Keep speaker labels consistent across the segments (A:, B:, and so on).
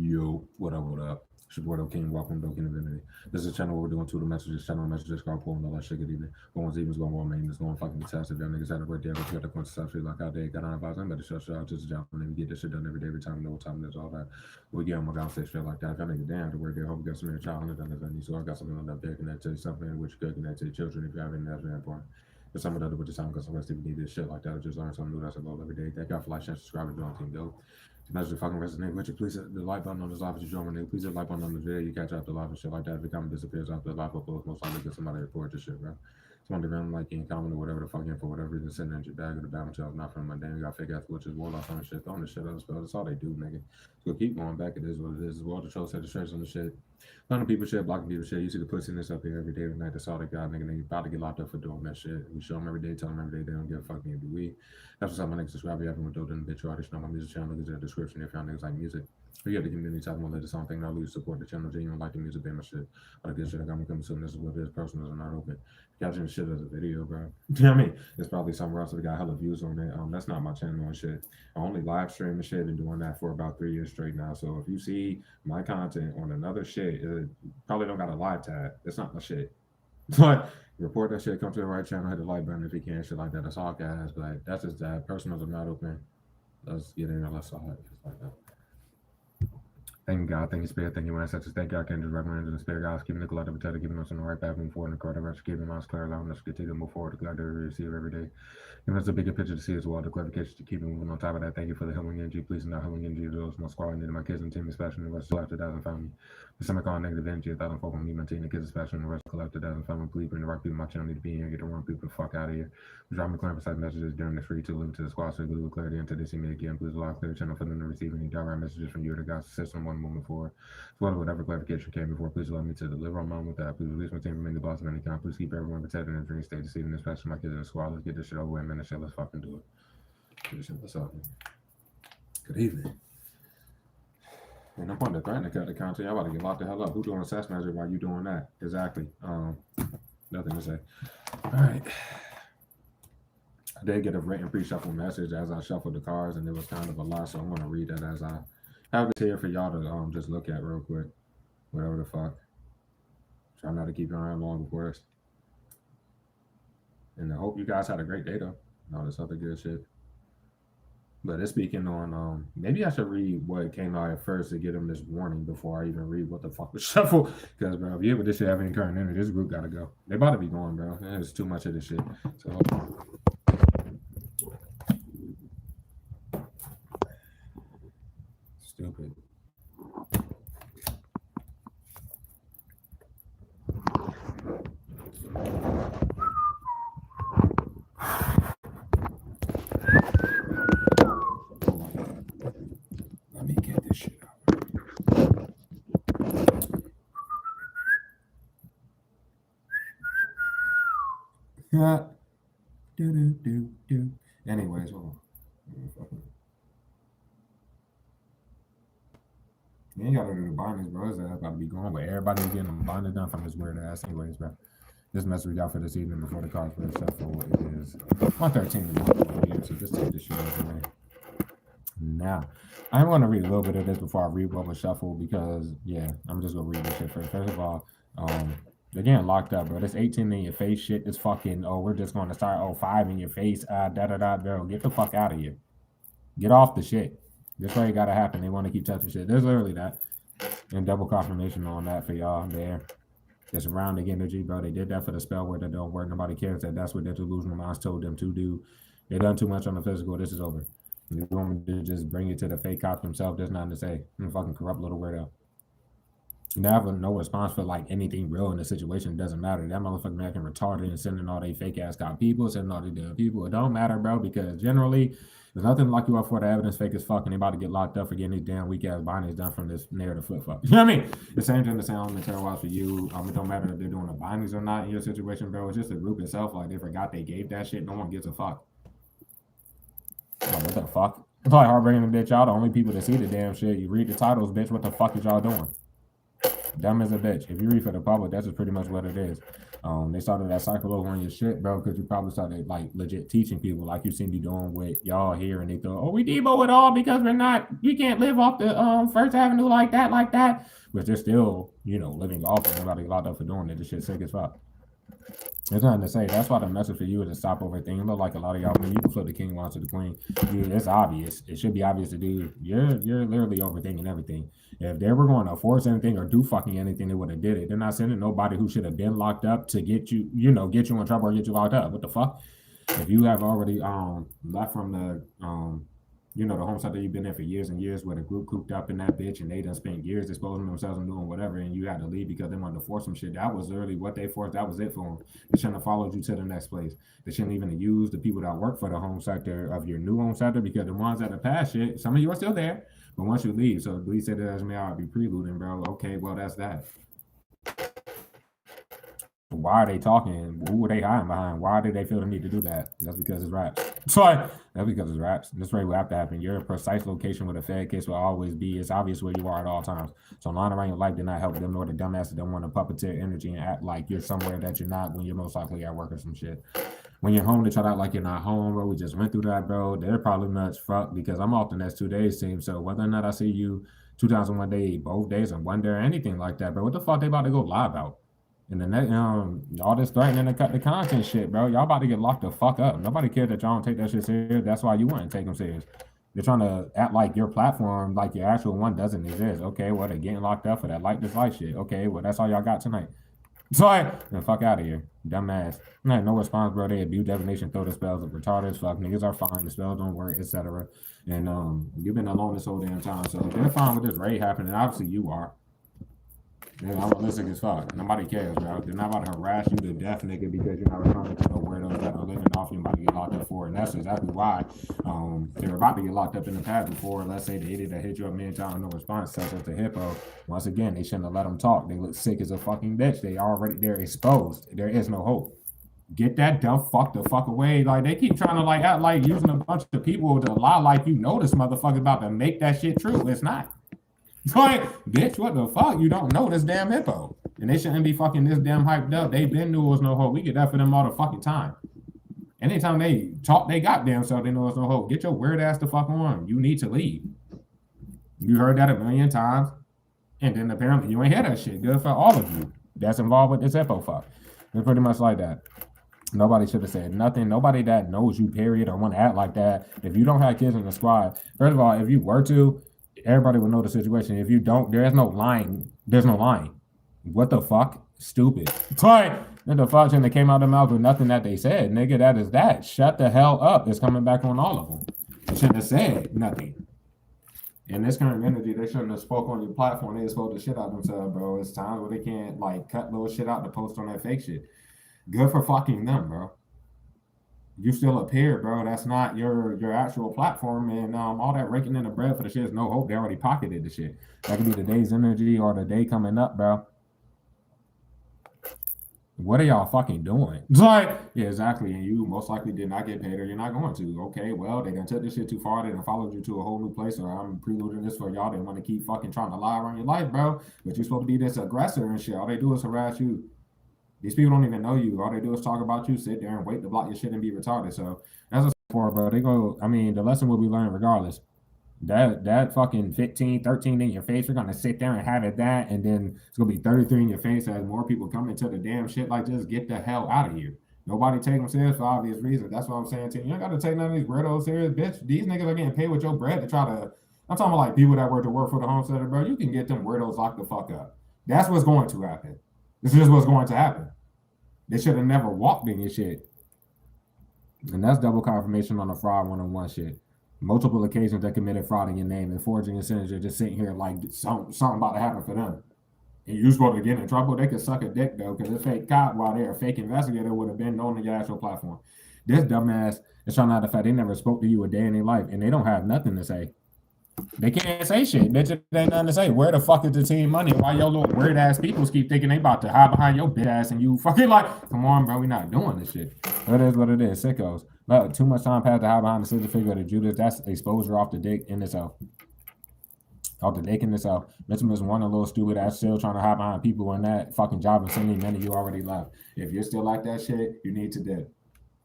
A: Yo, what up, what up? It's your boy, King. Welcome to King Divinity. This is a channel where we're doing two of the messages, channel messages, called pulling all that shit good evening. Going evens, going one main, going fucking test. If y'all niggas had a birthday, I got the quintessential shit like I did, got on about them, better shut out just a job and we get this shit done every day, every time, know what time it is, all that. We get on my guy say shit like that. If y'all niggas damn to work there, hope you got some inner child in it, so I got something on that there, connect to something which you could connect to your children if you have any that's very important. But some of the other with the time because some rest of you need this shit like that. I just learn something new that's a goal every day. Thank y'all for like, share, subscribe, and join Team Dope. Imagine the fucking resonate with you. Please hit the like button on this live if you join me. Please hit the like button on the video. You catch up the live and shit like that. If the comment disappears after the live upload, most likely get somebody to report this shit, bro. Someone random like you comment or whatever the fuck for whatever reason sitting in your bag or the bag with y'all not from my damn. You got fake ass glitches, warlocks on shit, throwing the shit on the spell. That's all they do, nigga. So keep going back. It is what it is. Well, the show said the stress on the shit. None of people shit, blocking people shit. You see the pussiness up here every day, every night. That's all they got, nigga. They about to get locked up for doing that shit. We show them every day, tell them every day they don't give a fuck. Neither do we. That's what's up, my niggas. Subscribe if you haven't dope in the bitch artist. Know my music channel is in the description if y'all niggas like music. We got the community talking about this song thing. Now lose support the channel. Genuine like the music, band my shit. Like this shit I got me coming soon. This is what it is. Personals are not open. Catching the shit as a video, bro. You know what I mean? It's probably somewhere else that got hella views on it. That's not my channel and shit. I only live stream and shit and doing that for about 3 years straight now. So if you see my content on another shit, it probably don't got a live tag. It's not my shit. But report that shit, come to the right channel, hit the like button if you can, shit like that. That's all guys, but that's just that. Personals are not open. Let's get in there, let's all it. Just like that. Thank you, God. Thank you, Spirit. Thank you, Ancestors. Thank you, Archangels, recommend the Spirit, God, keeping the collective protector, keeping us on the right path, moving forward in the correct direction, keeping us clear, allowing us to continue to move forward, the clarity we receive every day. Giving us a bigger picture to see as well, the clarification to keep moving. On top of that, thank you for the healing energy. Please not healing energy to those most squad into my kids and team, especially the rest of life that doesn't find me. The stomach all negative energy, 1,000 on me, my team, the kids, especially the rest of the collective doesn't find me. Please bring the right people in my channel to be here, get the wrong people the fuck out of here. Drop me clear precise messages during the free to live to the squad so glue clarity into this email again. Please allow clear channel for them to receive any direct messages from you or the God's system one moving forward. As well as whatever clarification came before, please allow me to deliver on mine with that. Please release my team from any loss of any kind. Please keep everyone protected in the dream state, deceiving especially my kids in the squad. Let's get this shit over with, man. Let's fucking do it. What's up, man? Good evening. Ain't no point to threaten to cut the content. Y'all about to get locked the hell up. Who doing assess magic while you doing that? Exactly. Nothing to say. All right. I did get a written pre-shuffle message as I shuffled the cards, and it was kind of a lot, so I'm gonna read that as I have this here for y'all to just look at real quick. Whatever the fuck. Try not to keep your around long before this. And I hope you guys had a great day though. All this other good shit. But it's speaking on maybe I should read what came out at first to get them this warning before I even read what the fuck was shuffle. Because bro, if you ever this shit have any current energy, this group gotta go. They about to be going, bro. There's too much of this shit. So stupid. Let me get this shit out. Yeah. Do. Anyways, hold on. You ain't gotta do the bindings, bro. It's about to be going, but everybody's getting them binded done from this weird ass. Anyways, bro. This message we got for this evening before the cards for the shuffle is 113 here, so just take this shit over there. Now, I'm going to read a little bit of this before I read what was shuffled because, yeah, I'm just going to read this shit first. First of all, they're getting locked up, bro. This 18 in your face shit is fucking, we're just going to start 05 in your face, bro. Get the fuck out of here. Get off the shit. This way it got to happen. They want to keep touching shit. There's literally that. And double confirmation on that for y'all there. It's rounding energy, bro. They did that for the spell where they don't work. Nobody cares that that's what their delusional minds told them to do. They done too much on the physical. This is over. You want me to just bring it to the fake cop themselves? There's nothing to say. I'm fucking corrupt little weirdo. You have no response for like anything real in the situation. It doesn't matter. That motherfucking acting retarded and sending all they fake ass cop people, sending all they damn people. It don't matter, bro, because generally there's nothing to lock you up for. The evidence fake as fuck, and they about to get locked up for getting these damn weak ass bindings done from this narrative flip flop. You know what I mean? The same thing to say on the tarot watch for you. It don't matter if they're doing the bindings or not in your situation, bro. It's just the group itself. Like they forgot they gave that shit. No one gives a fuck. What the fuck? It's probably hard bringing the bitch out. The only people that see the damn shit. You read the titles, bitch. What the fuck is y'all doing? Dumb as a bitch. If you read for the public, that's just pretty much what it is. They started that cycle over on your shit, bro, because you probably started like legit teaching people like you seem to be doing with y'all here, and they thought, oh, we debo it all because we can't live off the First Avenue like that. But they're still, living off it. Nobody locked up for doing it. This shit sick as fuck. There's nothing to say. That's why the message for you is to stop overthinking. Look like a lot of y'all, when you can flip the king onto the queen, it's obvious. It should be obvious to do. You're literally overthinking everything. If they were going to force anything or do fucking anything, they would have did it. They're not sending nobody who should have been locked up to get you, get you in trouble or get you locked up. What the fuck? If you have already left from the the home site that you've been there for years and years, where the group cooped up in that bitch and they done spent years exposing themselves and doing whatever, and you had to leave because they wanted to force some shit. That was literally what they forced. That was it for them. They shouldn't have followed you to the next place. They shouldn't even have used the people that work for the home sector of your new home sector, because the ones that have passed shit, some of you are still there, but once you leave, so Lee said that as me, I'll be preluding, bro. Okay, well, that's that. Why are they talking? Who are they hiding behind? Why did they feel the need to do that? That's because it's raps. Sorry, that's because it's raps. This way will have to happen. Your precise location where the Fed case will always be. It's obvious where you are at all times. So lying around your life did not help them, nor the dumbasses don't want to puppeteer energy and act like you're somewhere that you're not when you're most likely at work or some shit. When you're home, they try to act like you're not home, bro. We just went through that, bro. They're probably nuts, fuck, because I'm off the next 2 days, team. So whether or not I see you 2 times in 1 day, both days in 1 day, or anything like that, bro, what the fuck they about to go lie about? And the next, all this threatening to cut the content shit, bro. Y'all about to get locked the fuck up. Nobody cared that y'all don't take that shit serious. That's why you wouldn't take them serious. They're trying to act like your platform, like your actual one, doesn't exist. Okay, well, they're getting locked up for that like dislike shit. Okay, well, that's all y'all got tonight. Sorry, then fuck out of here, dumbass. No response, bro. They abuse definition, throw the spells of retarded as fuck. Niggas are fine. The spells don't work, etc. And you've been alone this whole damn time, so they're fine with this raid happening. Obviously, you are. Yeah, I'm realistic as fuck. Nobody cares, bro. They're not about to harass you to death, nigga, because you're not responding to no weirdos that are living off you and about to get locked up for it. And that's exactly why they were about to get locked up in the past before. Let's say the idiot that hit you up many times, no response, such as the hippo. Once again, they shouldn't have let them talk. They look sick as a fucking bitch. They're exposed. There is no hope. Get that dumb fuck the fuck away. Like, they keep trying to like act like using a bunch of people to lie like this motherfucker about to make that shit true. It's not. Like, bitch, what the fuck? You don't know this damn hippo. And they shouldn't be fucking this damn hyped up. They been knew it was no hope. We get that for them all the fucking time. Anytime they talk they goddamn self, they know it's no hope. Get your weird ass the fuck on. You need to leave. You heard that a million times. And then apparently you ain't hear that shit. Good for all of you that's involved with this hippo fuck. It's pretty much like that. Nobody should have said nothing. Nobody that knows you, period, or want to act like that. If you don't have kids in the squad, first of all, if you were to, everybody would know the situation. If you don't, there's no lying. There's no lying. What the fuck? Stupid. Right. Then the fuck and they came out of their mouth with nothing that they said. Nigga, that is that. Shut the hell up. It's coming back on all of them. They shouldn't have said nothing. In this kind of energy, they shouldn't have spoke on your platform. They exposed the shit out themselves, bro. It's times where they can't like cut little shit out to post on that fake shit. Good for fucking them, bro. You still appear, bro. That's not your actual platform, and all that raking in the bread for the shit is no hope. They already pocketed the shit. That could be the day's energy or the day coming up, bro. What are y'all fucking doing? Like, yeah, exactly. And you most likely did not get paid, or you're not going to. Okay, well, they done took this shit too far. They done followed you to a whole new place, or I'm preluding this for y'all. They want to keep fucking trying to lie around your life, bro. But you're supposed to be this aggressor and shit. All they do is harass you. These people don't even know you. All they do is talk about you, sit there and wait to block your shit and be retarded. So that's a for, bro. They go, I mean, the lesson will be learned regardless. That fucking 15, 13 in your face, you're gonna sit there and have it that, and then it's gonna be 33 in your face as more people come into the damn shit like this. Get the hell out of here. Nobody take them serious for obvious reasons. That's what I'm saying to you. You ain't gotta take none of these weirdos serious, bitch. These niggas are getting paid with your bread to try to, I'm talking about like people that work for the home center, bro. You can get them weirdos locked the fuck up. That's what's going to happen. This is what's going to happen. They should have never walked in your shit. And that's double confirmation on the fraud one-on-one shit. Multiple occasions that committed fraud in your name and forging your signature, just sitting here like something about to happen for them. And you're supposed to get in trouble. They could suck a dick though, because a fake cop while they're a fake investigator would have been known to your actual platform. This dumbass is trying to hide the fact they never spoke to you a day in their life, and they don't have nothing to say. They can't say shit, bitch. It ain't nothing to say. Where the fuck is the team money? Why your little weird ass people keep thinking they about to hide behind your bitch ass and you fucking like, come on, bro, we not doing this shit. But it is what it is, sickos. But too much time passed to hide behind the scissor figure of the Judas. That's exposure off the dick in itself. Out the dick in itself. Mitchum is one a little stupid ass still trying to hide behind people in that fucking job and send me money you already left. If you're still like that shit, you need to dip.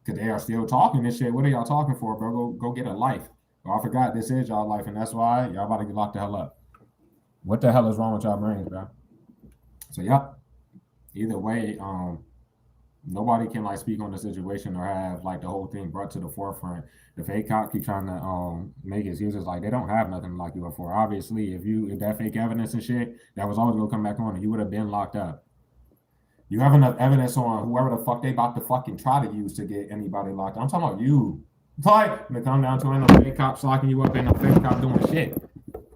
A: Cause they are still talking this shit. What are y'all talking for, bro? Go get a life. Oh, I forgot this is y'all life, and that's why y'all about to get locked the hell up. What the hell is wrong with y'all brains, bro? So yep. Either way, nobody can like speak on the situation or have like the whole thing brought to the forefront. The fake cop keep trying to make excuses like they don't have nothing to lock you up for. Obviously, if that fake evidence and shit, that was always gonna come back on and you would have been locked up. You have enough evidence on whoever the fuck they about to fucking try to use to get anybody locked up. I'm talking about you. It's like when it come down to ain't no fake cops locking you up, ain't no fake cop doing shit.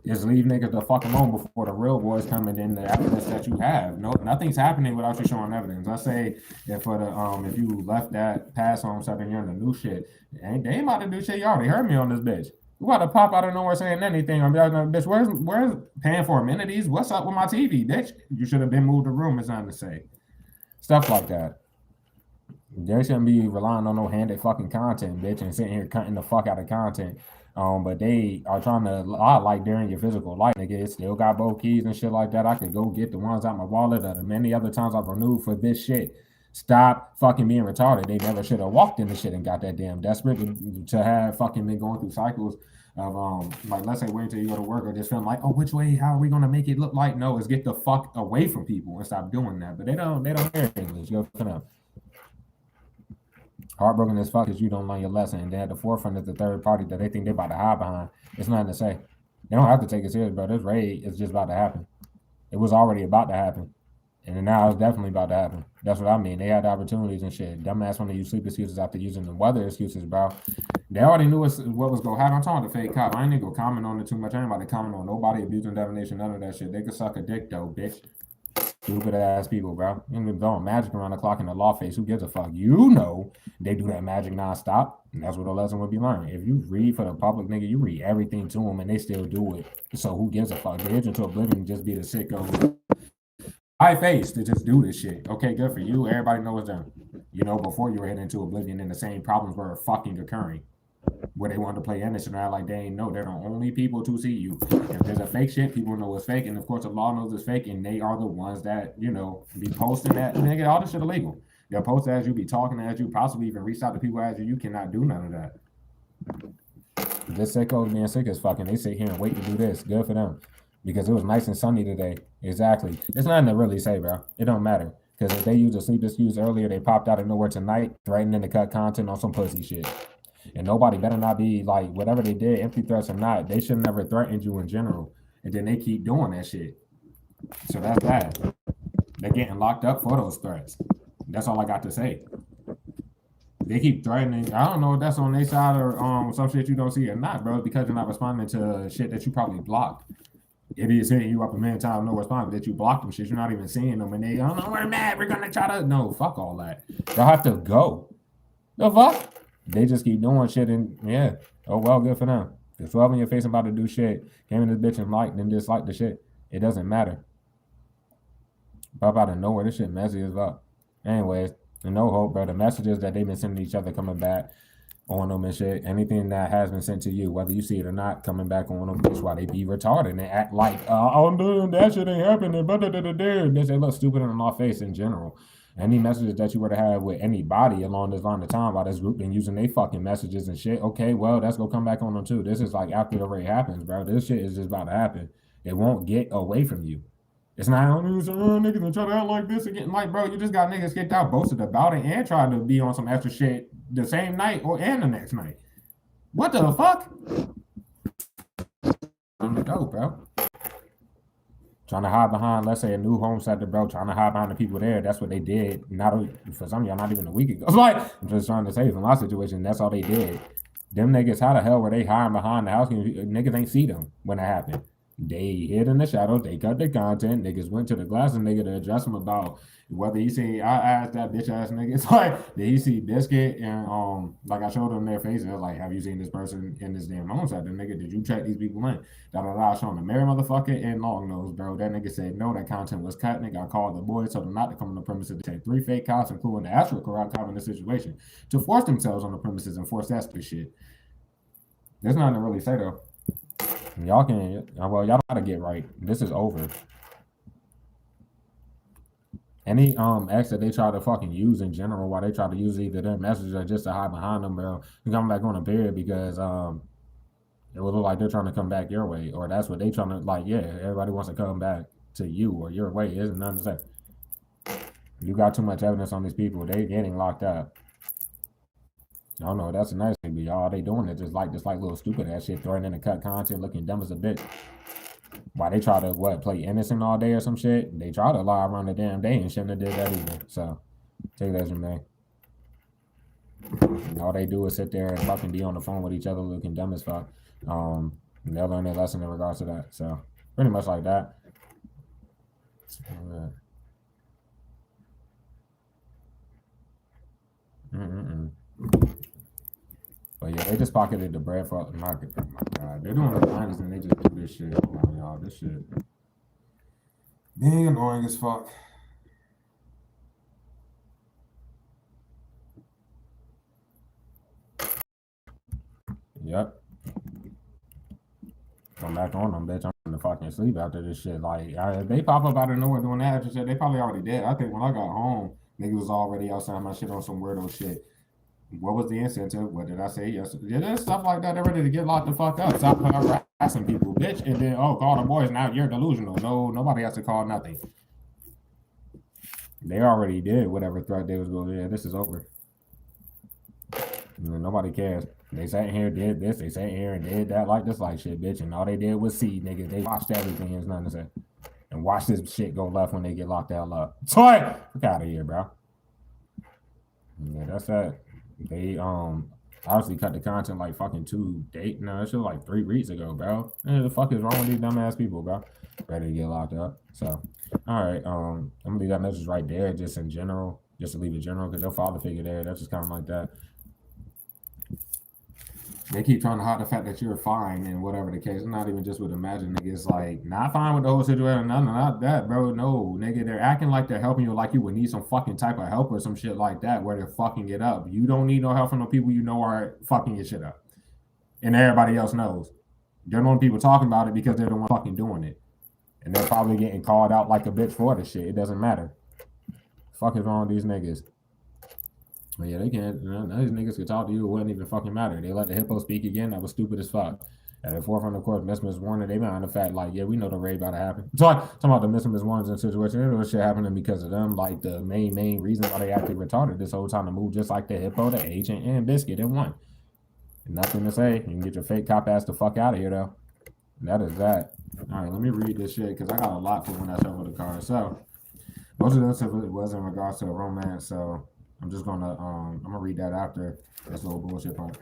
A: Just leave niggas the fuck alone before the real boys come and then the evidence that you have. No, nothing's happening without you showing evidence. I say if for the if you left that pass on something, you're in the new shit. They ain't about to do shit. You already heard me on this bitch. You about to pop out of nowhere saying anything. I'm like, bitch, where's paying for amenities? What's up with my TV, bitch? You should have been moved the room. It's nothing to say. Stuff like that. They shouldn't be relying on no handed fucking content, bitch, and sitting here cutting the fuck out of content. But they are trying to lie like during your physical life, nigga. It still got both keys and shit like that. I could go get the ones out my wallet or the many other times I've renewed for this shit. Stop fucking being retarded. They never should have walked in the shit and got that damn desperate to have fucking been going through cycles of like let's say wait until you go to work or just feeling like, oh, which way, how are we gonna make it look like? No, it's get the fuck away from people and stop doing that. But they don't hear English. Go for them. Heartbroken as fuck because you don't learn your lesson. And then at the forefront is the third party that they think they're about to hide behind. It's nothing to say. They don't have to take it serious, bro. This raid is just about to happen. It was already about to happen. And then now it's definitely about to happen. That's what I mean. They had the opportunities and shit. Dumbass want to use sleep excuses after using the weather excuses, bro. They already knew what was going to happen. I'm talking to fake cop. I ain't even going to comment on it too much. I ain't about to comment on nobody abusing defamation, none of that shit. They could suck a dick, though, bitch. Stupid ass people, bro. You been throwing magic around the clock in the law face. Who gives a fuck? You know they do that magic nonstop. And that's what the lesson would be learned. If you read for the public, nigga, you read everything to them and they still do it. So who gives a fuck? They into oblivion just be the sicko. High face to just do this shit. Okay, good for you. Everybody knows them. You know, before you were heading into oblivion and the same problems were fucking occurring. Where they wanted to play innocent and like they ain't know they're the only people to see you. If there's a fake shit, people know it's fake, and of course the law knows it's fake, and they are the ones that be posting that. Nigga, all this shit illegal. They'll post as you, be talking as you, possibly even reach out to people as you. You cannot do none of that. This sickos being sick as fucking. They sit here and wait to do this. Good for them, because it was nice and sunny today. Exactly. There's nothing to really say, bro. It don't matter. Because if they used a sleep excuse earlier, they popped out of nowhere tonight, threatening to cut content on some pussy shit. And nobody better not be like, whatever they did, empty threats or not, they should never threatened you in general. And then they keep doing that shit. So that's bad. They're getting locked up for those threats. That's all I got to say. They keep threatening. I don't know if that's on their side or some shit you don't see or not, bro, because you're not responding to shit that you probably blocked. It is hitting you up a million times, no response, that you blocked them shit. You're not even seeing them. And they, oh no, we're mad. We're going to try to. No, fuck all that. Y'all have to go. The fuck? They just keep doing shit and yeah. Oh well, good for them. If 12 in your face about to do shit, came in this bitch and liked and disliked the shit. It doesn't matter. Pop out of nowhere, this shit messy as fuck. Anyways, no hope, bro. The messages that they've been sending each other coming back on them and shit. Anything that has been sent to you, whether you see it or not, coming back on them, that's why they be retarded and act like, oh, that shit ain't happening. They look stupid in our face in general. Any messages that you were to have with anybody along this line of time while this group been using their fucking messages and shit, okay, well, that's gonna come back on them too. This is like after it already happens, bro. This shit is just about to happen. It won't get away from you. It's not on news, niggas and try to act like this again. Like, bro, you just got niggas kicked out, boasted about it, and tried to be on some extra shit the same night and the next night. What the fuck? On the dope, bro. Trying to hide behind, let's say, a new home center, bro, trying to hide behind the people there. That's what they did. Not for some of y'all, not even a week ago. Like, I'm just trying to say, from my situation, that's all they did. Them niggas, how the hell were they hiding behind the house? Niggas ain't see them when it happened. They hid in the shadows. They cut the content. Niggas went to the glasses nigga to address them about whether he see. I asked that bitch ass nigga. It's like, did he see Biscuit? And like I showed them their faces. I was like, have you seen this person in this damn home? Said the nigga, did you check these people in? I showed him the Mary motherfucker and Long Nose, bro. That nigga said no, that content was cut. Nigga, I called the boys, told them not to come on the premises. To take 3 fake cops, including the actual corrupt cop in the situation, to force themselves on the premises and force that shit. There's nothing to really say though. Y'all can, well, y'all gotta get right. This is over. Any X that they try to fucking use in general, why they try to use either their message or just to hide behind them, bro, you come back on a period because it will look like they're trying to come back your way, or that's what they trying to like. Yeah, everybody wants to come back to you or your way. Isn't nothing to say. You got too much evidence on these people. They getting locked up. I don't know. That's a nice thing, but all they doing is just like little stupid ass shit, threatening to cut content, looking dumb as a bitch. Why they try to play innocent all day or some shit? They try to lie around the damn day and shouldn't have did that either. So take that as your man. All they do is sit there and fucking be on the phone with each other looking dumb as fuck. And they'll learn their lesson in regards to that. So pretty much like that. But yeah, they just pocketed the bread for the market. Oh my god, they're doing the blindness and they just do this shit. Oh, y'all, this shit being annoying as fuck. Yep. Come back on them, bitch. I'm gonna fucking sleep after this shit. Like, they pop up out of nowhere doing that shit. They probably already dead. I think when I got home, nigga was already outside my shit on some weirdo shit. What was the incentive? What did I say? Yes, yeah, there's stuff like that. They're ready to get locked the fuck up. Stop harassing people, bitch. And then, call the boys. Now you're delusional. No, nobody has to call nothing. They already did whatever threat they was going to do. Yeah, this is over. Nobody cares. They sat here, did this. They sat here and did that like this, like shit, bitch. And all they did was see, nigga. They watched everything. There's nothing to say. And watch this shit go left when they get locked out. Toy! Fuck out of here, bro. Yeah, that's that. They obviously cut the content like fucking 2 days. No, that shit was like 3 weeks ago, bro. What the fuck is wrong with these dumbass people, bro? Ready to get locked up. So, all right. I'm gonna leave that message right there, just in general, just to leave it general, because your father figure there. That's just kind of like that. They keep trying to hide the fact that you're fine and whatever the case. Not even just with Imagine, nigga. It's like, not fine with the whole situation. Nothing, not that, bro. No, nigga. They're acting like they're helping you, like you would need some fucking type of help or some shit like that, where they're fucking it up. You don't need no help from the people you know are fucking your shit up. And everybody else knows. They're the only people talking about it because they're the one fucking doing it. And they're probably getting called out like a bitch for this shit. It doesn't matter. Fuck is wrong with these niggas? But yeah, they can't. None of these niggas could talk to you. It wouldn't even fucking matter. They let the hippo speak again. That was stupid as fuck. At the forefront, of course, Miss Warner, they behind the fact, like, yeah, we know the raid about to happen. Talking about the Miss Warners in situation. It was shit happening because of them. Like, the main reason why they acted retarded this whole time to move just like the hippo, the agent, and Biscuit in one. Nothing to say. You can get your fake cop ass the fuck out of here, though. That is that. All right, let me read this shit because I got a lot for when I shuffle the cards. So, most of this was in regards to a romance. So, I'm just gonna I'm gonna read that after this little bullshit part.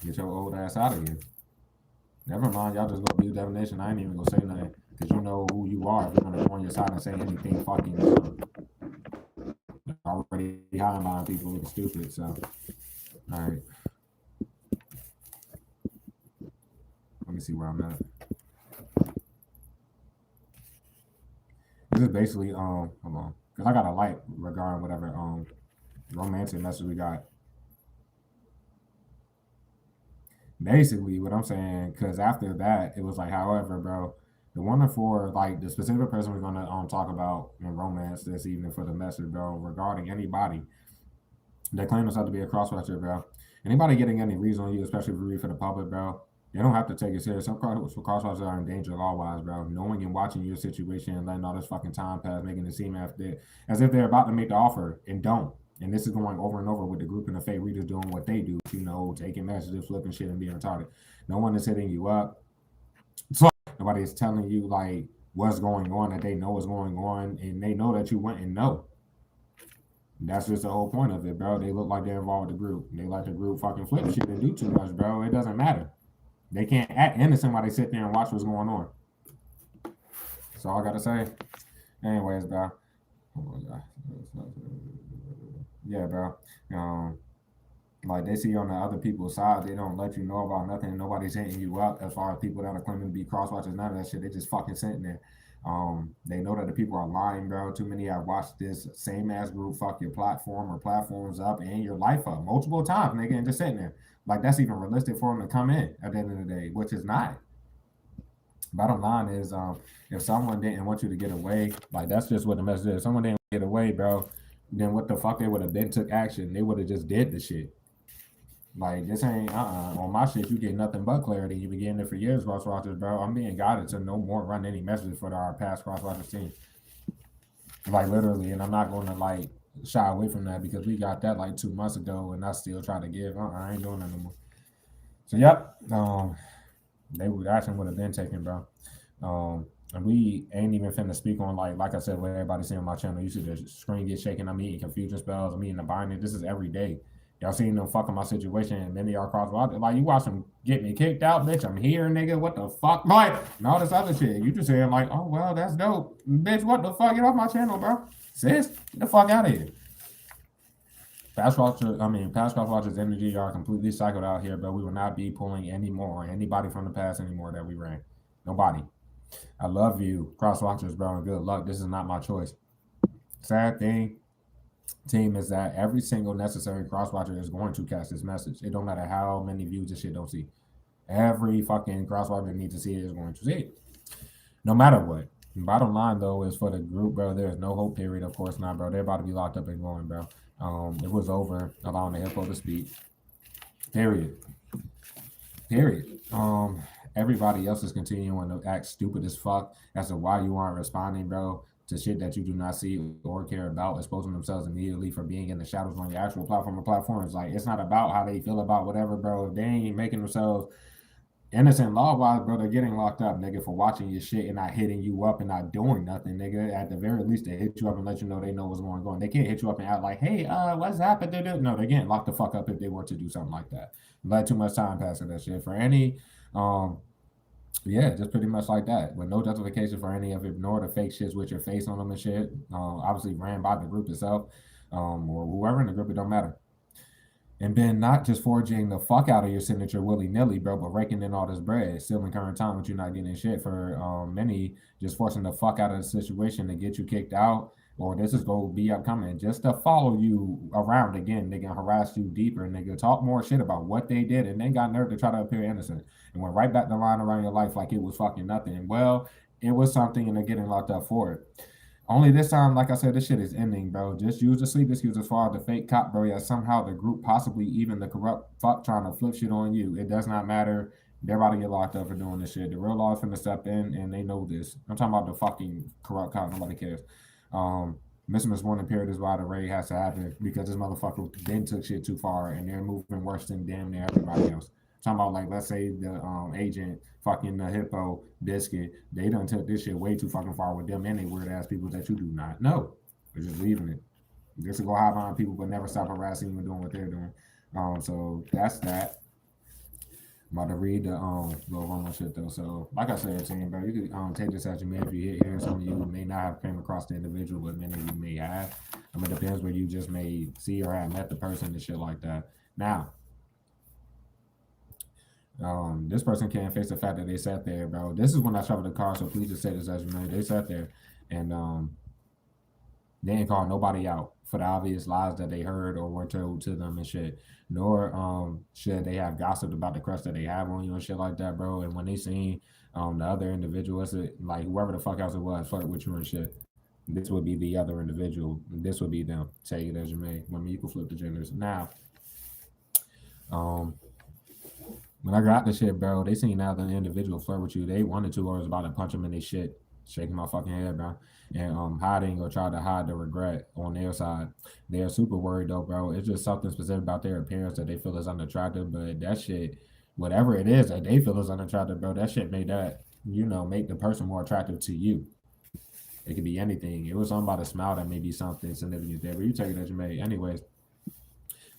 A: Get your old ass out of here. Never mind, y'all just gonna be definition. I ain't even gonna say nothing because you know who you are. If you're gonna go on your side and say anything fucking already hiding behind people looking stupid. So, all right. Let me see where I'm at. This is basically hold on, because I got a light regarding whatever romantic message we got. Basically, what I'm saying, because after that, it was like, however, bro, the one for like the specific person we're gonna talk about in romance this evening for the message, bro, regarding anybody that claim themselves to be a crosswatcher, bro. Anybody getting any reason on you, especially if you read for the public, bro, they don't have to take it serious. Some crosswatchers are in danger law-wise, bro. Knowing and watching your situation and letting all this fucking time pass, making it seem as if they're about to make the offer and don't. And this is going over and over with the group and the fake readers doing what they do, you know, taking messages, flipping shit, and being retarded. No one is hitting you up. So nobody is telling you like what's going on, that they know what's going on, and they know that you went and know. That's just the whole point of it, bro. They look like they're involved with the group. They let the group fucking flip shit and do too much, bro. It doesn't matter. They can't act innocent while they sit there and watch what's going on. That's all I gotta say. Anyways, bro. Yeah, bro. Like they see you on the other people's side, they don't let you know about nothing. Nobody's hitting you up as far as people that are claiming to be crosswatchers. None of that shit. They just fucking sitting there. They know that the people are lying, bro. Too many have watched this same ass group fuck your platform or platforms up and your life up multiple times, nigga, and just sitting there. Like that's even realistic for them to come in at the end of the day, which is not. Bottom line is, if someone didn't want you to get away, like that's just what the message is. If someone didn't get away, bro, then what the fuck they would have been took action. They would have just did the shit. Like this ain't on my shit. You get nothing but clarity. You been getting it for years, cross watchers, bro. I'm being guided to no more run any messages for our past cross watchers team. Like literally, and I'm not going to like shy away from that because we got that like 2 months ago, and I still try to give. I ain't doing that no more. So yep, they would action would have been taken, bro. And we ain't even finna speak on like I said, what everybody see on my channel. You see the screen get shaking. I'm eating confusion spells. I'm eating the binding. This is every day. Y'all seen them fucking my situation, and many y'all cross like you watch them get me kicked out, bitch. I'm here, nigga. What the fuck, like, and all this other shit. You just saying like, oh well, that's dope, bitch. What the fuck? Get off my channel, bro. Sis, get the fuck out of here. Past cross watchers energy are completely cycled out here, but we will not be pulling any more anybody from the past anymore that we ran. Nobody. I love you, cross watchers, bro, and good luck. This is not my choice. Sad thing, team, is that every single necessary cross watcher is going to catch this message. It don't matter how many views this shit don't see. Every fucking cross watcher that needs to see it is going to see it. No matter what. Bottom line though is for the group, bro, there's no hope period. Of course not, bro. They're about to be locked up and going, bro. It was over allowing the hippo to speak. Period. Everybody else is continuing to act stupid as fuck as to why you aren't responding, bro, to shit that you do not see or care about, exposing themselves immediately for being in the shadows on your actual platform or platforms. Like, it's not about how they feel about whatever, bro. If they ain't making themselves innocent law-wise, bro, they're getting locked up, nigga, for watching your shit and not hitting you up and not doing nothing, nigga. At the very least, they hit you up and let you know they know what's going on. They can't hit you up and act like, hey, what's happening? No, they're getting locked the fuck up if they were to do something like that. Let too much time pass for that shit. For any, yeah, just pretty much like that. With no justification for any of it, ignore the fake shits with your face on them and shit. Obviously ran by the group itself, or whoever in the group, it don't matter. And then not just forging the fuck out of your signature willy-nilly, bro, but raking in all this bread, still in current time, but you're not getting shit. For many, just forcing the fuck out of the situation to get you kicked out, or this is going to be upcoming, just to follow you around again, nigga, and harass you deeper, nigga, talk more shit about what they did, and then got nerve to try to appear innocent, and went right back the line around your life like it was fucking nothing. Well, it was something, and they're getting locked up for it. Only this time, like I said, this shit is ending, bro. Just use the sleep excuse as far as the fake cop, bro. Yeah, somehow the group, possibly even the corrupt fuck, trying to flip shit on you. It does not matter. They're about to get locked up for doing this shit. The real law is finna step in, and they know this. I'm talking about the fucking corrupt cop. Nobody cares. Miss Warning period is why the raid has to happen, because this motherfucker then took shit too far, and they're moving worse than damn near everybody else. Talking about, like, let's say the agent, fucking the hippo, biscuit, they done took this shit way too fucking far with them and they weird ass people that you do not know. They're just leaving it. Just to go hide behind people, but never stop harassing them and doing what they're doing. So that's that. I'm about to read the little Roman shit though. So like I said, team, bro, you could take this as you may. If you hit here, some of you may not have came across the individual, but many of you may have. It depends where you just may see or have met the person and shit like that. Now, this person can't face the fact that they sat there, bro. This is when I traveled the car, so please just say this as you may. They sat there and they ain't call nobody out for the obvious lies that they heard or were told to them and shit. Nor should they have gossiped about the crush that they have on you and shit like that, bro. And when they seen the other individual, like whoever the fuck else it was, flirt with you and shit, this would be the other individual. This would be them. Take it as you may. I mean, you can flip the genders. Now, when I got the shit, bro, they seen now the individual flirt with you. They wanted to, or was about to punch them in their shit, shaking my fucking head, bro, and hiding or try to hide the regret on their side. They're super worried though, bro. It's just something specific about their appearance that they feel is unattractive. But that shit, whatever it is that they feel is unattractive, bro, that shit made that, make the person more attractive to you. It could be anything. It was something about a smile that may be something significant there, but you take it as you may. Anyways.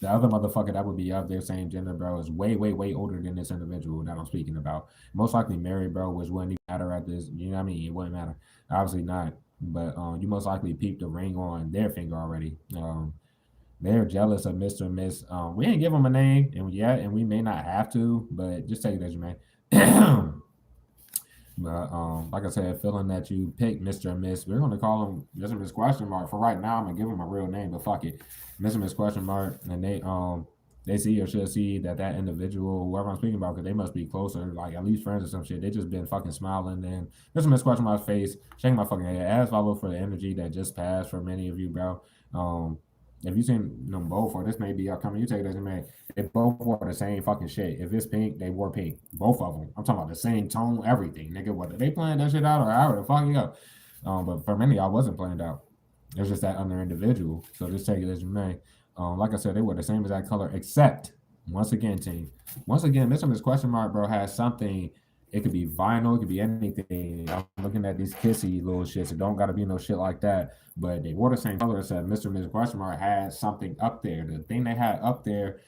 A: The other motherfucker that would be of their same gender, bro, is way, way, way older than this individual that I'm speaking about. Most likely married, bro, which wouldn't even matter at this. You know what I mean? It wouldn't matter. Obviously not. But you most likely peeped the ring on their finger already. They're jealous of Mr. and Miss. We ain't give them a name, and we may not have to, but just take it as you may. But like I said, feeling that you picked Mr. and Miss, we're gonna call him Mr. and Miss question mark. For right now, I'm gonna give him a real name, but fuck it. Mr. and Miss question mark, and they they see or should see that that individual, whoever I'm speaking about, because they must be closer, like at least friends or some shit. They just been fucking smiling and there's some scratching my face, shaking my fucking head. As follow for the energy that just passed for many of you, bro. If you seen them both, or this may be upcoming, you take it as a man. They both wore the same fucking shit. If it's pink, they wore pink. Both of them. I'm talking about the same tone, everything, nigga. Whether they planned that shit out or however the fuck you go. But for many, I wasn't planned out. It's just that other individual. So just take it as you may. Like I said, they were the same exact color, except once again, team. Once again, Miss question mark, bro, has something. It could be vinyl, it could be anything. I'm looking at these kissy little shits. It don't got to be no shit like that. But they were the same color. Said Mr. and Ms. question mark had something up there. The thing they had up there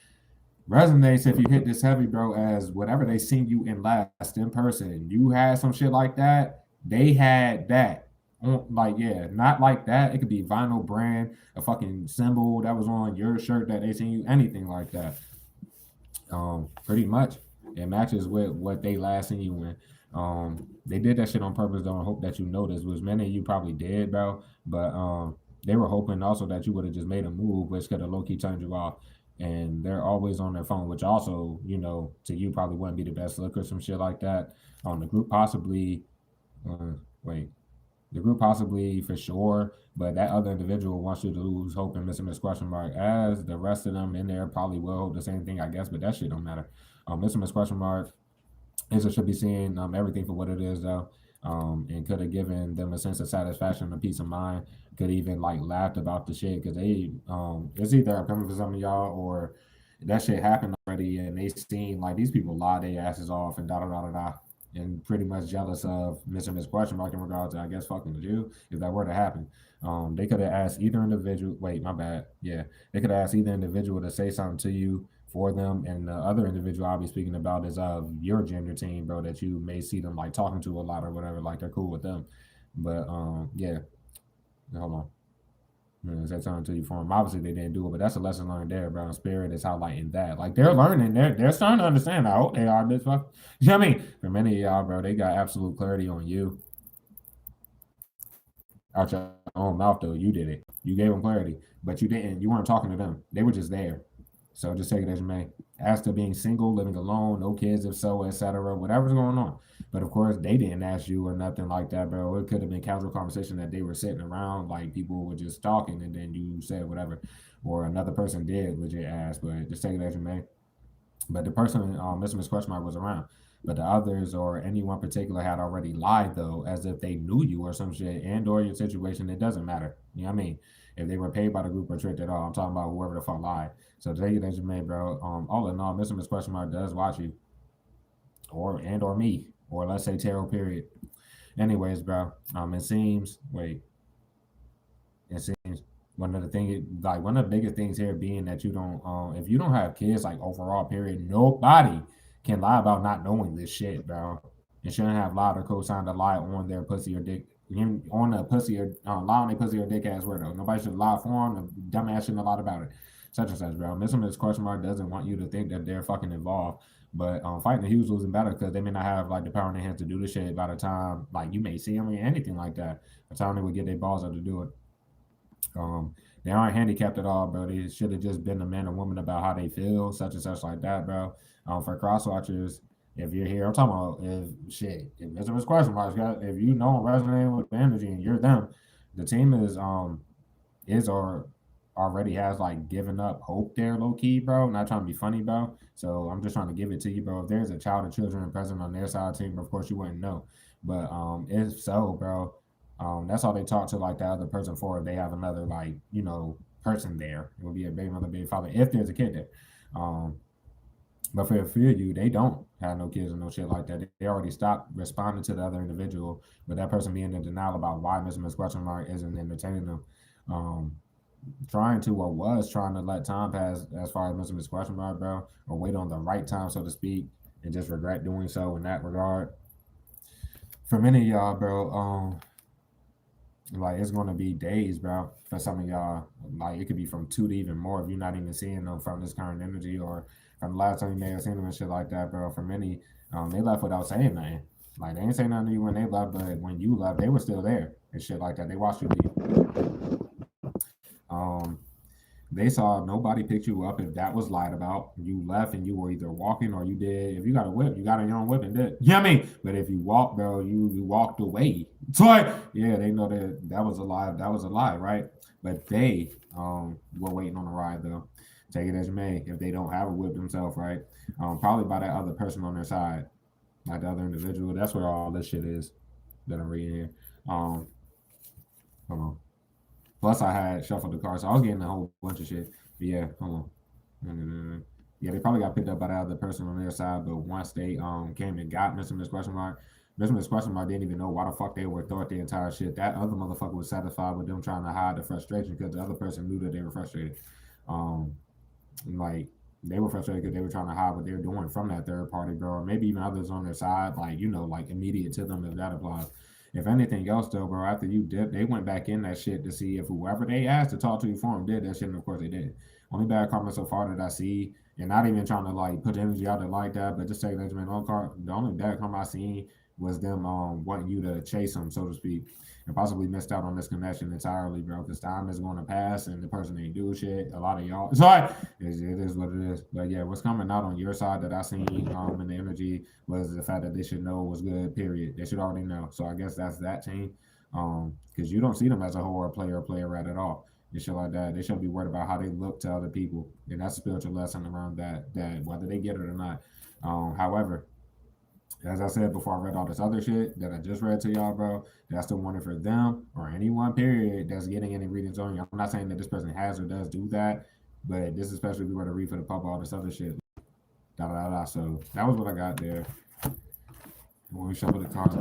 A: resonates if you hit this heavy, bro, as whatever they seen you in last in person. You had some shit like that. They had that. Like, yeah, not like that. It could be vinyl brand, a fucking symbol that was on your shirt that they seen you, anything like that. Pretty much. It matches with what they last seen you in. They did that shit on purpose though, and hope that you noticed, which many of you probably did, bro. But they were hoping also that you would have just made a move, which could have low key turned you off. And they're always on their phone, which also, you know, to you probably wouldn't be the best look or some shit like that. The group possibly, wait, the group possibly for sure, but that other individual wants you to lose hope and miss a miss question mark. As the rest of them in there probably will hope the same thing, I guess, but that shit don't matter. Miss a miss question mark. Israel should be seeing everything for what it is though, and could have given them a sense of satisfaction and peace of mind. Could even like laughed about the shit because they it's either coming for some of y'all or that shit happened already and they seen like these people lie their asses off and da da da da da and pretty much jealous of Mr. Miss question mark in regards to I guess fucking the Jew if that were to happen. They could have asked either individual. Wait, my bad. Yeah, they could have asked either individual to say something to you for them, and the other individual I'll be speaking about is of your gender team, bro, that you may see them like talking to a lot or whatever, like they're cool with them. But yeah, hold on. Is that something to you for them? Obviously they didn't do it, but that's a lesson learned there, bro. Spirit is highlighting that. Like they're learning, they're starting to understand. I hope they are this fuck. You know what I mean? For many of y'all, bro, they got absolute clarity on you. Out your own mouth though, you did it. You gave them clarity, but you didn't. You weren't talking to them. They were just there. So just take it as you may. As to being single, living alone, no kids, if so, etc., whatever's going on. But of course, they didn't ask you or nothing like that, bro. It could have been casual conversation that they were sitting around, like people were just talking, and then you said whatever, or another person did legit ask. But just take it as you may. But the person, Mr. Miss Question Mark was around. But the others or anyone particular had already lied though, as if they knew you or some shit, and or your situation. It doesn't matter. You know what I mean? If they were paid by the group or tricked at all, I'm talking about whoever the fuck lied. So take it as you may, bro. All in all, Mr. Miss Question Mark does watch you, or me, or let's say tarot period. Anyways, bro. It seems. Wait. It seems one of the things, like one of the biggest things here being that you don't, if you don't have kids, like overall period, nobody can lie about not knowing this shit, bro. And shouldn't have lied or co-signed a lie on their pussy or dick, on a pussy or lie on their pussy or dick ass word though. Nobody should lie for them. The dumbass shouldn't have lied about it. Such and such, bro. Missing this question mark doesn't want you to think that they're fucking involved. But fighting a huge losing battle because they may not have like the power in their hands to do the shit by the time like you may see them or anything like that. By the time they would get their balls up to do it. They aren't handicapped at all, bro. They should have just been a man or woman about how they feel, such and such like that, bro. For crosswatchers, if you're here, I'm talking about if shit, if Mr. Miss Question Marks, if you know resonating with the energy and you're them, the team is or already has like given up hope there, low key, bro. Not trying to be funny, bro. So I'm just trying to give it to you, bro. If there's a child or children present on their side team, of course you wouldn't know. But if so, bro, that's all they talk to like the other person for if they have another like, you know, person there. It would be a baby mother, baby father, if there's a kid there. But for a few of you, they don't have no kids or no shit like that. They already stopped responding to the other individual, but that person being in denial about why Mr. Miss Question Mark isn't entertaining them. Trying to or was trying to let time pass as far as Mr. Miss Question Mark, bro, or wait on the right time, so to speak, and just regret doing so in that regard. For many of y'all, bro, like it's gonna be days, bro. For some of y'all, like it could be from 2 to even more if you're not even seeing them from this current energy or from the last time you may have seen them and shit like that, bro. For many, they left without saying nothing. Like they ain't say nothing to you when they left, but when you left, they were still there and shit like that. They watched you leave. They saw nobody picked you up. If that was lied about, you left and you were either walking or you did. If you got a whip, you got on your own whip and did. You know what I mean? But if you walked, bro, you walked away. So yeah, they know that was a lie. That was a lie, right? But they were waiting on the ride though. Take it as you may. If they don't have a whip themselves, right? Probably by that other person on their side, like the other individual. That's where all this shit is that I'm reading here. Hold on. Plus, I had shuffled the cards, so I was getting a whole bunch of shit. But yeah, hold on. Yeah, they probably got picked up by the other person on their side, but once they came and got Mr. Miss Question Mark, Mr. Miss Question Mark didn't even know why the fuck they were thought the entire shit. That other motherfucker was satisfied with them trying to hide the frustration because the other person knew that they were frustrated. Um, like they were frustrated because they were trying to hide what they were doing from that third party, bro, or maybe even others on their side, like like immediate to them if that applies. If anything else, though, bro, after you dipped, they went back in that shit to see if whoever they asked to talk to you for them did that shit, and of course they did. Only bad comment so far that I see, and not even trying to like put energy out there like that, but just saying that, man, the only bad comment I seen was them wanting you to chase them, so to speak, and possibly missed out on this connection entirely, bro, because time is going to pass and the person ain't do shit. A lot of y'all, sorry, it is what it is. But yeah, what's coming out on your side that I seen in the energy was the fact that they should know was good. Period. They should already know. So I guess that's that team. Because you don't see them as a horror player rat at all. And shit like that. They shouldn't be worried about how they look to other people. And that's a spiritual lesson around that. That whether they get it or not. However, as I said before, I read all this other shit that I just read to y'all, bro. That's the one for them or anyone, period, that's getting any readings on you. I'm not saying that this person has or does do that, but this especially if we were to read for the pub, all this other shit. Da da da. So that was what I got there. When we shuffle the cards,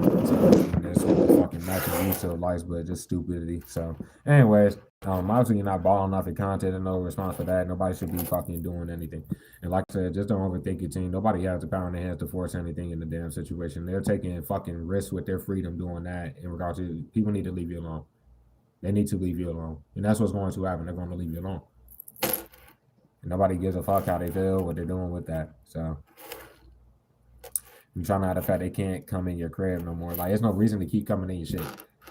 A: this fucking matching use of lights, but just stupidity. So, anyways, obviously you're not balling off your content and no response for that. Nobody should be fucking doing anything. And like I said, just don't overthink your team. Nobody has the power in their hands to force anything in the damn situation. They're taking fucking risks with their freedom doing that. In regards to people need to leave you alone. They need to leave you alone, and that's what's going to happen. They're going to leave you alone. And nobody gives a fuck how they feel, what they're doing with that. So. I'm trying to have the fact they can't come in your crib no more. Like, there's no reason to keep coming in your shit.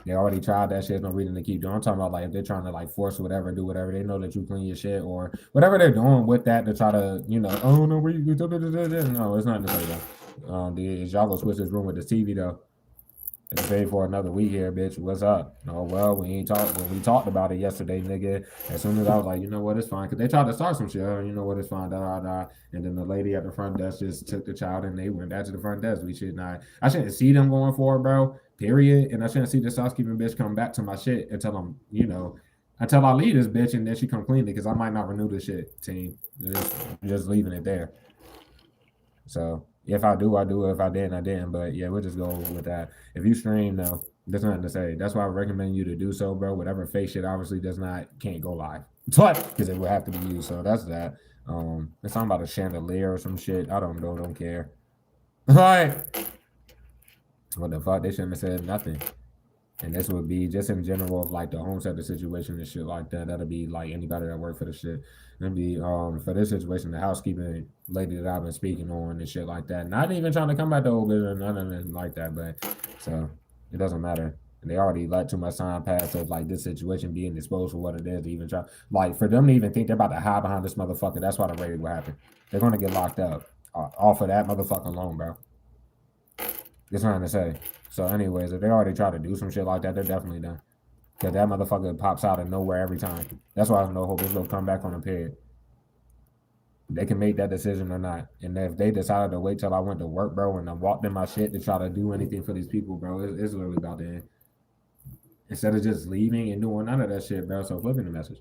A: They already tried that shit. There's no reason to keep doing. I'm talking about like if they're trying to like force whatever, do whatever. They know that you clean your shit or whatever they're doing with that to try to, oh no, where you no, it's not to say that. Is y'all gonna switch this room with the TV though? It's paid for another week here, bitch. What's up? Oh well, we ain't talked when we talked about it yesterday, nigga. As soon as I was like, you know what, it's fine, cause they tried to start some shit. Oh, you know what, it's fine, da da da. And then the lady at the front desk just took the child and they went back to the front desk. We should not. I shouldn't see them going for it, bro. Period. And I shouldn't see this housekeeping bitch come back to my shit until I'm, until I leave this bitch and then she come clean it, cause I might not renew this shit, team. Just leaving it there. So. If I do, I do. If I didn't, I didn't. But yeah, we'll just go with that. If you stream, though, there's nothing to say. That's why I recommend you to do so, bro. Whatever fake shit obviously can't go live. Because it would have to be used. So that's that. It's something about a chandelier or some shit. I don't know. Don't care. All right. What the fuck? They shouldn't have said nothing. And this would be just in general of like the home center situation and shit like that. That'll be like anybody that work for the shit. It'd be for this situation, the housekeeping lady that I've been speaking on and shit like that. Not even trying to come back to old business or nothing like that, but so it doesn't matter. And they already let too much time pass of like this situation being exposed for what it is to even try like for them to even think they're about to hide behind this motherfucker. That's why the raid will happen. They're gonna get locked up off of that motherfucking loan, bro. Just trying to say. So, anyways, if they already try to do some shit like that, they're definitely done. Because that motherfucker pops out of nowhere every time. That's why I have no hope it's going to come back on a period. They can make that decision or not. And if they decided to wait till I went to work, bro, and I walked in my shit to try to do anything for these people, bro, it's literally about to end. Instead of just leaving and doing none of that shit, bro, so flipping the message.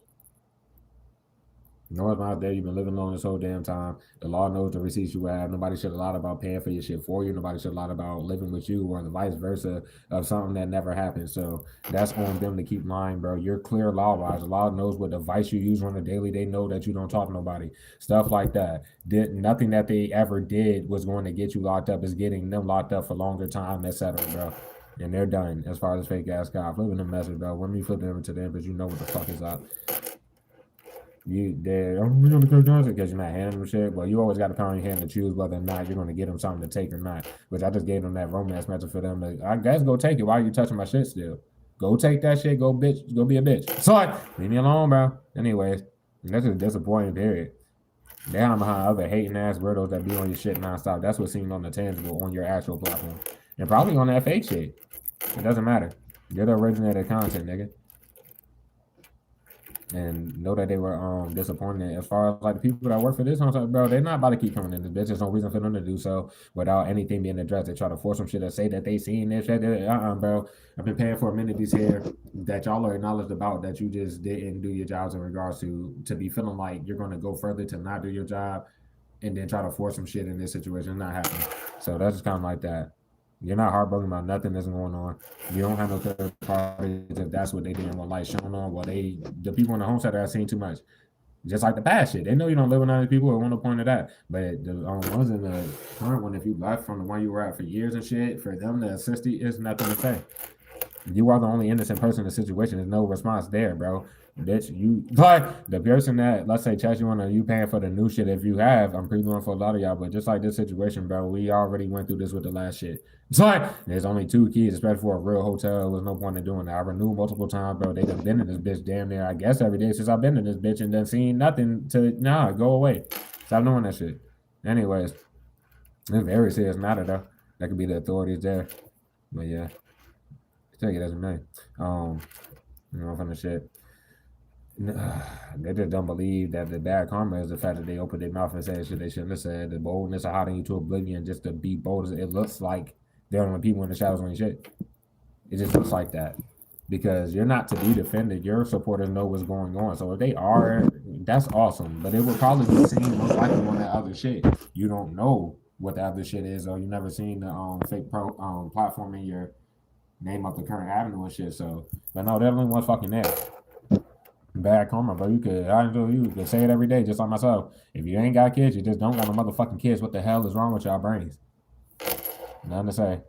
A: No one's out there. You've been living alone this whole damn time. The law knows the receipts you have. Nobody should have lied about paying for your shit for you. Nobody should have lied about living with you or the vice versa of something that never happened. So that's on them to keep lying, bro. You're clear law-wise. The law knows what device you use on a daily. They know that you don't talk to nobody. Stuff like that. Nothing that they ever did was going to get you locked up. Is getting them locked up for longer time, etc., bro. And they're done as far as fake ass guy. Flipping the message, bro. When we flip them to them, but you know what the fuck is up. We're gonna go Johnson because you're not handing them shit. Well, you always got the power in your hand to choose whether or not you're gonna get them something to take or not. Which I just gave them that romance message for them. I guess go take it. Why are you touching my shit still? Go take that shit. Go bitch. Go be a bitch. Sorry. Leave me alone, bro. Anyways, And that's just disappointing, period. They hide behind other hating ass weirdos that be on your shit nonstop. That's what seems on the tangible on your actual platform. And probably on that fake shit. It doesn't matter. You're the originator of content, nigga. And know that they were disappointed as far as like the people that work for this homesite, bro. They're not about to keep coming in this bitch. There's no reason for them to do so without anything being addressed. They try to force some shit to say that they seen this shit. Bro. I've been paying for amenities here that y'all are acknowledged about that you just didn't do your jobs in regards to be feeling like you're gonna go further to not do your job and then try to force some shit in this situation. It's not happening. So that's just kind of like that. You're not heartbroken about nothing that's going on. You don't have no third parties if that's what they didn't want light shown on. Well, the people on the home side are seeing too much. Just like the bad shit. They know you don't live with other people or want to point to that. But the ones in the current one, if you left from the one you were at for years and shit, for them to assist you, it's nothing to say. You are the only innocent person in the situation. There's no response there, bro. Bitch, you like the person that, let's say, Chess, you paying for the new shit if you have. I'm pretty going for a lot of y'all, but just like this situation, bro, we already went through this with the last shit. It's like there's only 2 keys, especially for a real hotel. There was no point in doing that. I renewed multiple times, bro. They done been in this bitch damn near, I guess, every day since I've been in this bitch and done seen nothing to go away. Stop doing that shit. Anyways, it's a very serious matter though. That could be the authorities there. But yeah. Take it as a man. From the shit. They just don't believe that the bad karma is the fact that they opened their mouth and said shit they shouldn't have said. The boldness of hiding you to oblivion just to be bold as it looks like they're the people in the shadows on your shit. It just looks like that. Because you're not to be defended. Your supporters know what's going on. So if they are, that's awesome. But it will probably be seen most likely on that other shit. You don't know what the other shit is, or you never seen the fake platform in your name up the current avenue and shit. So, but no, they're the only ones fucking there. Bad karma, bro. You could say it every day, just like myself. If you ain't got kids, you just don't got no motherfucking kids. What the hell is wrong with y'all brains? Nothing to say.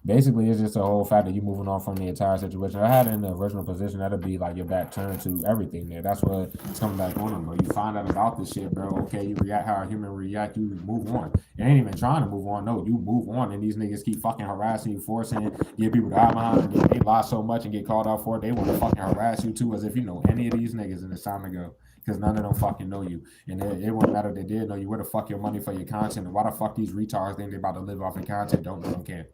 A: Basically, it's just a whole fact that you moving on from the entire situation. I had in the original position, that'd be like your back turned to everything there. That's what it's coming back on them, bro. You find out about this shit, bro. Okay, you react how a human react, you move on. You ain't even trying to move on. No, you move on, and these niggas keep fucking harassing you, forcing, get people to hide behind, and they lie so much and get called out for it. They want to fucking harass you too, as if you know any of these niggas, and it's time to go. Because none of them fucking know you. And it wouldn't matter if they did know you. Where the fuck your money for your content? And why the fuck these retards think they about to live off your content? Don't care.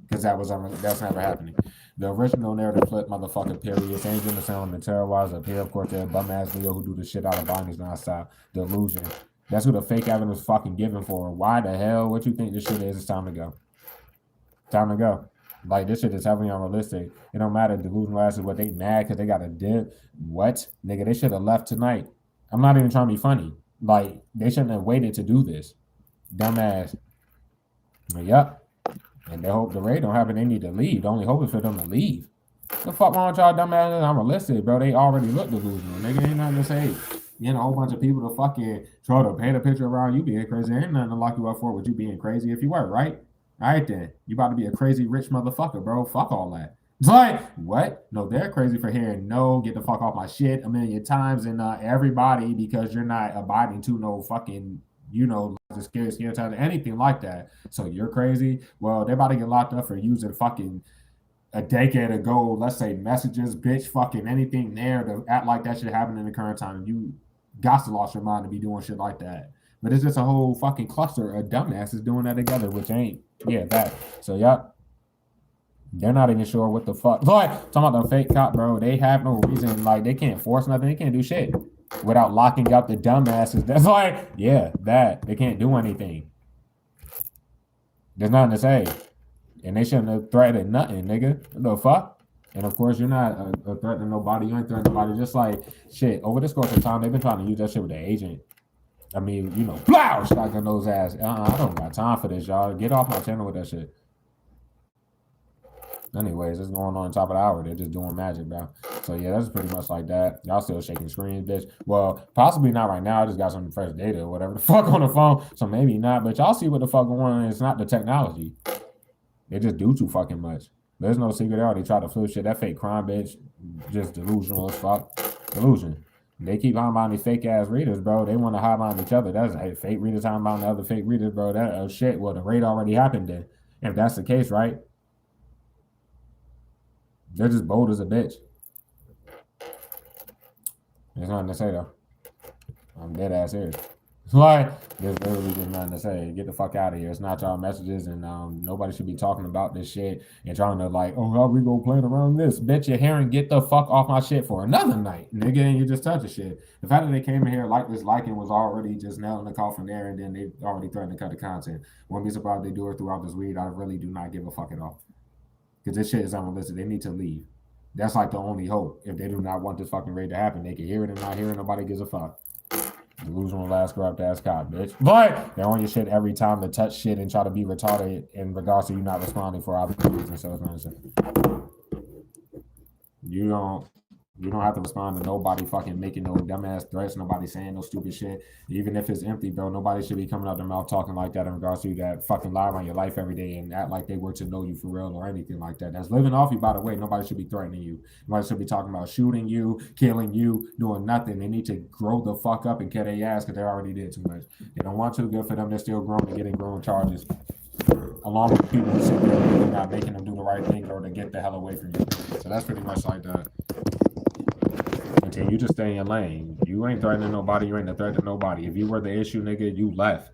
A: Because that's never happening. The original narrative flip motherfucker period. Same gender sound and terrorizer appear. Of course, they're bum ass Leo who do the shit out of bindings nonstop. Delusion. That's who the fake evidence fucking given for. Why the hell? What you think this shit is? It's time to go. Time to go. Like, this shit is heavily unrealistic. It don't matter. Delusional asses, what they mad because they got a dip. What? Nigga, they should have left tonight. I'm not even trying to be funny. Like, they shouldn't have waited to do this. Dumbass. Yep. And they hope the raid don't happen. They need to leave. The only hope is for them to leave. The fuck wrong with y'all dumbasses? I'm realistic, bro. They already look delusional. Nigga, ain't nothing to say. You know, a whole bunch of people to fucking try to paint a picture around you being crazy. Ain't nothing to lock you up for with you being crazy if you were, right? All right, then. You about to be a crazy rich motherfucker, bro. Fuck all that. It's like, what? No, they're crazy for hearing no, get the fuck off my shit a million times. And everybody, because you're not abiding to no fucking, the scary time or anything like that. So you're crazy. Well, they're about to get locked up for using fucking a decade ago, let's say messages, bitch, fucking anything there to act like that shit happened in the current time. You got to lost your mind to be doing shit like that. But it's just a whole fucking cluster of dumbasses doing that together, which ain't, that. So, they're not even sure what the fuck. Like, talking about the fake cop, bro, they have no reason. Like, they can't force nothing. They can't do shit without locking up the dumbasses. That's like, that. They can't do anything. There's nothing to say. And they shouldn't have threatened nothing, nigga. What the fuck? And of course, you're not a threat to nobody. You ain't threatening nobody. Just like, shit, over this course of time, they've been trying to use that shit with the agent. I mean, blow, shotgun those ass. I don't got time for this, y'all. Get off my channel with that shit. Anyways, it's going on top of the hour. They're just doing magic, bro. So, that's pretty much like that. Y'all still shaking screens, bitch. Well, possibly not right now. I just got some fresh data or whatever the fuck on the phone. So, maybe not. But y'all see what the fuck going on. It's not the technology. They just do too fucking much. There's no secret out. They try to flip shit. That fake crime, bitch, just delusional as fuck. Delusion. They keep hiding behind these fake ass readers, bro. They want to hide behind each other. That's fake readers hiding behind the other fake readers, bro. That shit. Well, the raid already happened then. If that's the case, right? They're just bold as a bitch. There's nothing to say though. I'm dead ass here. Like, there's literally just nothing to say. Get the fuck out of here. It's not y'all messages, and nobody should be talking about this shit and trying to like, oh, how we gonna play around this? Bet your hair and get the fuck off my shit for another night, nigga. And you just touch the shit. The fact that they came in here like this liking was already just nailing the coffin there, and then they already threatened to cut the content. Wouldn't be surprised if they do it throughout this week. I really do not give a fuck at all because this shit is unrealistic. They need to leave. That's like the only hope. If they do not want this fucking raid to happen, they can hear it and not hear it. Nobody gives a fuck. Delusional last corrupt ass cop, bitch. But they're on your shit every time to touch shit and try to be retarded in regards to you not responding for obvious reasons. So it's nonsense. You don't have to respond to nobody fucking making no dumbass threats, nobody saying no stupid shit. Even if it's empty, bro, nobody should be coming out their mouth talking like that in regards to you that fucking lie around your life every day and act like they were to know you for real or anything like that. That's living off you, by the way. Nobody should be threatening you. Nobody should be talking about shooting you, killing you, doing nothing. They need to grow the fuck up and get their ass because they already did too much. They don't want to. Good for them. They're still growing and getting grown charges. Along with people who sit there and not making them do the right thing or to get the hell away from you. So that's pretty much like that. Until you just stay in your lane. You ain't threatening nobody. You ain't a threat to nobody. If you were the issue, nigga, you left.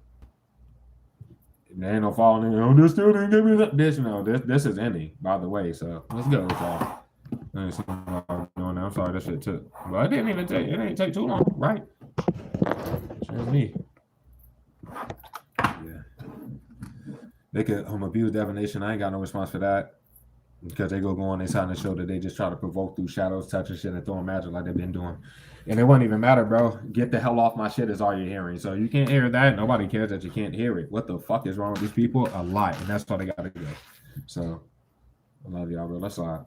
A: There ain't no falling in. Oh, this still didn't give me that. This is any, by the way. So let's go with y'all. I'm sorry, that shit took. Well, it didn't take too long, right? Sure me. Yeah. They could abuse definition. I ain't got no response for that. Because they go on their side and show that they just try to provoke through shadows, touching shit, and throwing magic like they've been doing. And it wouldn't even matter, bro. Get the hell off my shit is all you're hearing. So you can't hear that. Nobody cares that you can't hear it. What the fuck is wrong with these people? A lot. And that's why they got to go. So I love y'all, bro. Let's slide.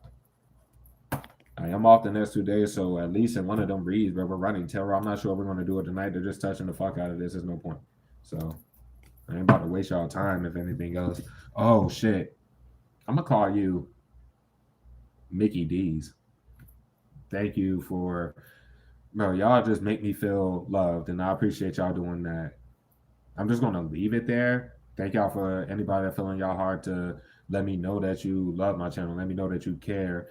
A: I am off the next 2 days, so at least in one of them reads, bro, we're running terror. I'm not sure we're going to do it tonight. They're just touching the fuck out of this. There's no point. So I ain't about to waste y'all time if anything else. Oh, shit. I'm going to call you Mickey D's. Thank you for, bro, y'all just make me feel loved, and I appreciate y'all doing that. I'm just gonna leave it there. Thank y'all for anybody that feeling y'all hard to let me know that you love my channel. Let me know that you care.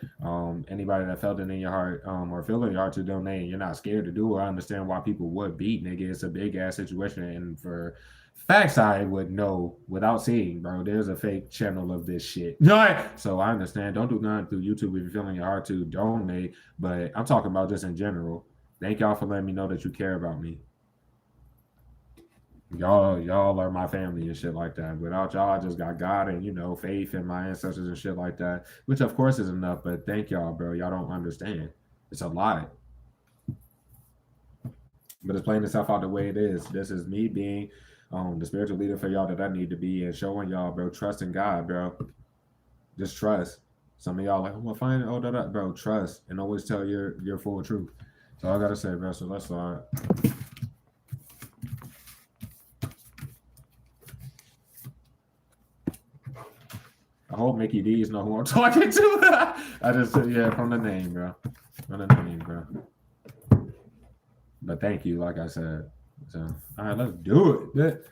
A: Anybody that felt it in your heart or feeling your heart to donate, and you're not scared to do it. I understand why people would beat, nigga. It's a big ass situation, and for facts I would know without seeing, bro. There's a fake channel of this shit. So I understand. Don't do nothing through YouTube if you're feeling your heart to donate. But I'm talking about just in general. Thank y'all for letting me know that you care about me. Y'all are my family and shit like that. Without y'all, I just got God and faith in my ancestors and shit like that. Which of course is enough. But thank y'all, bro. Y'all don't understand. It's a lot. But it's playing itself out the way it is. This is me being the spiritual leader for y'all that I need to be and showing y'all, bro, trust in God, bro. Just trust. Some of y'all like, I'm gonna find it, bro, trust and always tell your full truth. So all I gotta say, bro. So let's start. I hope Mickey D's know who I'm talking to. I just said, yeah, from the name, bro. From the name, bro. But thank you, like I said. So, all right, let's do it.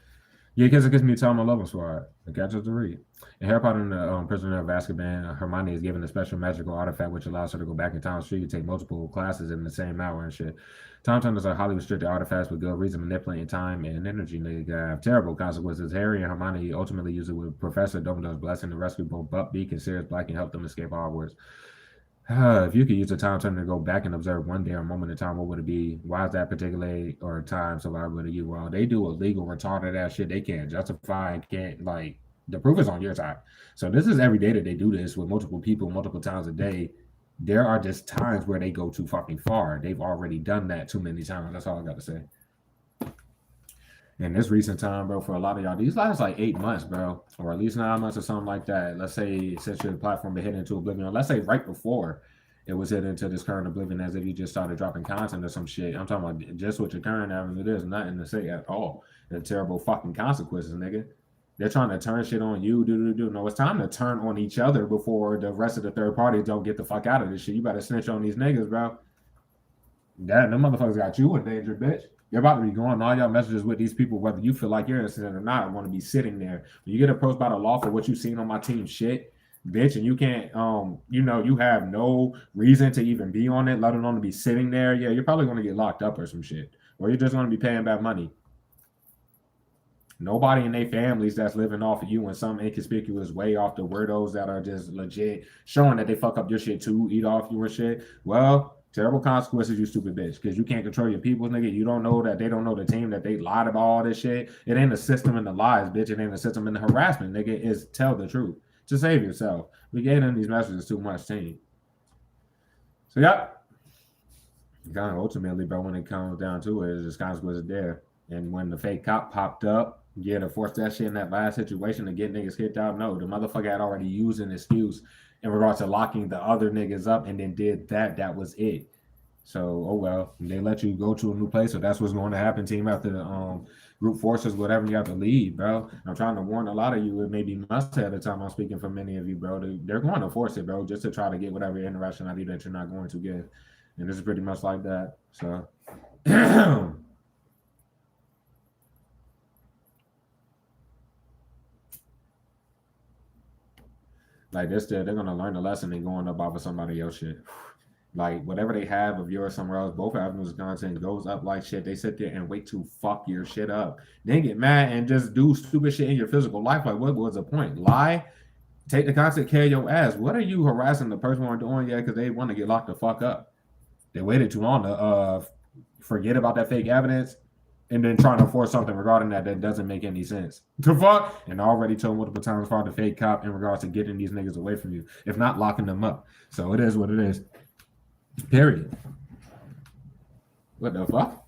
A: Yeah, because it gives me time on level squad. The gadgets to read. In Harry Potter and the Prisoner of Azkaban, Hermione is given a special magical artifact which allows her to go back in time. So you can take multiple classes in the same hour and shit. Time turners are highly restricted artifacts with good reason manipulating time and energy. They have terrible consequences. Harry and Hermione ultimately use it with Professor Dumbledore's blessing to rescue both Buckbeak and Sirius Black and help them escape Hogwarts. If you could use a time turner to go back and observe one day or moment in time, what would it be? Why is that particular or time so valuable to you? Well, they do illegal, retarded ass shit. They can't justify and can't, like, the proof is on your side. So this is every day that they do this with multiple people, multiple times a day. There are just times where they go too fucking far. They've already done that too many times. That's all I got to say. In this recent time, bro, for a lot of y'all, these last like 8 months, bro, or at least 9 months or something like that. Let's say since your platform been hit into oblivion, let's say right before it was hit into this current oblivion, as if you just started dropping content or some shit. I'm talking about just what your current avenue is, nothing to say at all. The terrible fucking consequences, nigga. They're trying to turn shit on you, No, it's time to turn on each other before the rest of the third parties don't get the fuck out of this shit. You better snitch on these niggas, bro. Them motherfuckers got you in danger, bitch. You're about to be going all y'all messages with these people, whether you feel like you're innocent or not, want to be sitting there. When you get approached by the law for what you've seen on my team shit, bitch, and you can't, you have no reason to even be on it, let alone to be sitting there. Yeah, you're probably going to get locked up or some shit. or you're just going to be paying back money. Nobody in their families that's living off of you in some inconspicuous way, off the weirdos that are just legit showing that they fuck up your shit too, eat off your shit. Well, terrible consequences, you stupid bitch, because you can't control your people, nigga. You don't know that they don't know the team, that they lied about all this shit. It ain't the system and the lies, bitch. It ain't the system and the harassment, nigga. Is tell the truth. To save yourself. We gave them these messages too much, team. So, yep. Kind of ultimately, bro, when it comes down to it, there's consequences there. And when the fake cop popped up, yeah, to force that shit in that last situation to get niggas kicked out. No, the motherfucker had already used an excuse in regards to locking the other niggas up and then did that. That was it. So, oh well, they let you go to a new place. So that's what's going to happen, team, after the group forces, whatever, you have to leave, bro. I'm trying to warn a lot of you. It may be must at the time I'm speaking for many of you, bro. They're going to force it, bro, just to try to get whatever interaction ID that you're not going to get. And this is pretty much like that. So, like this, they're gonna learn the lesson and going up off of somebody else shit. Like whatever they have of yours somewhere else, both avenues of content goes up like shit. They sit there and wait to fuck your shit up. Then get mad and just do stupid shit in your physical life. Like what was the point? Lie? Take the content, carry your ass. What are you harassing the person who are doing yet because they want to get locked the fuck up? They waited too long to forget about that fake evidence and then trying to force something regarding that doesn't make any sense. The fuck? And I already told multiple times for the fake cop in regards to getting these niggas away from you, if not locking them up. So it is what it is. Period. What the fuck?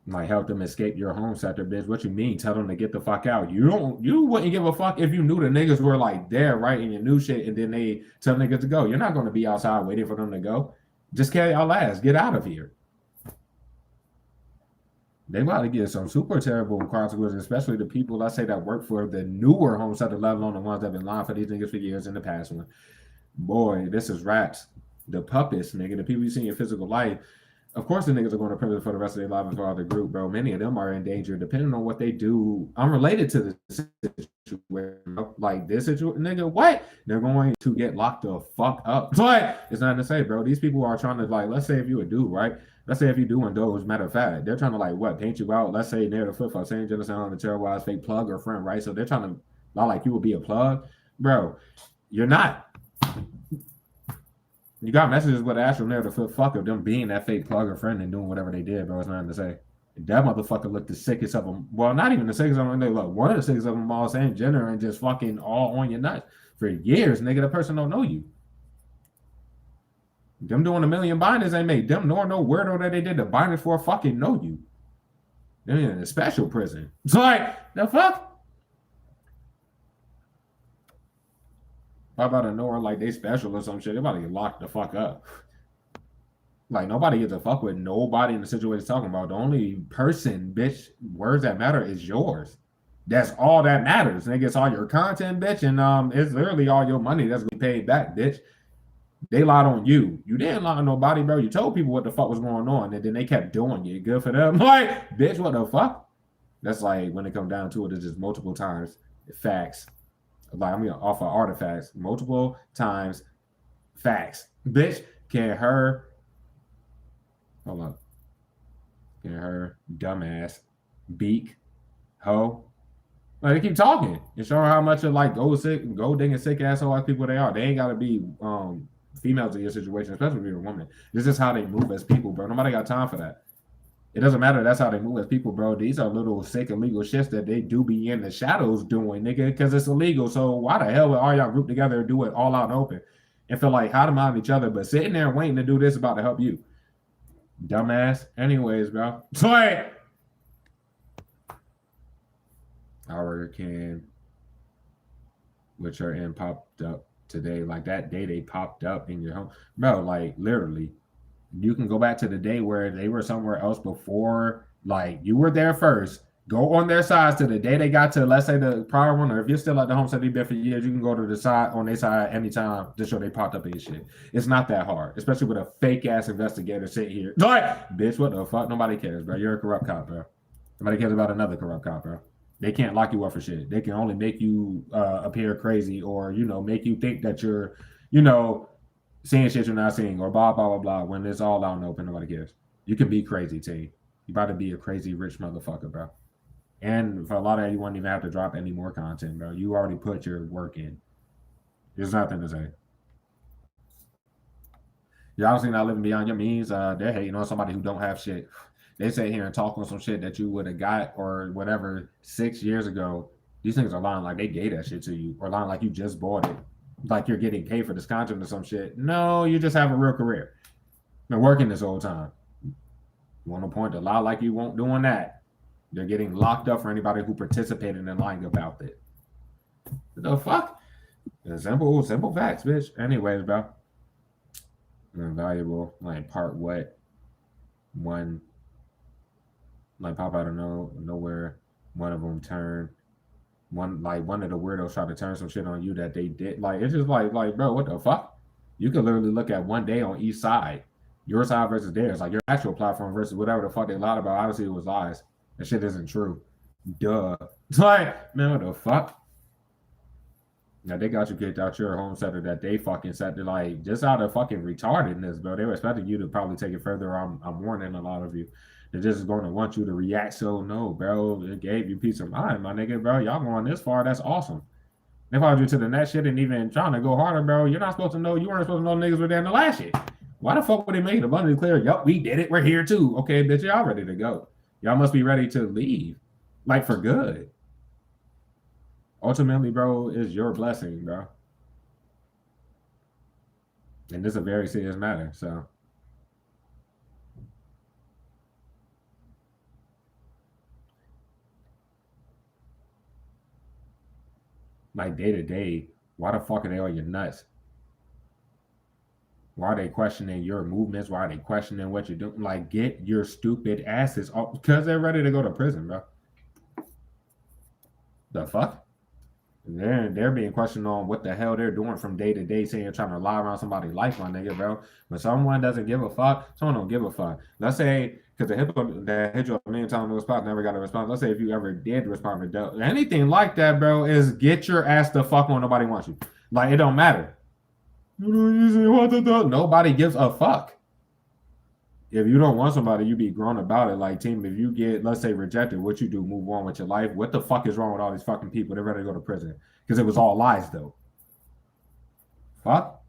A: Might help them escape your home sector, bitch. What you mean? Tell them to get the fuck out. You wouldn't give a fuck if you knew the niggas were like there, right, in your new shit, and then they tell niggas to go. You're not gonna be outside waiting for them to go. Just carry y'all ass. Get out of here. They about to get some super terrible consequences, especially the people, let's say, that work for the newer home sector, let alone the ones that have been lying for these niggas for years in the past one. Boy, this is rats. The puppets, nigga, the people you see in your physical life. Of course, the niggas are going to prison for the rest of their life and for the group, bro. Many of them are in danger, depending on what they do. Unrelated to the situation, like this situation, nigga, what? They're going to get locked the fuck up. But it's nothing to say, bro. These people are trying to, like, let's say if you a dude, right? Let's say if you do indulge, matter of fact, they're trying to, like, what, paint you out? Let's say they're the flip-flop, saying genocide on the terror-wise fake plug or friend, right? So they're trying to lie like you would be a plug. Bro, you're not. You got messages with the actual narrative for fuck of them being that fake plug or friend and doing whatever they did, bro. It's nothing to say. That motherfucker looked the sickest of them. Well, not even the sickest of them. They look one of the sickest of them all, same gender, and just fucking all on your nuts for years, nigga. The person don't know you. Them doing a million binders ain't made them nor no weirdo that they did the binders for fucking know you. They're in a special prison. It's like, the fuck? How about a know like they special or some shit? They about to get locked the fuck up. Like nobody gets to fuck with nobody in the situation talking about. The only person, bitch, words that matter is yours. That's all that matters. Nigga, it's all your content, bitch, and it's literally all your money that's gonna be paid back, bitch. They lied on you. You didn't lie on nobody, bro. You told people what the fuck was going on, and then they kept doing it. Good for them. Like, bitch, what the fuck? That's like when it comes down to it, it's just multiple times facts. Like I'm gonna offer artifacts multiple times. Facts, bitch. Can her? Hold on. Can her dumbass beak hoe? Like they keep talking and showing how much of like gold digging sick asshole like people they are. They ain't gotta be females in your situation, especially if you're a woman. This is how they move as people, bro. Nobody got time for that. It doesn't matter. That's how they move as people, bro. These are little sick illegal shits that they do be in the shadows doing, nigga, because it's illegal. So why the hell would all y'all group together and do it all out and open and feel like how to mind each other, but sitting there waiting to do this about to help you? Dumbass. Anyways, bro. So like, our can, which are in popped up today, like that day they popped up in your home, bro. Like literally. You can go back to the day where they were somewhere else before, like you were there first. Go on their sides to the day they got to, let's say the prior one, or if you're still at the home site they've been for years, you can go to the side on their side anytime to show they popped up in shit. It's not that hard, especially with a fake ass investigator sitting here. Like, bitch, what the fuck? Nobody cares, bro. You're a corrupt cop, bro. Nobody cares about another corrupt cop, bro. They can't lock you up for shit. They can only make you appear crazy or, make you think that you're, seeing shit you're not seeing or blah, blah, blah, blah. When it's all out and open, nobody cares. You can be crazy, team. You about to be a crazy rich motherfucker, bro. And for a lot of that, you won't even have to drop any more content, bro. You already put your work in. There's nothing to say. You're obviously not living beyond your means. They're hating on somebody who don't have shit. They sit here and talk on some shit that you would have got or whatever 6 years ago. These things are lying like they gave that shit to you, or lying like you just bought it, like you're getting paid for this content or some shit. No, you just have a real career. Been working this whole time. You want to point to lie like you won't doing that. They're getting locked up for anybody who participated in lying about it. What the fuck? Simple facts, bitch. Anyways, bro. Invaluable, like part what? One, like pop out of nowhere. One of them turned. One of the weirdos tried to turn some shit on you that they did. Like it's just like bro, what the fuck? You could literally look at one day on each side. Your side versus theirs, like your actual platform versus whatever the fuck they lied about. Obviously, it was lies. That shit isn't true. Duh. It's like, man, what the fuck? Now they got you kicked out your home center that they fucking set to, like, just out of fucking retardedness, bro. They were expecting you to probably take it further. I'm warning a lot of you. They're just going to want you to react. So no, bro. It gave you peace of mind, my nigga, bro. Y'all going this far. That's awesome. They followed you to the next shit and even trying to go harder, bro. You're not supposed to know. You weren't supposed to know niggas were there in the last shit. Why the fuck would they make it abundantly clear? Yup, we did it. We're here too. Okay, bitch, y'all ready to go. Y'all must be ready to leave, like for good. Ultimately, bro, is your blessing, bro. And this is a very serious matter, so. Like day to day, why the fuck are they on your nuts? Why are they questioning your movements? Why are they questioning what you're doing? Like, get your stupid asses off, because they're ready to go to prison, bro. The fuck? They're being questioned on what the hell they're doing from day to day, saying trying to lie around somebody's life, my nigga, bro. When someone doesn't give a fuck, someone don't give a fuck. Let's say, because the hippo that hit you a million times in response never got a response. Let's say if you ever did respond to anything like that, bro, is get your ass the fuck on. Nobody wants you. Like, it don't matter. Nobody gives a fuck. If you don't want somebody, you be grown about it. Like, team, if you get, let's say, rejected, what you do, move on with your life. What the fuck is wrong with all these fucking people? They're ready to go to prison because it was all lies, though. Fuck.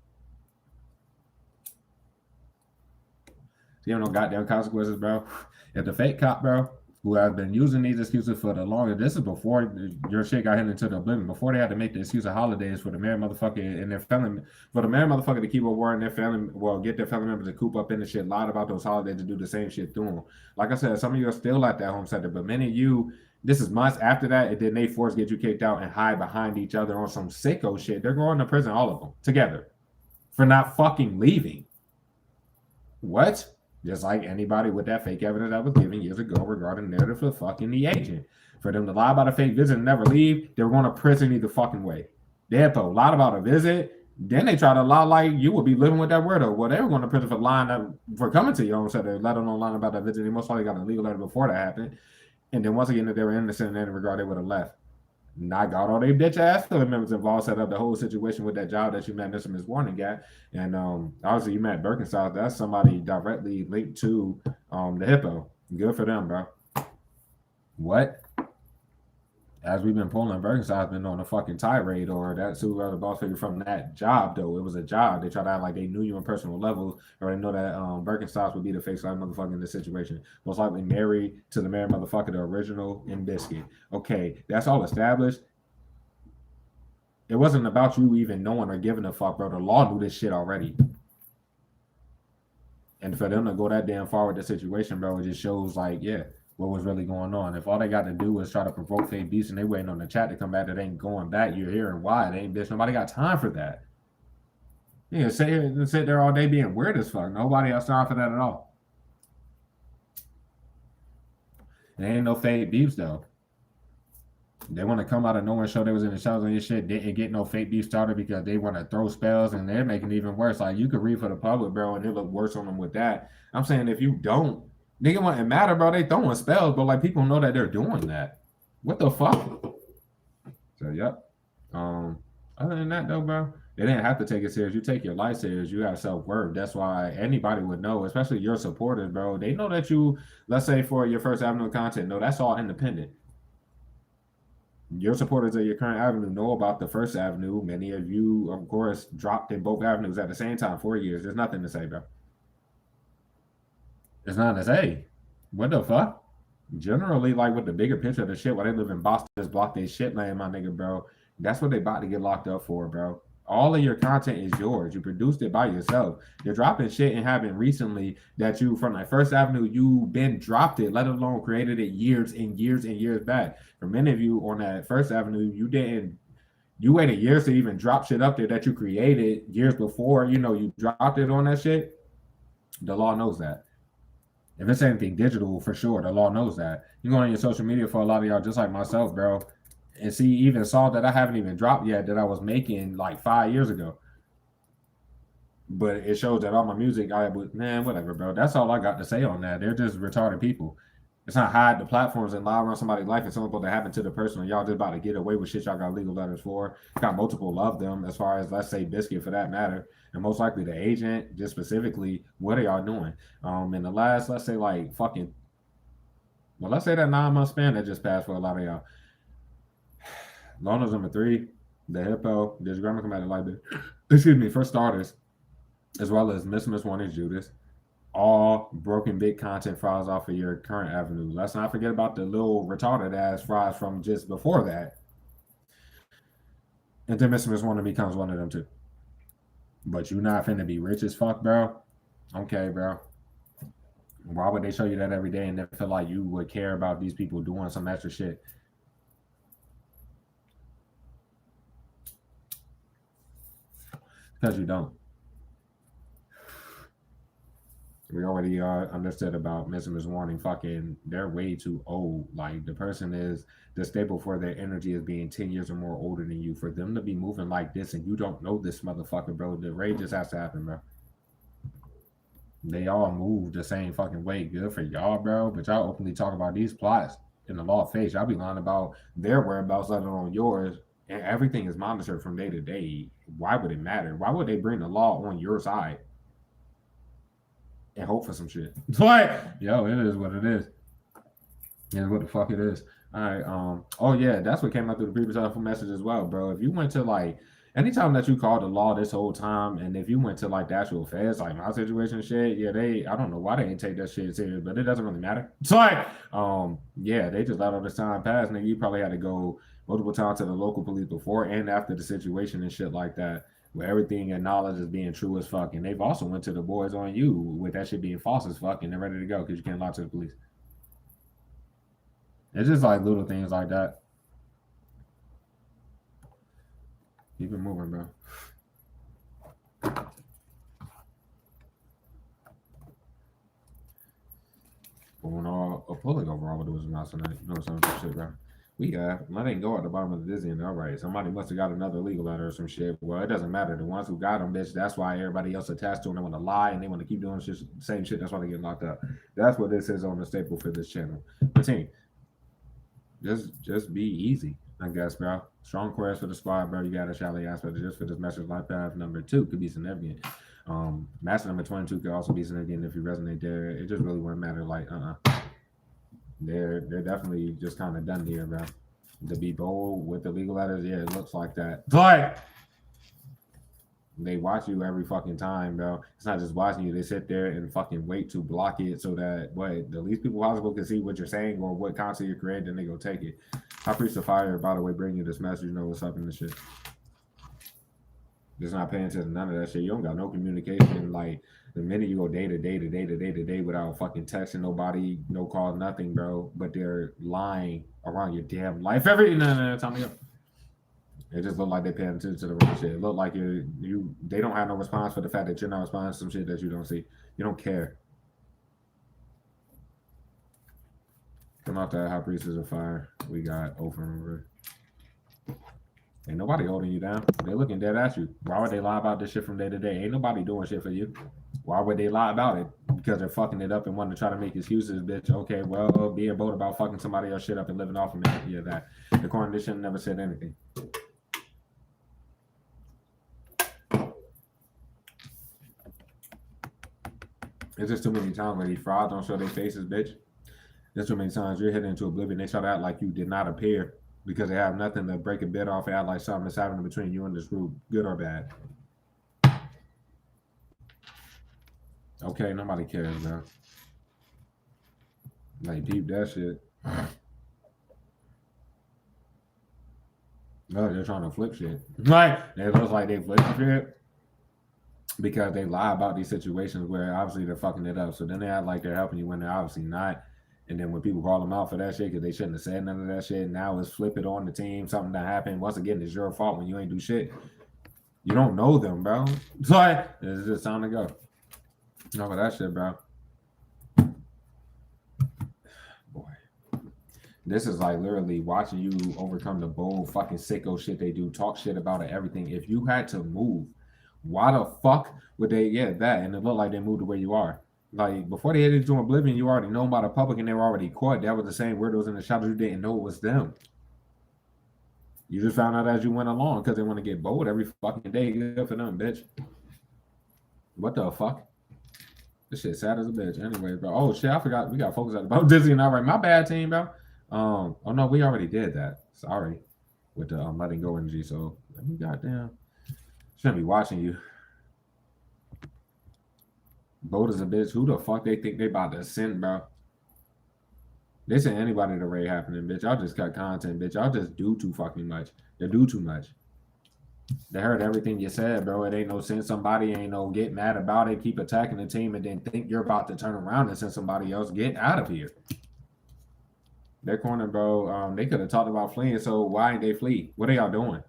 A: You have no goddamn consequences, bro. If the fake cop, bro, who have been using these excuses for the longest, this is before your shit got hit into the oblivion, before they had to make the excuse of holidays for the married motherfucker and their family, for the married motherfucker to keep on worrying their family, well, get their family members to coop up in the shit, lied about those holidays to do the same shit through them. Like I said, some of you are still at that home center, but many of you, this is months after that, and then they force get you kicked out and hide behind each other on some sicko shit. They're going to prison, all of them, together, for not fucking leaving. What? Just like anybody with that fake evidence I was given years ago regarding the narrative of fucking the agent. For them to lie about a fake visit and never leave, they were going to prison either fucking way. They had to lie about a visit, then they try to lie like you would be living with that weirdo. Well, they were going to prison for lying for coming to your own set. They let them know lying about that visit. They most likely got a legal letter before that happened. And then once again, if they were innocent in any regard, they would have left. Not got all they bitch ass family members involved, set up the whole situation with that job that you met Mr. Ms. Warning at. And obviously you met Birkenstock. That's somebody directly linked to the hippo. Good for them, bro. What? As we've been pulling, Birkenstock's been on a fucking tirade, or that supervisor boss figure from that job, though. It was a job. They tried to act like they knew you on personal level, or they know that Birkenstocks would be the face like motherfucker in this situation. Most likely married to the married motherfucker, the original in Biscuit. Okay, that's all established. It wasn't about you even knowing or giving a fuck, bro. The law knew this shit already. And for them to go that damn far with the situation, bro, it just shows, like, yeah, what was really going on. If all they got to do is try to provoke fake beats and they waiting on the chat to come back that ain't going back, you're hearing why. They ain't, bitch, nobody got time for that. Yeah, sit there all day being weird as fuck. Nobody has time for that at all. There ain't no fake beefs, though. They want to come out of nowhere and show they was in the shadows on your shit. Didn't get no fake beef started because they want to throw spells, and they're making it even worse. Like, you could read for the public, bro, and it look worse on them with that. I'm saying if you don't, nigga, wouldn't matter, bro. They throwing spells, but like people know that they're doing that. What the fuck? So, yep. Other than that, though, bro, They didn't have to take it serious. You take your life serious. You have self worth. That's why anybody would know, especially your supporters, bro. They know that you, let's say for your first avenue of content, no, that's all independent. Your supporters of your current avenue know about the first avenue. Many of you, of course, dropped in both avenues at the same time, 4 years. There's nothing to say, bro. It's not to say. What the fuck? Generally, like with the bigger picture of the shit, why they live in Boston, just block their shit land, my nigga, bro. That's what they about to get locked up for, bro. All of your content is yours. You produced it by yourself. You're dropping shit and having recently that you from like First Avenue, you been dropped it, let alone created it years and years and years back. For many of you on that First Avenue, you waited years to even drop shit up there that you created years before, you dropped it on that shit. The law knows that. If it's anything digital, for sure, the law knows that. You go on your social media for a lot of y'all, just like myself, bro, and see, even saw that I haven't even dropped yet that I was making like 5 years ago. But it shows that all my music, man, whatever, bro. That's all I got to say on that. They're just retarded people. It's not hide the platforms and lie around somebody's life and something supposed to happen to the person. And y'all just about to get away with shit y'all got legal letters for. Got multiple of them, as far as, let's say, Biscuit for that matter. And most likely the agent, just specifically, what are y'all doing? In the last, let's say, like, let's say that 9-month span that just passed for a lot of y'all. Lonos number 3, the Hippo, there's Grammar Commander Library. Excuse me, for starters, as well as Miss One is Judas. All broken big content fries off of your current avenue. Let's not forget about the little retarded ass fries from just before that. And then Miss One becomes one of them too. But you not finna be rich as fuck, bro. Okay, bro. Why would they show you that every day and then feel like you would care about these people doing some extra shit? Because you don't. We already understood about Miss Warning. Fucking, they're way too old. Like, the person is, the staple for their energy is being 10 years or more older than you. For them to be moving like this and you don't know this motherfucker, bro, the rage just has to happen, bro. They all move the same fucking way. Good for y'all, bro. But y'all openly talk about these plots in the law face. Y'all be lying about their whereabouts, let alone yours. And everything is monitored from day to day. Why would it matter? Why would they bring the law on your side? And hope for some shit. Like, yo, it is what it is. It is what the fuck it is. All right. Oh yeah, that's what came out through the previous telephone message as well, bro. If you went to like anytime that you called the law this whole time, and if you went to like the actual feds, like my situation and shit, yeah, I don't know why they didn't take that shit serious, but it doesn't really matter. It's like, yeah, they just let all this time pass, and you probably had to go multiple times to the local police before and after the situation and shit like that, where everything acknowledged as being true as fuck. And they've also went to the boys on you with that shit being false as fuck, and they're ready to go because you can't lie to the police. It's just like little things like that. Keep it moving, bro. Pulling overall, what it was not tonight. You know, some shit, bro. We got, let it go at the bottom of the Disney. All right, somebody must have got another legal letter or some shit. Well, it doesn't matter. The ones who got them, bitch, that's why everybody else attached to them. They want to lie and they want to keep doing shit, same shit. That's why they get locked up. That's what this is on the staple for this channel. But team, just be easy, I guess, bro. Strong prayers for the squad, bro. You got a chalet aspect just for this message. Life path number 2 could be significant. Master number 22 could also be significant if you resonate there. It just really wouldn't matter. Like, they're definitely just kind of done here, bro. To be bold with the legal letters, yeah, it looks like that. But they watch you every fucking time, bro. It's not just watching you. They sit there and fucking wait to block it so that the least people possible can see what you're saying or what content you're creating, and they go take it. I preach the fire, by the way, bringing you this message. You know what's up in this shit. Just not paying attention to none of that shit. You don't got no communication. Like, the minute you go day to day without fucking texting nobody, no call, nothing, bro. But they're lying around your damn life. No, tell me up. It just look like they paying attention to the wrong shit. It look like they don't have no response for the fact that you're not responding to some shit that you don't see. You don't care. Come out that High Priestess of Fire. We got over. Ain't nobody holding you down. They're looking dead at you. Why would they lie about this shit from day to day? Ain't nobody doing shit for you. Why would they lie about it? Because they're fucking it up and wanting to try to make excuses, bitch. Okay, well, being bold about fucking somebody else shit up and living off of it. Yeah, that. The coronation never said anything. It's just too many times where these frauds don't show their faces, bitch. There's too many times you're heading into oblivion. They try to act like you did not appear because they have nothing to break a bit off and act like something is happening between you and this group, good or bad. Okay, nobody cares, man. Like, deep that shit. No, they're trying to flip shit. Like, it looks like they flip shit because they lie about these situations where obviously they're fucking it up. So then they act like they're helping you when they're obviously not. And then when people call them out for that shit because they shouldn't have said none of that shit, now it's flip it on the team. Something that happened. Once again, it's your fault when you ain't do shit. You don't know them, bro. It's like, it's just time to go. No, but that shit, bro. Boy. This is like literally watching you overcome the bold fucking sicko shit they do, talk shit about it, everything. If you had to move, why the fuck would they? Yeah, that, and it looked like they moved to where you are. Like before they headed to oblivion, you already know about the public, and they were already caught. That was the same weirdos in the shadows. You didn't know it was them. You just found out as you went along because they want to get bold every fucking day. Good for them, bitch. What the fuck? This shit sad as a bitch. Anyway, bro. Oh shit, I forgot. We got focus on about Disney and all right. My bad, team, bro. Oh no, we already did that. Sorry, with the letting go energy. So let me goddamn shouldn't be watching you. Bold as a bitch. Who the fuck they think they about to send, bro? They send anybody to raid happening, bitch. Y'all just cut content, bitch. Y'all just do too fucking much. They do too much. They heard everything you said, bro. It ain't no send somebody, ain't no get mad about it, keep attacking the team, and then think you're about to turn around and send somebody else. Get out of here. Their corner, bro. They could have talked about fleeing, so why ain't they flee? What are y'all doing?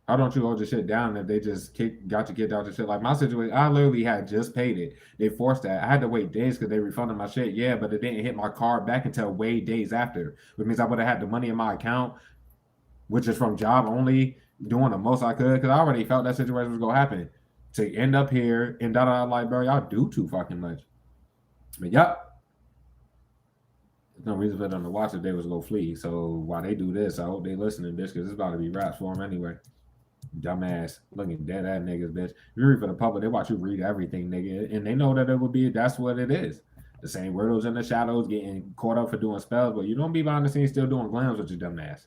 A: How don't you hold your shit down if they just got you kicked out your shit? Like my situation, I literally had just paid it. They forced that. I had to wait days because they refunded my shit. Yeah, but it didn't hit my card back until way days after, which means I would have had the money in my account, which is from job only, doing the most I could because I already felt that situation was gonna happen. To end up here and like, bro, y'all do too fucking much. But yup. There's no reason for them to watch if they was gonna flee. So while they do this, I hope they listening, bitch, because it's about to be raps for them anyway. Dumbass, looking dead at niggas, bitch. If you read for the public, they watch you read everything, nigga, and they know that it would be. That's what it is. The same weirdos in the shadows getting caught up for doing spells, but you don't be behind the scenes still doing glams with your dumbass.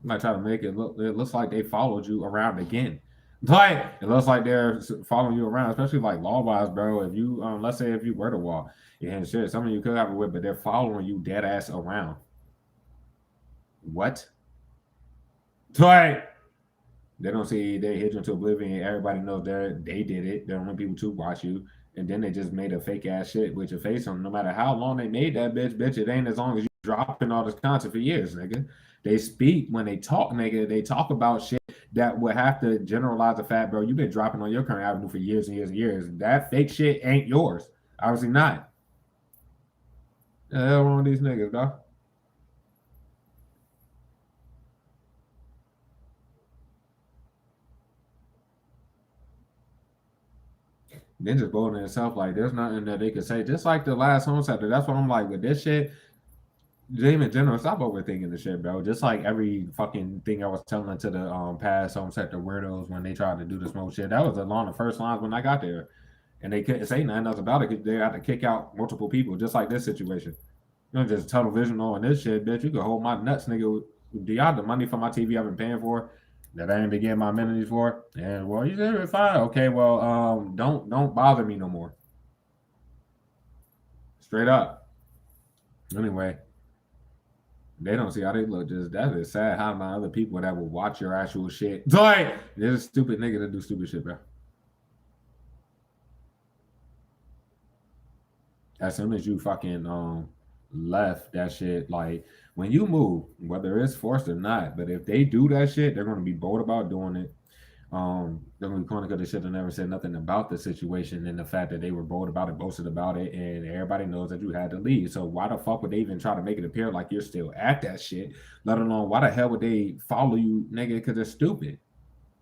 A: I might try to make it look. It looks like they followed you around again. Like it looks like they're following you around, especially like law wise, bro. If you, let's say if you were to walk, yeah, and shit, some of you could have a whip, but they're following you dead ass around. What? Like they don't see they hit you into oblivion. Everybody knows they did it. They're the only people to watch you, and then they just made a fake ass shit with your face on. No matter how long they made that bitch, it ain't as long as you dropping all this content for years, nigga. They speak when they talk, nigga. They talk about shit that would have to generalize the fact, bro. You've been dropping on your current avenue for years and years and years. That fake shit ain't yours. Obviously not. The hell wrong with these niggas, dog? Then just bold in itself, like there's nothing that they could say. Just like the last home sector. That's what I'm like with this shit. Jamie General, stop overthinking the shit, bro. Just like every fucking thing I was telling to the past home sector weirdos when they tried to do the smoke shit. That was along the first lines when I got there. And they couldn't say nothing else about it because they had to kick out multiple people, just like this situation. You know, just tunnel vision on this shit, bitch. You could hold my nuts, nigga. Do y'all the money for my TV I've been paying for that I ain't been getting my amenities for? And well, you said it's fine. Okay, well, don't bother me no more. Straight up. Anyway. They don't see how they look. Just that is sad. How my other people that will watch your actual shit. Like, there's a stupid nigga that do stupid shit, bro. As soon as you fucking left that shit, like when you move, whether it's forced or not, but if they do that shit, they're gonna be bold about doing it. They're gonna be corny because they should have never said nothing about the situation and the fact that they were bold about it, boasted about it, and everybody knows that you had to leave. So why the fuck would they even try to make it appear like you're still at that shit? Let alone why the hell would they follow you, nigga? Because they're stupid.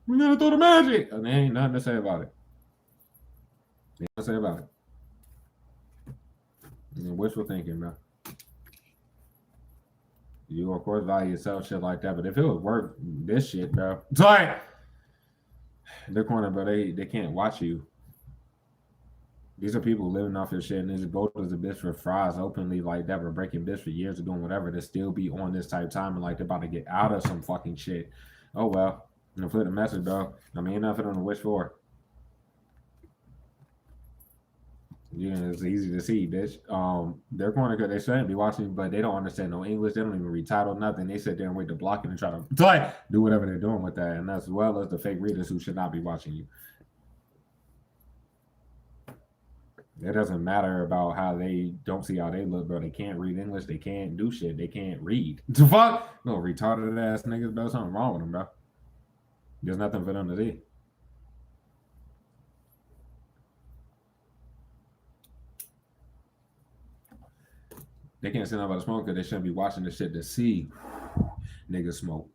A: We gotta throw the magic. And there ain't nothing to say about it. Ain't nothing to say about it. Wishful thinking, bro. You of course value yourself, shit like that. But if it was worth this shit, bro, it's like they're corner, bro. They can't watch you. These are people living off your shit, and they just go to the bitch for fries openly like that, or breaking bitch for years or doing whatever to still be on this type of time and like they're about to get out of some fucking shit. Oh well, I'm gonna flip the message, bro. I mean, enough for them to wish for. Yeah, it's easy to see, bitch. Their corner because they shouldn't be watching, but they don't understand no English. They don't even read title, nothing. They sit there and wait to block it and try to like do whatever they're doing with that, and as well as the fake readers who should not be watching you. It doesn't matter about how they don't see how they look, bro. They can't read English. They can't do shit. They can't read. The fuck? No retarded ass niggas, bro. Something wrong with them, bro. There's nothing for them to see. They can't sit down by the smoke because they shouldn't be watching the shit to see niggas smoke.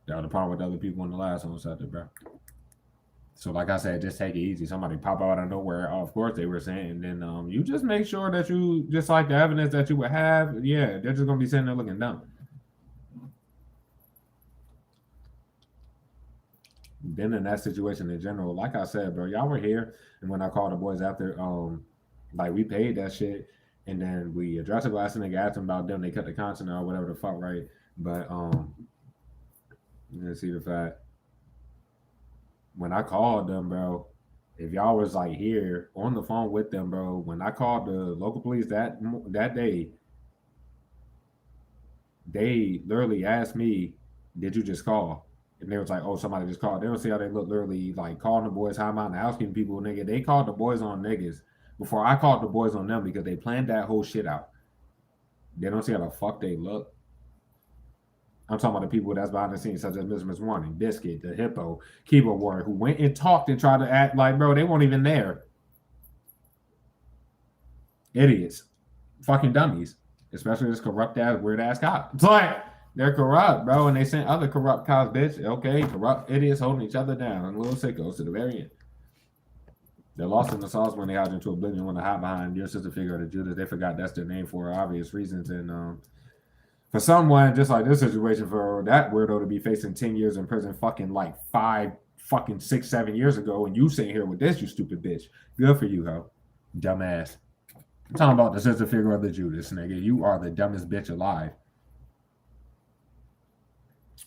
A: That was the problem with other people in the last one out there, bro. So like I said, just take it easy. Somebody pop out of nowhere. Oh, of course they were saying. Then you just make sure that you just like the evidence that you would have. Yeah, they're just gonna be sitting there looking dumb. Then in that situation in general, like I said, bro, y'all were here, and when I called the boys after, like we paid that shit, and then we addressed the last nigga asked them about them. They cut the content or whatever the fuck, right? But let's see the fact. When I called them, bro, if y'all was like here on the phone with them, bro, when I called the local police that day, they literally asked me, "Did you just call?" And they was like, "Oh, somebody just called." They don't see how they look literally like calling the boys, how out and housekeeping people, nigga. They called the boys on niggas before I called the boys on them because they planned that whole shit out. They don't see how the fuck they look. I'm talking about the people that's behind the scenes, such as Miss Warning, Biscuit, the Hippo, Keyboard Warrior, who went and talked and tried to act like, bro, they weren't even there. Idiots. Fucking dummies. Especially this corrupt ass, weird ass cop. It's like, they're corrupt, bro, and they sent other corrupt cops, bitch. Okay, corrupt idiots holding each other down and little sickos to the very end. They're lost in the sauce when they hide into oblivion when they hide behind your sister figure of Judas. They forgot that's their name for obvious reasons. And for someone just like this situation, for that weirdo to be facing 10 years in prison, fucking like 6, 7 years ago, and you sitting here with this, you stupid bitch. Good for you, ho. Dumbass. I'm talking about the sister figure of the Judas, nigga. You are the dumbest bitch alive.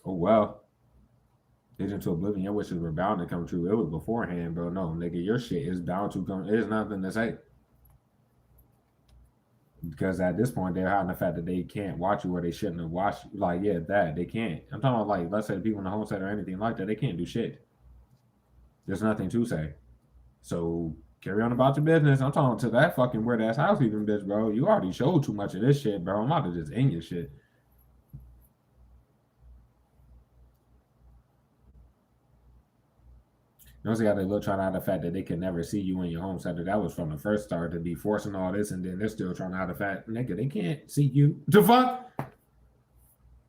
A: Oh, well. Agent to oblivion, your wishes were bound to come true. It was beforehand, bro. No, nigga, your shit is bound to come. There's nothing to say. Because at this point, they're hiding the fact that they can't watch you or they shouldn't have watched you. Like, yeah, that. They can't. I'm talking about, like, let's say the people in the homestead or anything like that, they can't do shit. There's nothing to say. So carry on about your business. I'm talking to that fucking weird ass housekeeping bitch, bro. You already showed too much of this shit, bro. I'm about to just end your shit. You don't see how they look trying to hide the fact that they can never see you in your home center. That was from the first start to be forcing all this, and then they're still trying to hide the fact, nigga, they can't see you. The fuck?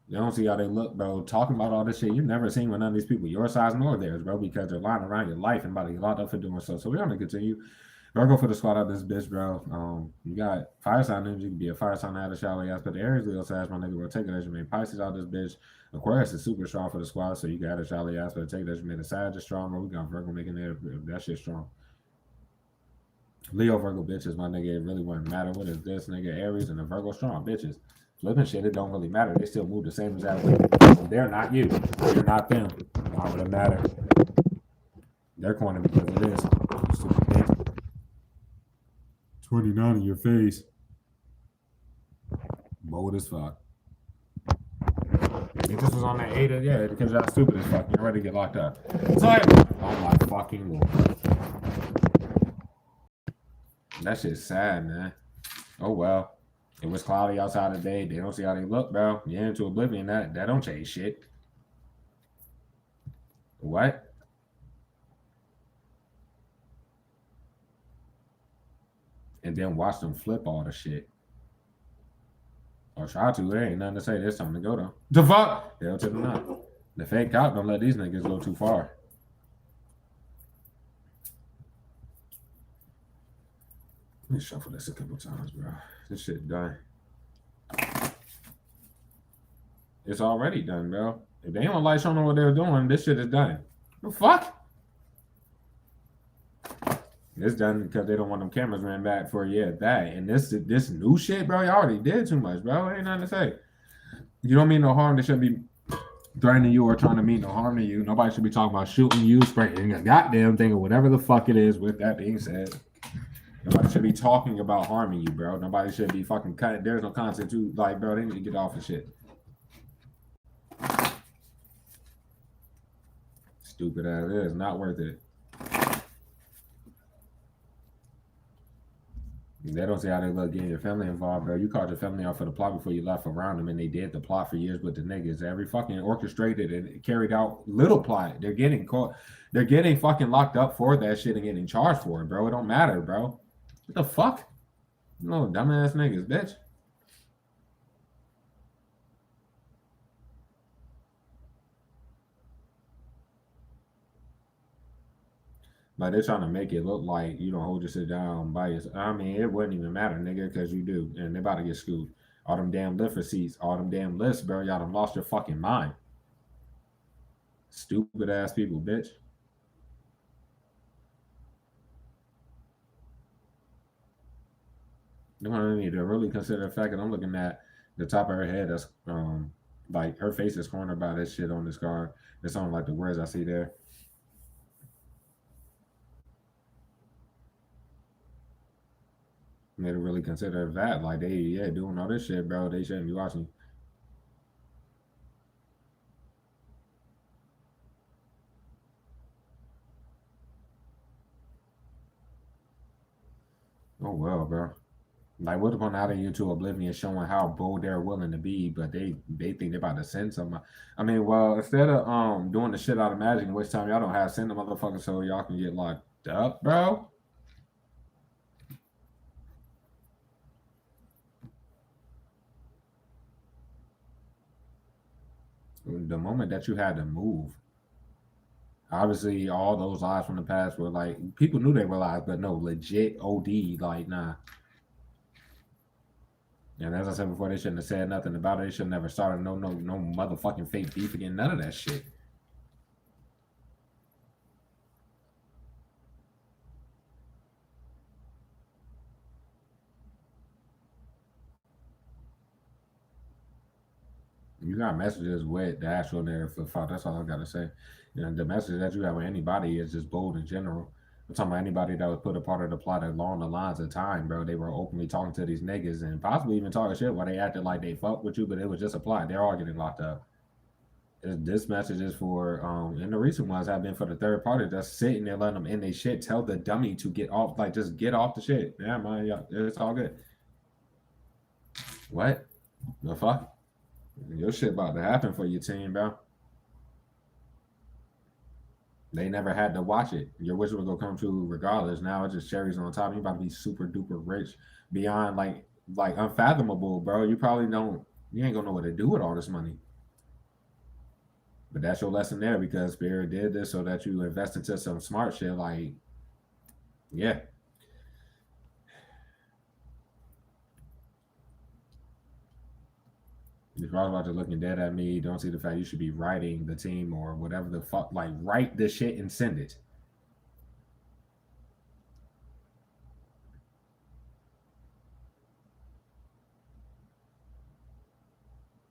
A: You don't see how they look, bro. Talking about all this shit, you've never seen with none of these people your size nor theirs, bro, because they're lying around your life and about to get locked up for doing so. So we're gonna continue. Virgo for the squad out this bitch, bro. You got fire sign energy. You can be a fire sign out of shower ass, but the Aries, Leo, Sag, my nigga, will take it as you made. Pisces out this bitch. Aquarius is super strong for the squad, so you got a shower ass, but take it as you made. The Sag is strong, bro. We got Virgo making it. That shit strong. Leo, Virgo bitches, my nigga. It really wouldn't matter. What is this, nigga? Aries and the Virgo strong bitches. Flipping shit, it don't really matter. They still move the same exact way. They're not you. You're not them. Why would it matter? They're corny because it is. Stupid bitch. 29 in your face. Bold as fuck. Bitches was on that 8, yeah, because y'all stupid as fuck. You're ready to get locked up. It's like, oh my fucking lord. That shit's sad, man. Oh well. It was cloudy outside today. They don't see how they look, bro. You're into oblivion. That don't change shit. What? And then watch them flip all the shit. Or try to. There ain't nothing to say. There's something to go though. The fuck? Hell to the nut. The fake cop don't let these niggas go too far. Let me shuffle this a couple times, bro. This shit done. It's already done, bro. If they don't like showing what they're doing, this shit is done. The fuck? It's done because they don't want them cameras ran back for that. And this new shit, bro, you already did too much, bro. Ain't nothing to say. You don't mean no harm. They shouldn't be threatening you or trying to mean no harm to you. Nobody should be talking about shooting you, spraying a goddamn thing or whatever the fuck it is. With that being said, nobody should be talking about harming you, bro. Nobody should be fucking cutting. There's no content to like, bro. They need to get off of shit. Stupid as it is, not worth it. They don't see how they look getting your family involved, bro. You called your family out for the plot before you left around them, and they did the plot for years with the niggas. Every fucking orchestrated and carried out little plot. They're getting caught. They're getting fucking locked up for that shit and getting charged for it, bro. It don't matter, bro. What the fuck? No dumbass niggas, bitch. Like they're trying to make it look like you don't hold your shit down by yourself. I mean, it wouldn't even matter, nigga, because you do, and they're about to get screwed. All them damn lift receipts, all them damn lists, bro. Y'all done lost your fucking mind. Stupid ass people, bitch. You know what I need to really consider the fact that I'm looking at the top of her head. That's like her face is cornered by this shit on this card. It's on like the words I see there. Need to really consider that. Like they doing all this shit, bro. They shouldn't be watching. Oh well, bro. Like what upon out of you to oblivion showing how bold they're willing to be, but they think they're about to send somebody. I mean, well, instead of doing the shit out of magic and waste time, y'all don't have send the motherfucker so y'all can get locked up, bro. The moment that you had to move, obviously all those lies from the past were like people knew they were lies, but no, legit OD, like nah. And as I said before, they shouldn't have said nothing about it. They should have never started no motherfucking fake beef again. None of that shit. You got messages with the actual narrative for the fault. That's all I gotta say. You know, the message that you have with anybody is just bold in general. I'm talking about anybody that was put a part of the plot along the lines of time, bro. They were openly talking to these niggas and possibly even talking shit while they acted like they fucked with you, but it was just a plot. They're all getting locked up. This message is for and the recent ones have been for the third party that's sitting there letting them in they shit. Tell the dummy to get off, like just get off the shit. Yeah, man, yeah, it's all good. What the fuck? Your shit about to happen for your team, bro. They never had to watch it. Your wish was gonna come true regardless. Now it's just cherries on top. You about to be super duper rich beyond like unfathomable, bro. You probably don't. You ain't gonna know what to do with all this money. But that's your lesson there because Spirit did this so that you invest into some smart shit. Like, yeah. If you're about to looking dead at me, don't see the fact you should be writing the team or whatever the fuck. Like, write the shit and send it.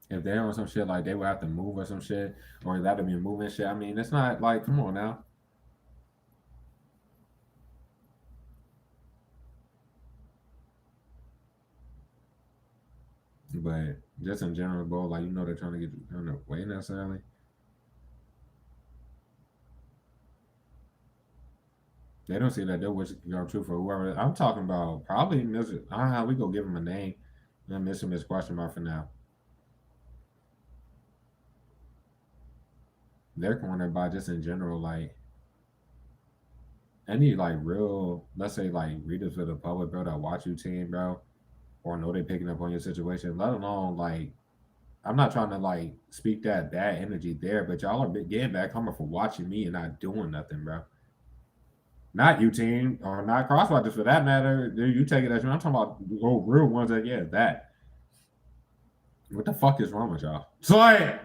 A: If they're on some shit like they would have to move or some shit, or that'd be moving shit. I mean, it's not like, come on now. But just in general, bro, like you know they're trying to get you on the way necessarily. They don't see that their wish can come true for whoever. I'm talking about probably Mr. We go give him a name. And Mr. Miss question mark for now. They're cornered by just in general, like any like real, let's say like readers for the public, bro, that watch you team, bro, or know they picking up on your situation. Let alone like I'm not trying to like speak that bad energy there, but y'all are getting back coming for watching me and not doing nothing, bro. Not you team or not crosswatchers for that matter. You take it as you. I'm talking about real ones that that. What the fuck is wrong with y'all? So like,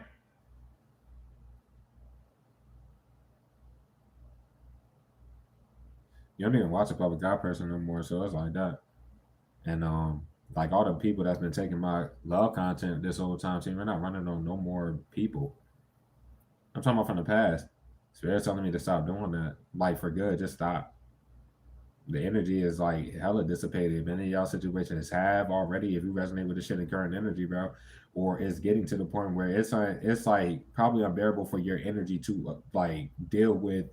A: you don't even watch a public guy person no more, so it's like that. And like all the people that's been taking my love content this whole time, see, we're not running on no more people. I'm talking about from the past. Spirit's telling me to stop doing that. Like for good, just stop. The energy is like hella dissipated. If any of y'all situations have already, if you resonate with the shit in current energy, bro, or it's getting to the point where it's like probably unbearable for your energy to like deal with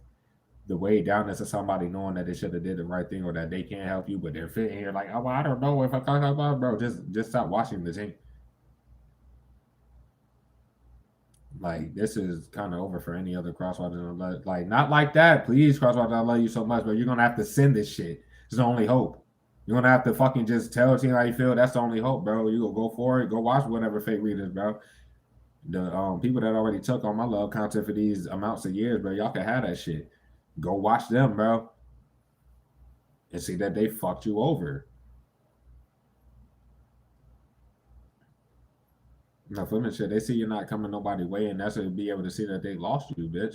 A: the way downness of somebody knowing that they should have did the right thing or that they can't help you, but they're fitting here like, oh, well, I don't know if I talk about, bro. Just stop watching the thing. Like this is kind of over for any other crosswatchers. Like not like that, please, crosswatchers. I love you so much, but you're gonna have to send this shit. It's the only hope. You're gonna have to fucking just tell the team how you feel. That's the only hope, bro. You go for it. Go watch whatever fake readers, bro. The people that already took on my love content for these amounts of years, bro. Y'all can have that shit. Go watch them, bro, and see that they fucked you over. No, flipping shit. They see you're not coming nobody way, and that's to be able to see that they lost you, bitch.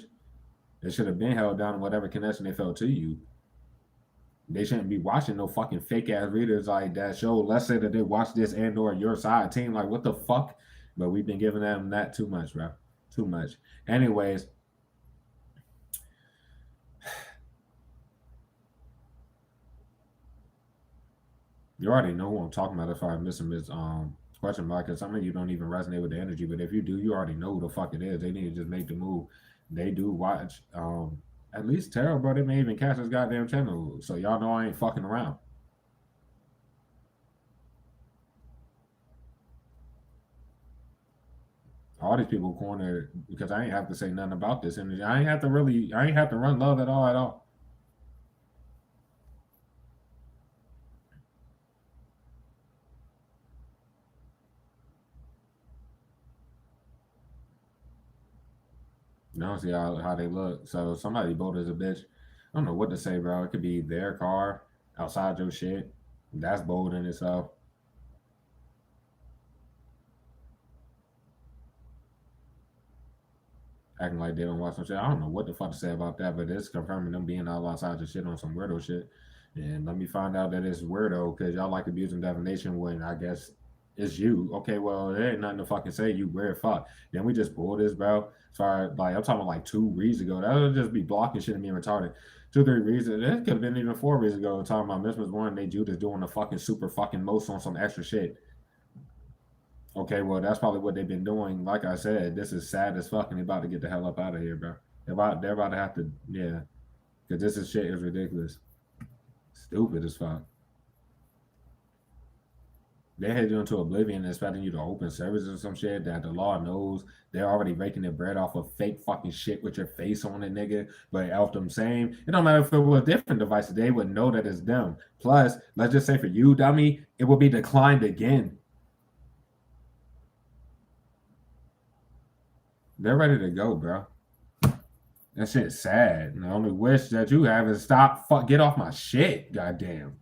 A: They should have been held down in whatever connection they felt to you. They shouldn't be watching no fucking fake ass readers like that show. Let's say that they watch this and or your side team. Like, what the fuck? But we've been giving them that too much, bro. Too much. Anyways, you already know who I'm talking about if I miss him is question mark, because some of you don't even resonate with the energy, but if you do, you already know who the fuck it is. They need to just make the move. They do watch at least Terrell, bro. They may even catch this goddamn channel. So y'all know I ain't fucking around. All these people cornered because I ain't have to say nothing about this energy. I ain't have to run love at all. You know, see how they look. So somebody bold as a bitch. I don't know what to say, bro. It could be their car outside your shit. That's bold in itself. Acting like they don't watch some shit. I don't know what the fuck to say about that, but it's confirming them being all outside your shit on some weirdo shit. And let me find out that it's weirdo because y'all like abuse and defamation when I guess it's you. Okay, well, there ain't nothing to fucking say. You weird fuck. Then we just pulled this, bro. Sorry, like I'm talking about like 2 reads ago. That would just be blocking shit and being retarded. 2, 3 reads. It could have been even 4 reads ago. Talking about Miss Warren, they Judas doing the fucking super fucking most on some extra shit. Okay, well, that's probably what they've been doing. Like I said, this is sad as fuck, and they about to get the hell up out of here, bro. They're about to have to, yeah, because this is shit is ridiculous, stupid as fuck. They head you into oblivion, expecting you to open services or some shit that the law knows they're already making their bread off of fake fucking shit with your face on it, nigga. But off them same, it don't matter if it was different devices, they would know that it's them. Plus, let's just say for you, dummy, it will be declined again. They're ready to go, bro. That shit's sad. And the only wish that you have is get off my shit, goddamn.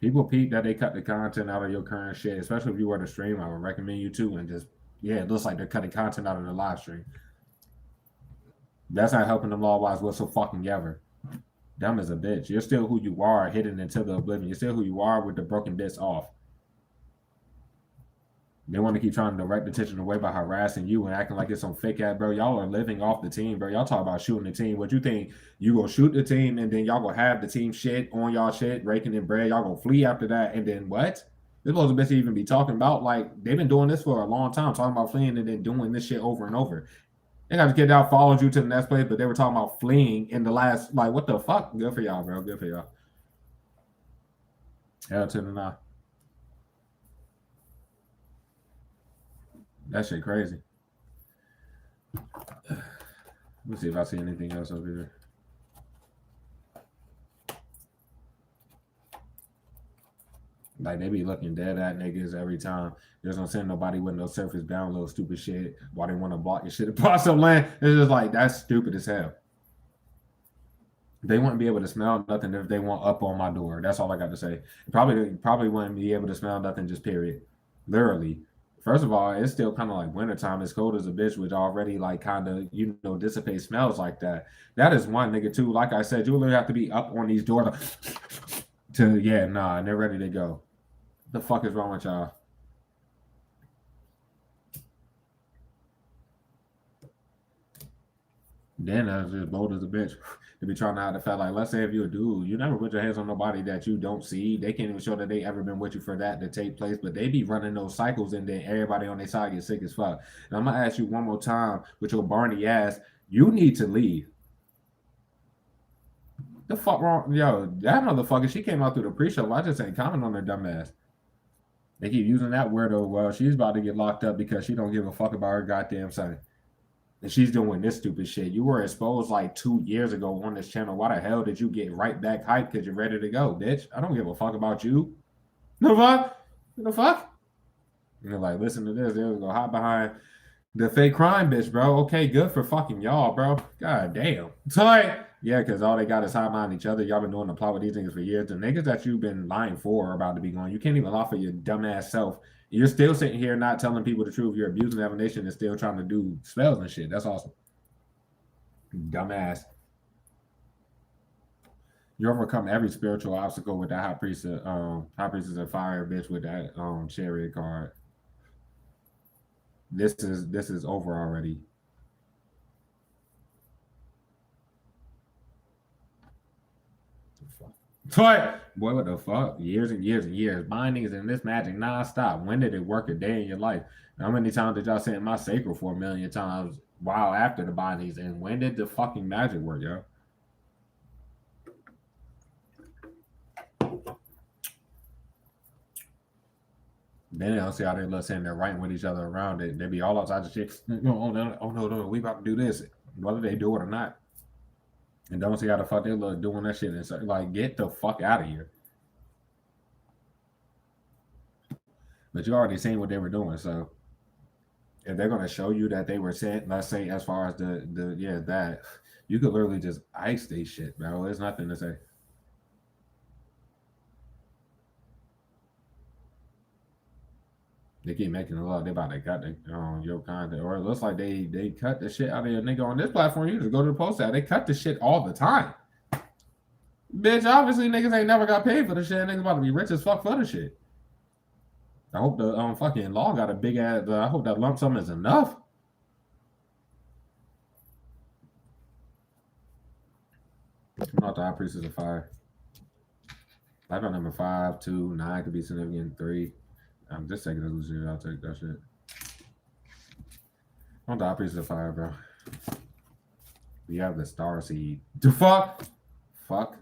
A: People peep that they cut the content out of your current shit, especially if you were to stream. I would recommend you to, and just yeah, it looks like they're cutting content out of the live stream. That's not helping them law wise whatso fucking ever. Dumb as a bitch. You're still who you are, hidden into the oblivion. You're still who you are with the broken bits off. They want to keep trying to direct attention away by harassing you and acting like it's some fake ass, bro. Y'all are living off the team, bro. Y'all talk about shooting the team. What you think? You gonna shoot the team and then y'all gonna have the team shit on y'all shit, raking in bread. Y'all gonna flee after that, and then what? This was a bitch even be talking about like they've been doing this for a long time, talking about fleeing and then doing this shit over and over. They got to get out, followed you to the next place, but they were talking about fleeing in the last like what the fuck? Good for y'all, bro. Good for y'all. Hell to the nah. That shit crazy. Let me see if I see anything else over here. Like they be looking dead at niggas every time. There's no send nobody with no surface bound little stupid shit. Why they want to block your shit across some land? It's just like that's stupid as hell. They wouldn't be able to smell nothing if they weren't up on my door. That's all I got to say. Probably wouldn't be able to smell nothing, just period. Literally. First of all, it's still kind of like wintertime. It's cold as a bitch, which already like kind of, dissipate smells like that. That is one nigga too. Like I said, you literally have to be up on these doors to, yeah, nah, and they're ready to go. The fuck is wrong with y'all? Then I was just bold as a bitch to be trying to hide the fact. Like, let's say if you're a dude, you never put your hands on nobody that you don't see. They can't even show that they ever been with you for that to take place. But they be running those cycles, and then everybody on their side gets sick as fuck. And I'm gonna ask you one more time with your Barney ass. You need to leave. The fuck wrong, yo? That motherfucker. She came out through the pre-show. I just ain't comment on her dumb ass. They keep using that word. Oh well, she's about to get locked up because she don't give a fuck about her goddamn son. And she's doing this stupid shit. You were exposed like 2 years ago on this channel. Why the hell did you get right back hyped because you're ready to go, bitch? I don't give a fuck about you. No fuck? The fuck? And they're like, listen to this. They'll go hide behind the fake crime bitch, bro. Okay, good for fucking y'all, bro. God damn. So like, yeah, because all they got is hide behind each other. Y'all been doing the plot with these niggas for years. The niggas that you've been lying for are about to be gone. You can't even lie for your dumbass self. You're still sitting here not telling people the truth. You're abusing the nation and still trying to do spells and shit. That's awesome. Dumbass. You overcome every spiritual obstacle with that high priestess of fire bitch with that chariot card. This is over already. But boy, what the fuck? Years and years and years. Bindings and this magic nonstop. When did it work a day in your life? How many times did y'all say my sacral for a million times while after the bindings? And when did the fucking magic work, yo? Then they don't see how they look saying they're writing with each other around it. They be all outside the shit. No, we about to do this. Whether they do it or not. And don't see how the fuck they look doing that shit. And like, get the fuck out of here. But you already seen what they were doing, so if they're gonna show you that they were sent, let's say as far as that you could literally just ice they shit, bro. There's nothing to say. They keep making a lot. They about to cut your content, or it looks like they cut the shit out of your nigga on this platform. You just go to the post out. They cut the shit all the time. Bitch, obviously niggas ain't never got paid for the shit. Niggas about to be rich as fuck for the shit. I hope the fucking law got a big ass. I hope that lump sum is enough. I'm not the high priestess of fire. Life on number 5, 2, 9 could be significant. 3. I'm just taking a loser. I'll take that shit. I'm the high priestess of fire, bro. We have the star seed. The fuck? Fuck.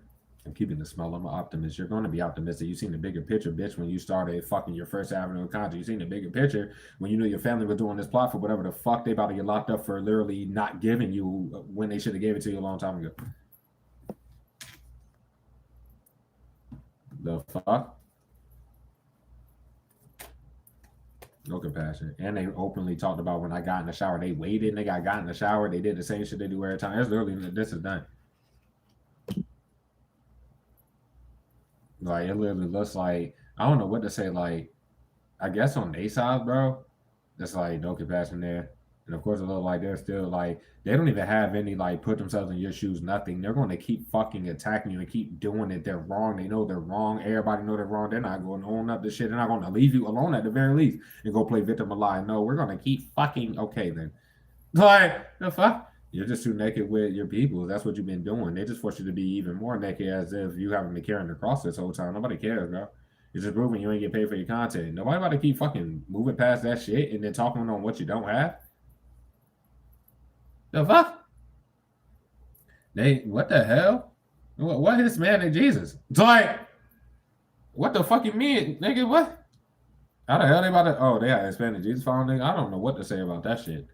A: I'm keeping the smell. I'm an optimist. You're going to be optimistic. You seen the bigger picture, bitch, when you started fucking your first avenue of content. You seen the bigger picture when you knew your family was doing this plot for whatever the fuck they about to get locked up for literally not giving you when they should have gave it to you a long time ago. The fuck? No compassion. And they openly talked about when I got in the shower. They waited and they got in the shower. They did the same shit they do every time. It's literally, this is done. Like, it literally looks like, I don't know what to say. Like, I guess on their side, bro, that's like no compassion there. And of course, it looks like they're still like, they don't even have any, like, put themselves in your shoes, nothing. They're going to keep fucking attacking you and keep doing it. They're wrong. They know they're wrong. Everybody know they're wrong. They're not going to own up this shit. They're not going to leave you alone at the very least and go play victim or lie. No, we're going to keep fucking, okay then. Like, the fuck? You're just too naked with your people. That's what you've been doing. They just force you to be even more naked as if you haven't been carrying the cross this whole time. Nobody cares, bro. You're just proving you ain't get paid for your content. Nobody about to keep fucking moving past that shit and then talking on what you don't have. The fuck? What the hell? What is man and Jesus? It's like, what the fuck you mean, nigga? What? How the hell they about to? Oh, they had Hispanic Jesus following. I don't know what to say about that shit.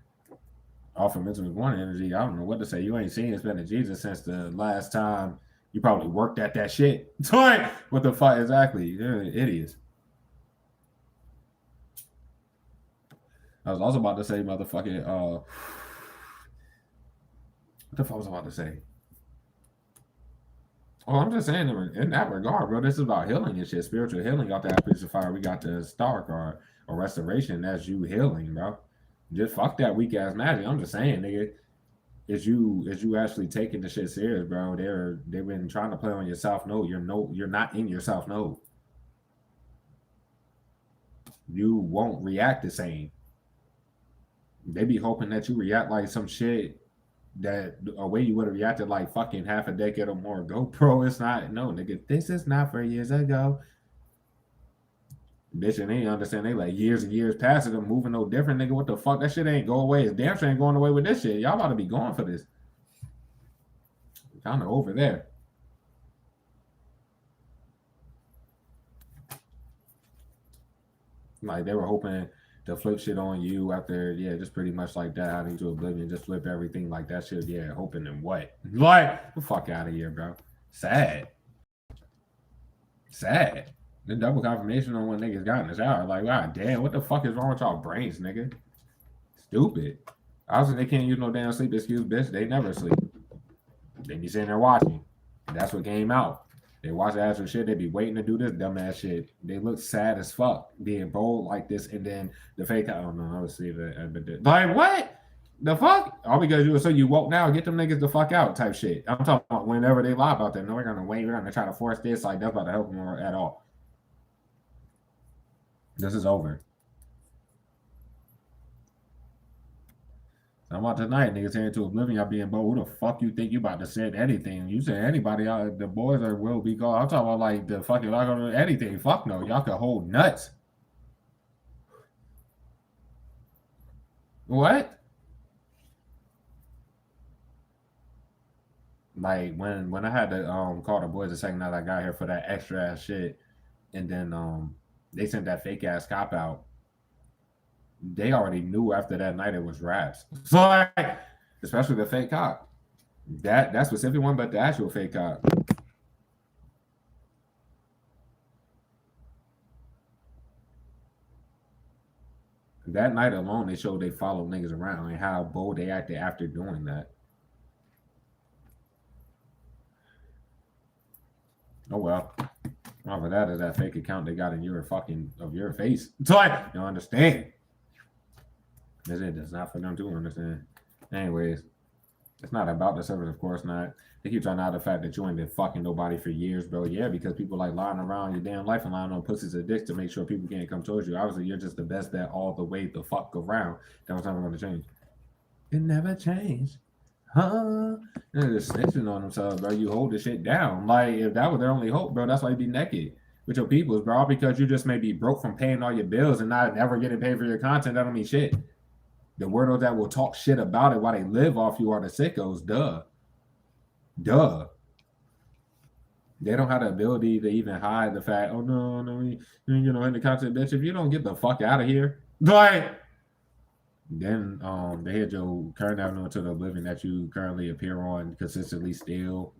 A: Off of Mental One energy, I don't know what to say. You ain't seen Hispanic Jesus since the last time you probably worked at that shit. Like, what the fuck exactly? They're idiots. I was also about to say, motherfucking, what the fuck was I about to say? Oh, I'm just saying in that regard, bro. This is about healing and shit. Spiritual healing. Got the Piece of Fire. We got the Star card or Restoration. That's you healing, bro. Just fuck that weak ass magic. I'm just saying, nigga. Is you actually taking the shit serious, bro? They've been trying to play on your south node. You're not in your south node. You won't react the same. They be hoping that you react like some shit that a way you would have reacted like fucking half a decade or more ago, bro. It's not, no, nigga. This is not for years ago. Bitch, and they understand they like years and years past it, them moving no different, nigga. What the fuck? That shit ain't go away. It's damn sure ain't going away with this shit. Y'all about to be going for this. Kind of over there. Like they were hoping to flip shit on you after, yeah, just pretty much like that, out into oblivion, just flip everything like that shit. Yeah, hoping and what? Like, the fuck out of here, bro. Sad. Sad. The double confirmation on what niggas got in the shower. Like, god damn, what the fuck is wrong with y'all brains, nigga? Stupid. Obviously, they can't use no damn sleep excuse, bitch. They never sleep. They be sitting there watching. That's what came out. They watch the actual shit. They be waiting to do this dumbass shit. They look sad as fuck being bold like this, and then the fake. I don't know. I would see that. Like what? The fuck? All because you were so you woke now. Get them niggas the fuck out type shit. I'm talking about whenever they lie about that. No, we're gonna wait. We're gonna try to force this. Like that's about to help them at all. This is over. I'm about tonight, niggas heading to oblivion. Y'all being bold. Who the fuck you think you about to send anything? You say anybody, the boys are will be called. I'm talking about like the fucking like anything. Fuck no, y'all can hold nuts. What? Like when I had to call the boys the second night I got here for that extra ass shit, and then they sent that fake ass cop out. They already knew after that night it was raps. So like, especially the fake cop. That specific one, but the actual fake cop. That night alone, they showed they followed niggas around and how bold they acted after doing that. Oh well. All of that is that fake account they got in your fucking of your face. So I don't understand. That's it. That's not for them to understand. Anyways, it's not about the service, of course not. They keep trying to hide the fact that you ain't been fucking nobody for years, bro. Yeah, because people like lying around your damn life and lying on pussies and dicks to make sure people can't come towards you. Obviously, you're just the best bet all the way the fuck around. That was never going to change. It never changed. Huh? They're just snitching on themselves, bro. You hold the shit down. Like, if that was their only hope, bro, that's why you be naked with your peoples, bro. Because you just may be broke from paying all your bills and not ever getting paid for your content. That don't mean shit. The weirdos that will talk shit about it while they live off you are the sickos. Duh. They don't have the ability to even hide the fact, oh no, you know, in the content, bitch. If you don't get the fuck out of here, like then they hit your current avenue into the oblivion that you currently appear on consistently still,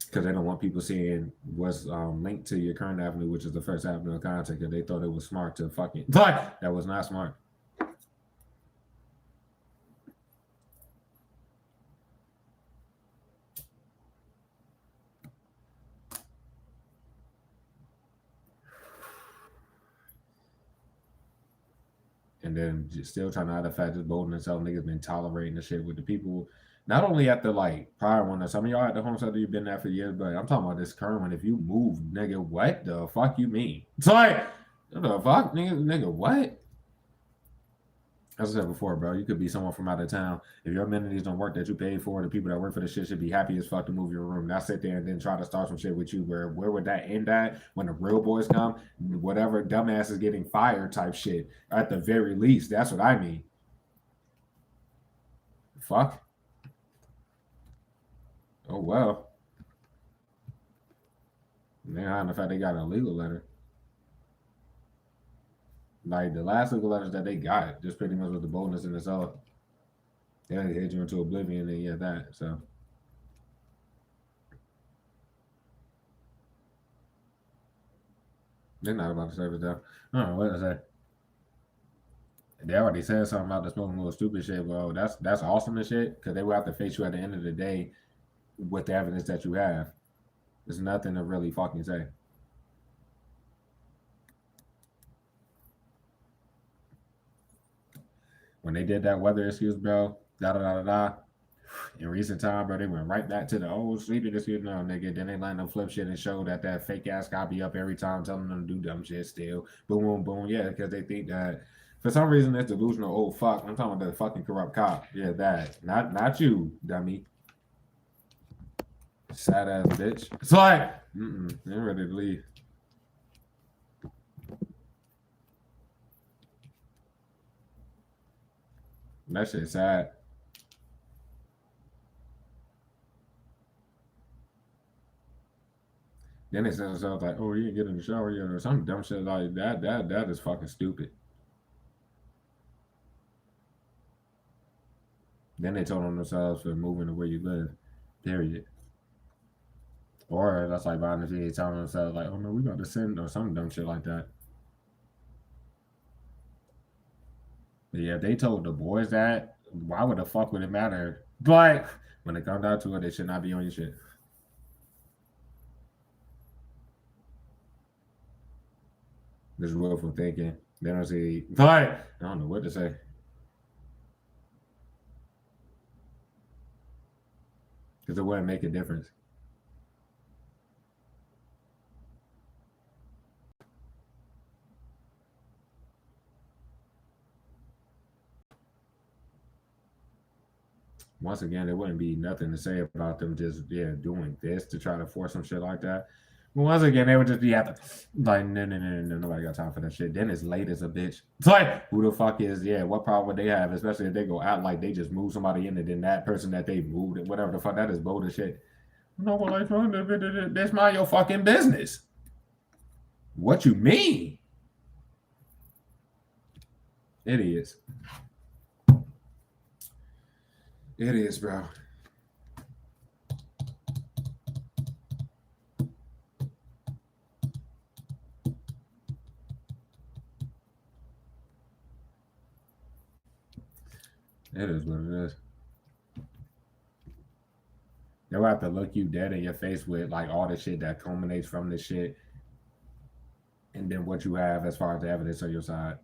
A: because they don't want people seeing what's linked to your current avenue, which is the first avenue of content, because they thought it was smart to fucking like that was not smart. And then just still trying to hide the fact that Bolden and Self niggas been tolerating the shit with the people. Not only at the like prior one, some of y'all at the homestead you've been there for years, but I'm talking about this current one. If you move, nigga, what the fuck you mean? It's like, what the fuck, nigga, what? As I said before, bro, you could be someone from out of town. If your amenities don't work that you paid for, the people that work for the shit should be happy as fuck to move your room. Not sit there and then try to start some shit with you. Where would that end at when the real boys come? Whatever dumbass is getting fired type shit. At the very least, that's what I mean. Fuck. Oh well. They're hiding the fact they got a legal letter. Like the last legal letters that they got, just pretty much with the boldness in itself. They hit you into oblivion and yeah, that. So they're not about to service though. I don't know what to say. They already said something about the smoking little stupid shit, bro. That's awesome and shit because they will have to face you at the end of the day with the evidence that you have. There's nothing to really fucking say. When they did that weather excuse, bro, da da da da da. In recent time, bro, they went right back to the old sleeping excuse. No, nigga. Then they let them flip shit and show that fake ass guy be up every time telling them to do dumb shit still. Boom, boom, boom. Yeah, because they think that for some reason it's delusional. Oh fuck, I'm talking about the fucking corrupt cop. Yeah, that. Not you, dummy. Sad ass bitch. It's like, they're ready to leave. That shit's sad. Then they said themselves like, "Oh, you didn't get in the shower yet," or some dumb shit like that. That is fucking stupid. Then they told on themselves for moving to where you live. Period. Or that's like buying the TV telling themselves like, "Oh no, we got to send," or some dumb shit like that. But yeah, if they told the boys that, why would the fuck would it matter? But when it comes down to it, they should not be on your shit. This willful thinking. They don't see. But I don't know what to say. Because it wouldn't make a difference. Once again, there wouldn't be nothing to say about them just doing this to try to force some shit like that. But once again, they would just be at the like no, nobody got time for that shit. Then it's late as a bitch. It's like who the fuck is what problem would they have, especially if they go out like they just move somebody in and then that person that they moved and whatever the fuck that is bold as shit. No, well, like that's mind your fucking business. What you mean? Idiots. It is, bro. It is what it is. They'll have to look you dead in your face with like all the shit that culminates from this shit, and then what you have as far as the evidence on your side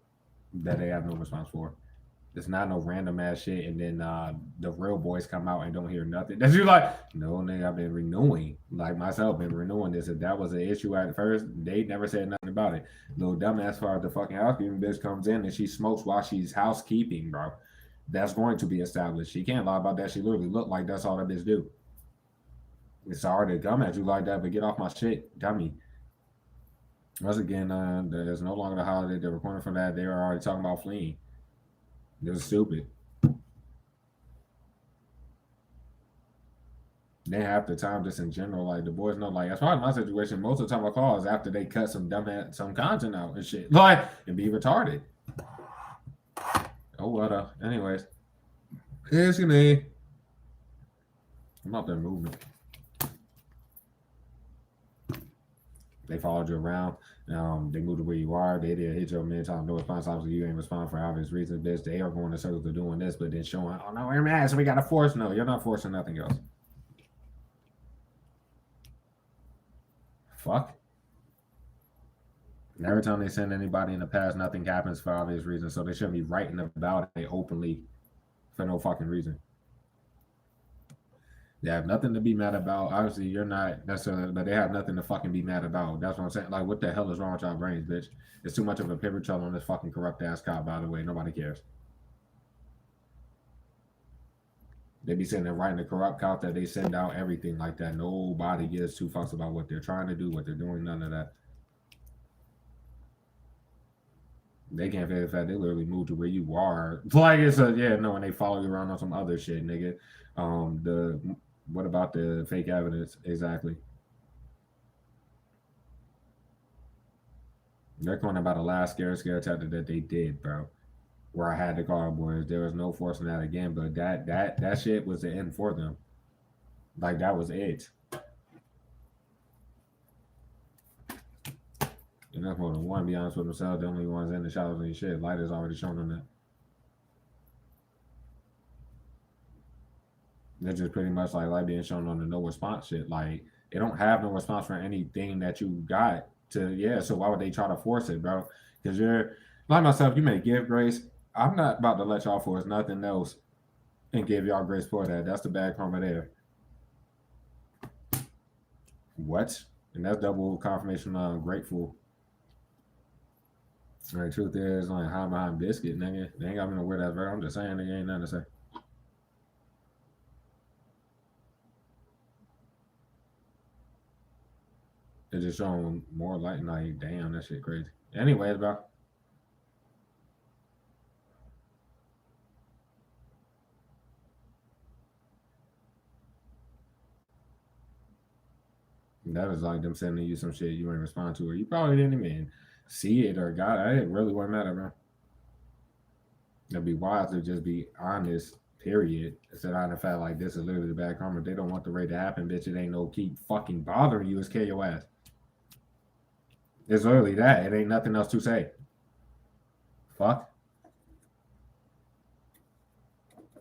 A: that they have no response for. It's not no random ass shit, and then the real boys come out and don't hear nothing. That's you like, no, nigga, I've been renewing, like myself, been renewing this. If that was an issue at first, they never said nothing about it. Little dumbass, as far as the fucking housekeeping bitch comes in and she smokes while she's housekeeping, bro. That's going to be established. She can't lie about that. She literally looked like that's all that bitch do. It's hard to come at you like that, but get off my shit, dummy. Once again, there's no longer the holiday. They're recording from that. They were already talking about fleeing. It was stupid. Then half the time, just in general, like the boys know, like as far as my situation, most of the time I call is after they cut some some content out and shit, like and be retarded. Oh what anyways, here's your name. I'm out there moving. They followed you around. They moved to where you are. They did hit you many times. No response. Obviously, you ain't respond for obvious reasons. Bitch, they are going in circles to doing this, but then showing, oh no, we're mad, so we got to force. No, you're not forcing nothing else. Fuck. And every time they send anybody in the past, nothing happens for obvious reasons. So they shouldn't be writing about it openly for no fucking reason. They have nothing to be mad about. Obviously, you're not necessarily, but they have nothing to fucking be mad about. That's what I'm saying. Like, what the hell is wrong with y'all brains, bitch? It's too much of a paper trail on this fucking corrupt ass cop, by the way. Nobody cares. They be sitting there writing the corrupt cop that they send out everything like that. Nobody gives two fucks about what they're trying to do, what they're doing, none of that. They can't figure the fact they literally moved to where you are. Like it's and they follow you around on some other shit, nigga. What about the fake evidence? Exactly. They're going about the last scare tactic that they did, bro. Where I had the cardboards. There was no forcing that again, but that shit was the end for them. Like that was it. And that's more than one, be honest with themselves. The only ones in the shadows and shit. Light has already shown them that. They're just pretty much like being shown on the no response shit. Like they don't have no response for anything that you got to. Yeah, so why would they try to force it, bro? Because you're like myself. You may give grace. I'm not about to let y'all force nothing else and give y'all grace for that. That's the bad karma there. What? And that's double confirmation. Grateful. The truth is, like high behind biscuit, nigga. They ain't got me no weird ass bro. I'm just saying, nigga, ain't nothing to say. It's just showing more light. Like, damn, that shit crazy. Anyways, bro. That was like them sending you some shit you ain't respond to, or you probably didn't even see it or got it. It really wouldn't matter, bro. It'd be wise to just be honest, period. Instead of the fact like this is literally the bad karma. They don't want the raid to happen, bitch. It ain't no keep fucking bothering you. It's kill your ass. It's literally that. It ain't nothing else to say. Fuck.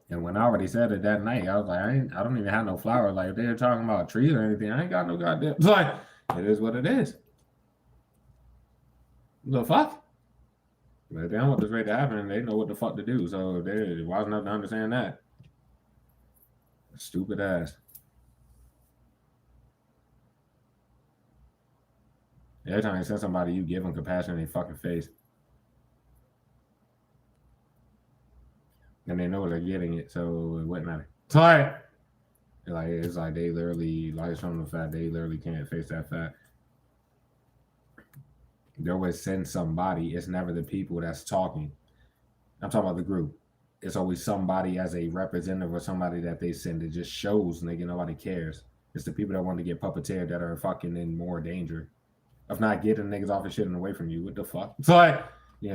A: And when I already said it that night, I was like, I don't even have no flower. Like if they're talking about trees or anything, I ain't got no goddamn. It's like it is what it is. The fuck. But if they don't want this raid to happen, they know what the fuck to do. So they wise enough to understand that. Stupid ass. Every time you send somebody, you give them compassion in their fucking face. And they know they're getting it, so it wouldn't matter. It's like they literally, like showing the fact they literally can't face that fact. They always send somebody. It's never the people that's talking. I'm talking about the group. It's always somebody as a representative or somebody that they send. It just shows, nigga, nobody cares. It's the people that want to get puppeteered that are fucking in more danger of not getting niggas off your shit and away from you. What the fuck? It's like,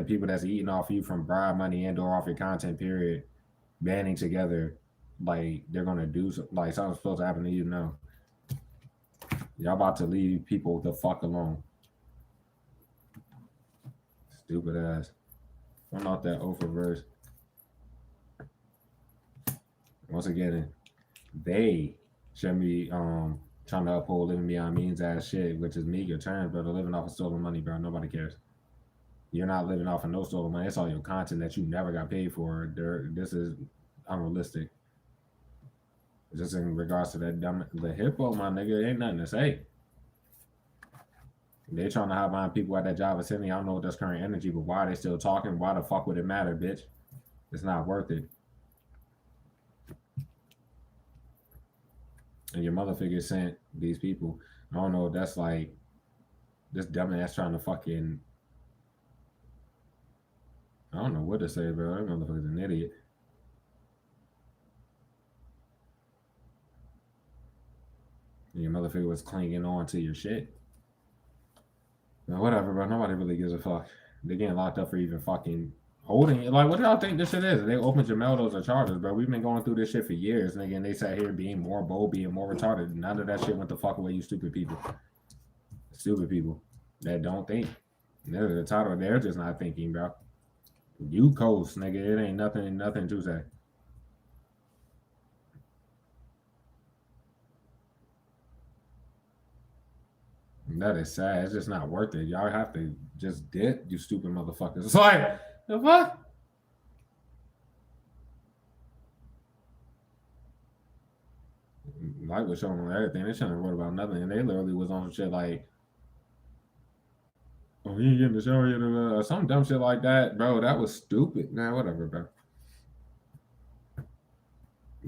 A: people that's eating off you from bribe money and or off your content, period, banding together, like they're gonna do like something's supposed to happen to you. No, y'all about to leave people the fuck alone. Stupid ass. I'm not that over verse. Once again, they should be trying to uphold living beyond means ass shit, which is meager terms, but they're living off of stolen money, bro. Nobody cares. You're not living off of no stolen money. It's all your content that you never got paid for. This is unrealistic. Just in regards to that dumb the hippo, my nigga, ain't nothing to say. They trying to hide behind people at that job vicinity. I don't know what that's current energy, but why are they still talking? Why the fuck would it matter, bitch? It's not worth it. And your mother figure sent these people. I don't know if that's like this dumbass trying to fucking. I don't know what to say, bro. That motherfucker's an idiot. And your mother figure was clinging on to your shit. Now, whatever, bro. Nobody really gives a fuck. They're getting locked up for even fucking holding it. Like, what do y'all think this shit is? They opened Jameldos or charges, bro. We've been going through this shit for years. And again, they sat here being more bold, being more retarded. None of that shit went the fuck away, you stupid people. Stupid people that don't think. They're the title. They're just not thinking, bro. You coast, nigga. It ain't nothing to say. That is sad. It's just not worth it. Y'all have to just dip, you stupid motherfuckers. It's like, the fuck? Light was showing on everything. They shouldn't have wrote about nothing. And they literally was on shit like, oh, you ain't getting the show yet, or some dumb shit like that. Bro, that was stupid. Nah, whatever, bro.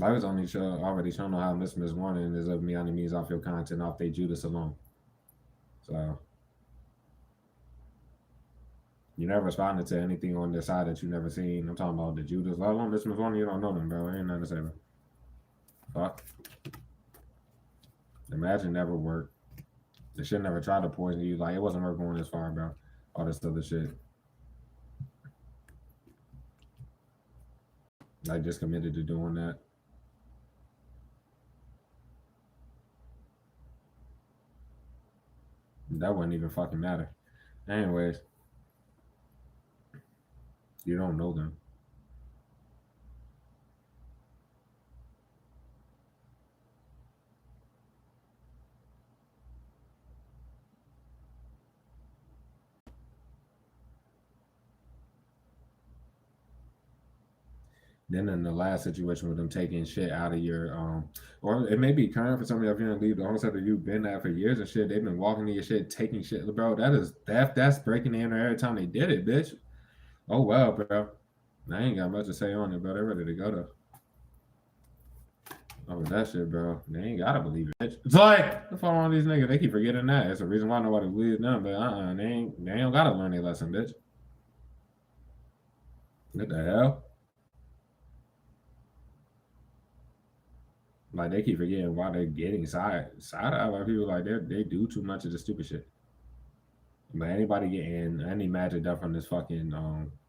A: I was only already showing how Miss Warning is of me on the means off your content off they Judas alone. So you never responded to anything on this side that you never seen. I'm talking about the Judas. Let alone Miss Warning, you don't know them, bro. Ain't nothing to say, bro. Fuck. Imagine never worked. They should never try to poison you. Like it wasn't worth going this far, bro. All this other shit. Like just committed to doing that. That wouldn't even fucking matter. Anyways, you don't know them. Then in the last situation with them taking shit out of your or it may be current for some of you if you didn't leave the homestead that you've been at for years and shit. They've been walking in your shit, taking shit, bro. That is theft. That's breaking the internet every time they did it, bitch. Oh well, bro. I ain't got much to say on it, bro. They're ready to go though. Over that shit, bro. They ain't gotta believe it, bitch. It's like the fuck on these niggas. They keep forgetting that. It's the reason why nobody believes them, but they ain't gotta learn their lesson, bitch. What the hell? Like they keep forgetting why they're getting side eye by people like they do too much of the stupid shit. But anybody getting any magic done from this fucking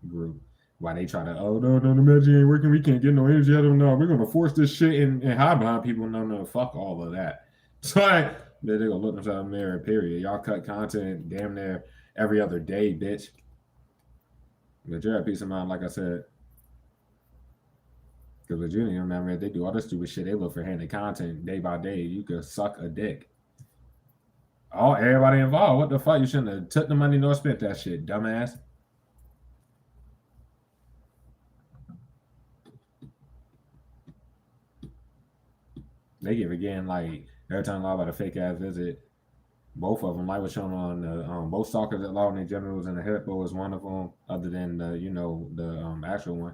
A: group, why they try to no the magic ain't working, we can't get no energy out of them. No, we're gonna force this shit and hide behind people. No, fuck all of that. It's like they're gonna look themselves in the mirror. Period. Y'all cut content damn near every other day, bitch. But you're at peace of mind, like I said. Because with Junior, remember, they do all this stupid shit. They look for handed content day by day. You could suck a dick. Oh, everybody involved. What the fuck? You shouldn't have took the money nor spent that shit, dumbass. They give again like every time I lie about a fake ass visit. Both of them, like was shown on the both stalkers at Law and the Generals and the Hippo is one of them. Other than the the actual one.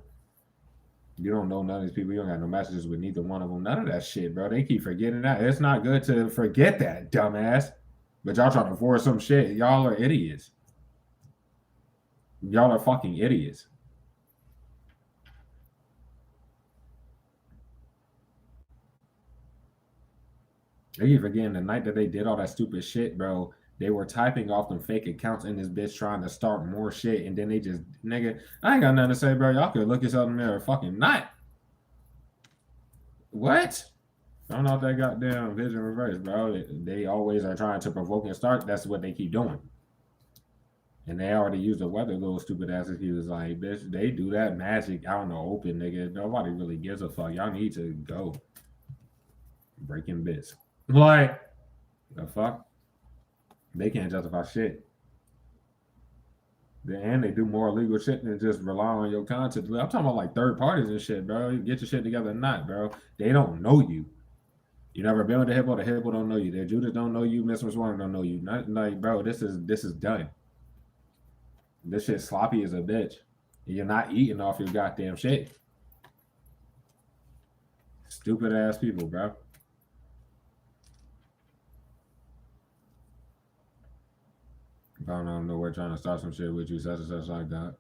A: You don't know none of these people. You don't got no messages with neither one of them. None of that shit, bro. They keep forgetting that. It's not good to forget that, dumbass. But y'all trying to force some shit. Y'all are idiots. Y'all are fucking idiots. They keep forgetting the night that they did all that stupid shit, bro. They were typing off them fake accounts in this bitch trying to start more shit, and then they just nigga. I ain't got nothing to say, bro. Y'all could look yourself in the mirror, fucking not. What? I don't know if that goddamn vision reverse, bro. They always are trying to provoke and start. That's what they keep doing. And they already used the weather, little stupid asses. He was like, bitch, they do that magic out in the open, nigga. Nobody really gives a fuck. Y'all need to go. Breaking bits. Like, the fuck? They can't justify shit. And they do more illegal shit than just rely on your content. I'm talking about like third parties and shit, bro. You get your shit together or not, bro. They don't know you. You never been with the Hippo don't know you. The Judas don't know you, Mr. Swarm don't know you. Not like, bro, this is done. This shit sloppy as a bitch. You're not eating off your goddamn shit. Stupid ass people, bro. Found out nowhere trying to start some shit with you, such and such like that.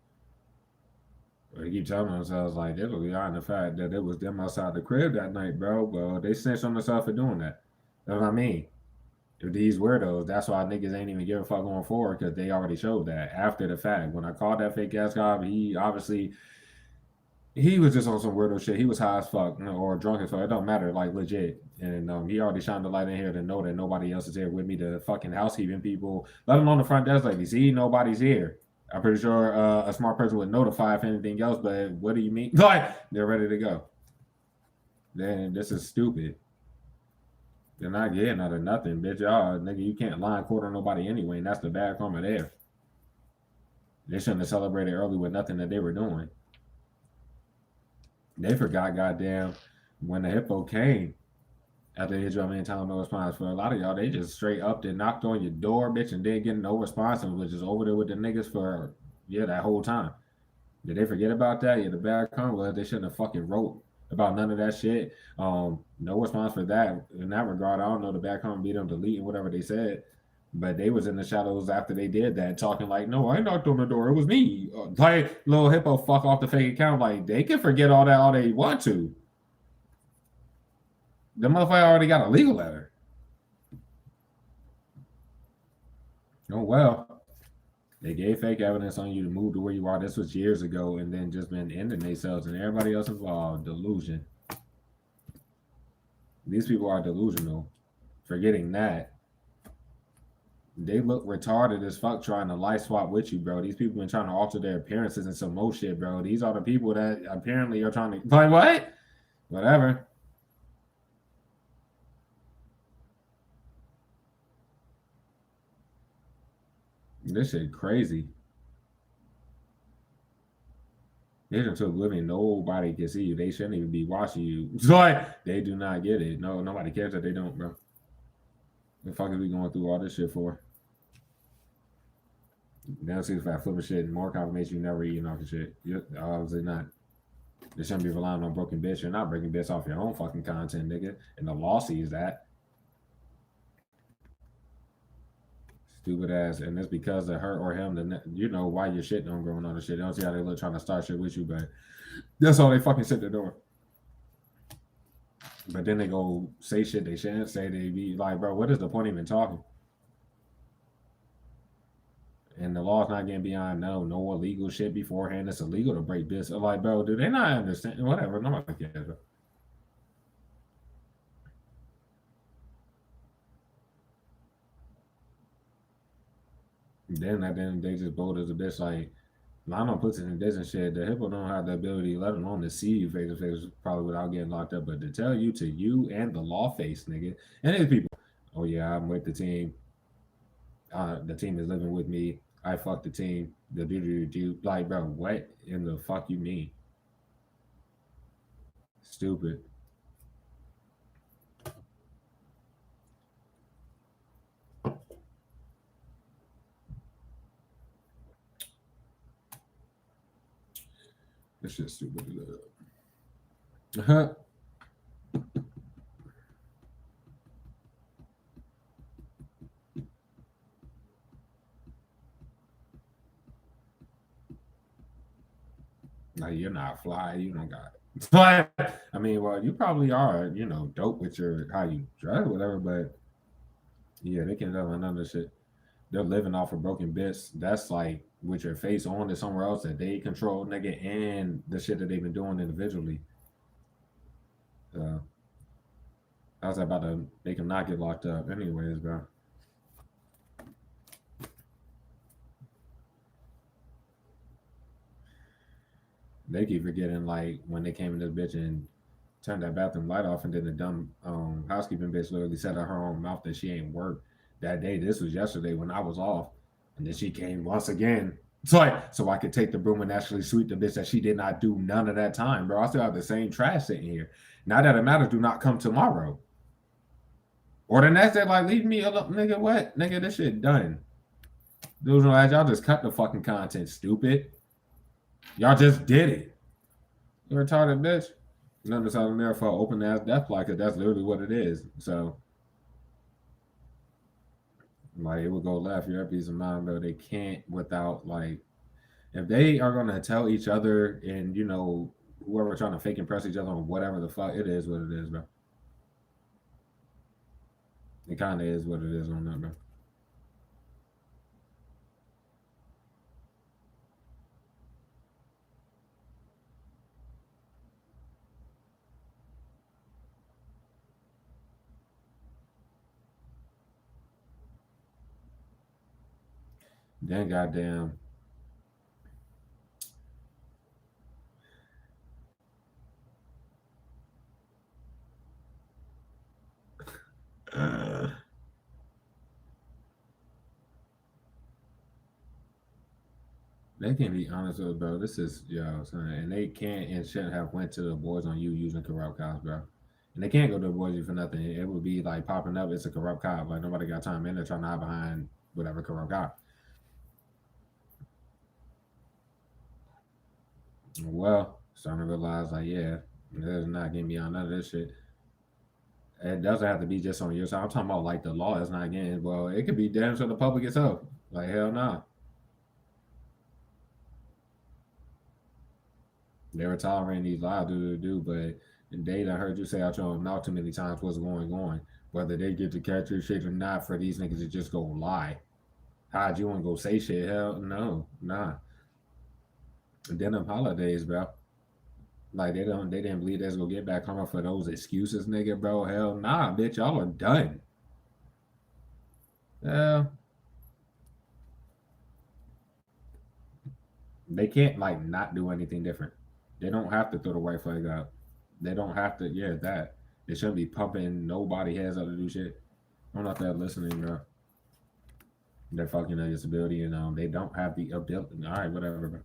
A: They keep telling themselves like they will behind the fact that it was them outside the crib that night, bro. Well, they snitched on themselves for doing that. That's what I mean. If these weirdos, that's why niggas ain't even give a fuck going forward because they already showed that after the fact. When I called that fake ass guy, he obviously he was just on some weirdo shit. He was high as fuck or drunk as fuck. It don't matter, like legit. And he already shined the light in here to know that nobody else is here with me. The fucking housekeeping people, let alone the front desk lady. See, nobody's here. I'm pretty sure a smart person would notify if anything else. But what do you mean? Like they're ready to go. Then this is stupid. They're not getting out of nothing, bitch. Y'all, nigga, you can't lie in court on nobody anyway, and that's the bad karma there. They shouldn't have celebrated early with nothing that they were doing. They forgot, goddamn, when the Hippo came after they hit you up in time, no response. For a lot of y'all, they just straight up and knocked on your door, bitch, and didn't get no response and was just over there with the niggas for, that whole time. Did they forget about that? Yeah, the bad karma was they shouldn't have fucking wrote about none of that shit. No response for that. In that regard, I don't know the bad karma beat them deleting whatever they said. But they was in the shadows after they did that, talking like, "No, I knocked on the door. It was me." Like little Hippo, fuck off the fake account. Like they can forget all that all they want to. The motherfucker already got a legal letter. Oh well, they gave fake evidence on you to move to where you are. This was years ago, and then just been ending themselves and everybody else involved. Delusion. These people are delusional. Forgetting that. They look retarded as fuck trying to life swap with you, bro. These people been trying to alter their appearances and some more shit, bro. These are the people that apparently are trying to like what? Whatever. This shit crazy. They're into oblivion. Nobody can see you. They shouldn't even be watching you. It's like they do not get it. No, nobody cares that they don't, bro. The fuck is we going through all this shit for? Now see if I flip shit and more confirmation you never eating off the shit. You're obviously not. They shouldn't be relying on broken bits. You're not breaking bits off your own fucking content, nigga. And the law sees that. Stupid ass. And it's because of her or him. You know why your shit don't grow and all the shit. They don't see how they look trying to start shit with you, but that's all they fucking sit there doing. But then they go say shit they shouldn't say. They be like, bro, what is the point of even talking? And the law's not getting beyond no illegal shit beforehand. It's illegal to break this. Like, bro, do they not understand? Whatever. Nobody cares, bro. Then they just bold as a bitch. Like, Lionel puts it in this and shit. The hippo don't have the ability, let alone to see you face to face, probably without getting locked up, but to tell you to you and the law face, nigga. And these people, oh yeah, I'm with the team. The team is living with me. I fuck the team. The do. Like, bro, what in the fuck you mean? Stupid. This shit's stupid. Like, you're not fly. You don't got it. But I mean, well, you probably are, dope with your how you dress, whatever. But yeah, they can't tell none of this shit. They're living off of broken bits. That's like with your face on to somewhere else that they control, nigga, and the shit that they've been doing individually. I was about to make them not get locked up, anyways, bro. They keep forgetting, like, when they came in this bitch and turned that bathroom light off, and then the dumb housekeeping bitch literally said out her own mouth that she ain't worked that day. This was yesterday when I was off, and then she came once again. So I could take the broom and actually sweep the bitch that she did not do none of that time, bro. I still have the same trash sitting here. Now that it matters, do not come tomorrow. Or the next day, like, leave me alone, nigga. What? Nigga, this shit done. Delusional ass, y'all just cut the fucking content, stupid. Y'all just did it. You retarded bitch. Nothing that's out there for an open ass death plot, because that's literally what it is. So, like, it would go left. Your peace of mind, bro. They can't without, like, if they are going to tell each other and, whoever trying to fake impress each other on whatever the fuck, it is what it is, bro. It kind of is what it is on that, bro. Then goddamn. They can't be honest with it, bro. This is son, and they can't and shouldn't have went to the boys on you using corrupt cops, bro. And they can't go to the boys you for nothing. It would be like popping up. It's a corrupt cop. Like nobody got time in there trying to hide behind whatever corrupt cop. Well, starting to realize like, yeah, there's not getting beyond none of this shit. It doesn't have to be just on your side. I'm talking about like the law is not getting. Well, it could be damn sure the public itself. Like hell no. Nah. They were tolerating these lies, but they done heard you say out your mouth too many times what's going on. Whether they get to catch your shit or not, for these niggas to just go lie. How'd you want to go say shit? Hell no, nah. And then them holidays, bro. Like they didn't believe they was gonna get back home for those excuses, nigga, bro. Hell nah, bitch, y'all are done. Yeah. They can't like not do anything different. They don't have to throw the white flag out. They don't have to. Yeah, that they shouldn't be pumping nobody heads up to do shit. I'm not that listening, bro. They're fucking a disability, and they don't have the ability. All right, whatever, bro.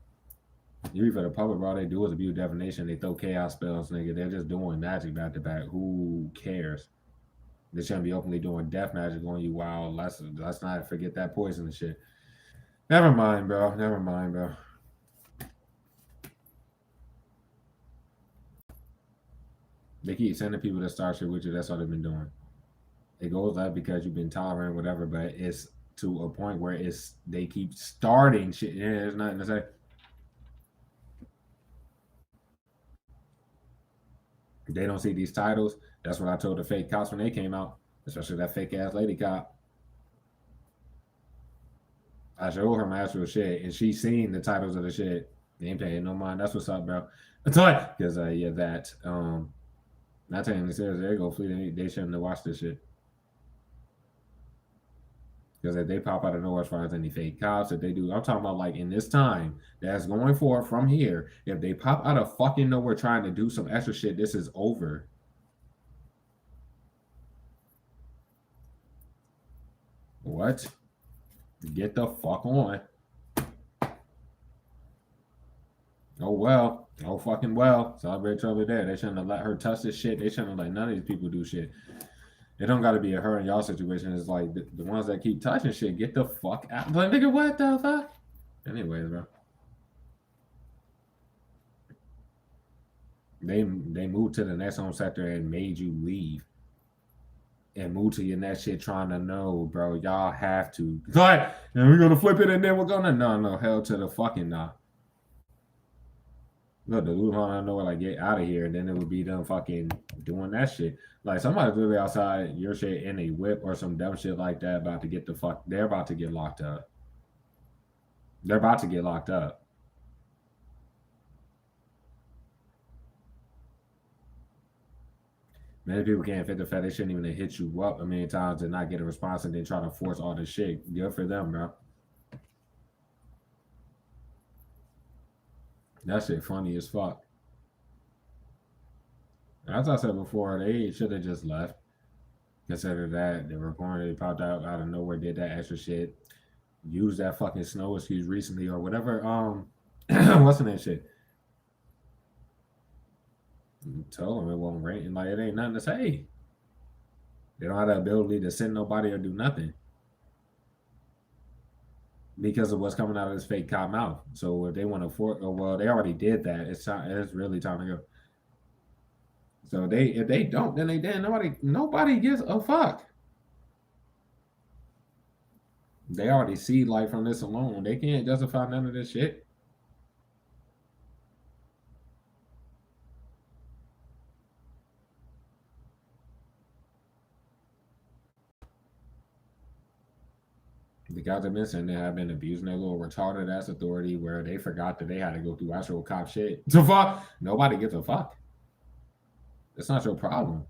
A: You for the public, bro, all they do is abuse definition. They throw chaos spells, nigga. They're just doing magic back to back. Who cares? They shouldn't be openly doing death magic on you. Wow, let's not forget that poison and shit. Never mind, bro. Never mind, bro. They keep sending people to start shit with you. That's all they've been doing. It goes up because you've been tolerant, whatever. But it's to a point where they keep starting shit. Yeah, there's nothing to say. They don't see these titles. That's what I told the fake cops when they came out, especially that fake ass lady cop. I showed her my actual shit, and she seen the titles of the shit. They ain't paying no mind. That's what's up, bro. That's right. Because yeah, that not taking it serious. There you go, Fleet. They shouldn't have watched this shit. Because if they pop out of nowhere as far as any fake cops, if they do, I'm talking about like in this time that's going forward from here, if they pop out of fucking nowhere trying to do some extra shit, this is over. What? Get the fuck on. Oh well. Oh fucking well. Celebrate trouble there. They shouldn't have let her touch this shit. They shouldn't have let none of these people do shit. It don't got to be a her and y'all situation. It's like the ones that keep touching shit, get the fuck out. Like, nigga, what the fuck? Anyways, bro. They moved to the next home sector and made you leave. And move to your next shit trying to know, bro. Y'all have to. Like, and we're gonna flip it and then we're gonna no, hell to the fucking nah. Look, the Luton I know like get out of here, and then it would be them fucking doing that shit. Like somebody's literally outside your shit in a whip or some dumb shit like that, about to get the fuck. They're about to get locked up. They're about to get locked up. Many people can't fit the fact they shouldn't even hit you up a million times and not get a response and then try to force all this shit. Good for them, bro. That shit funny as fuck. As I said before, they should have just left. Consider that the recording they popped out of nowhere, did that extra shit, used that fucking snow excuse recently or whatever. What's in that shit? Told them it won't rain. Like it ain't nothing to say. They don't have the ability to send nobody or do nothing because of what's coming out of this fake cop mouth. So if they want to well, they already did that. It's really time to go. So if they don't, then they did. Nobody gives a fuck. They already see like from this alone. They can't justify none of this shit. The guys that been saying they have been abusing their little retarded ass authority where they forgot that they had to go through actual cop shit. To fuck, nobody gives a fuck. It's not your problem.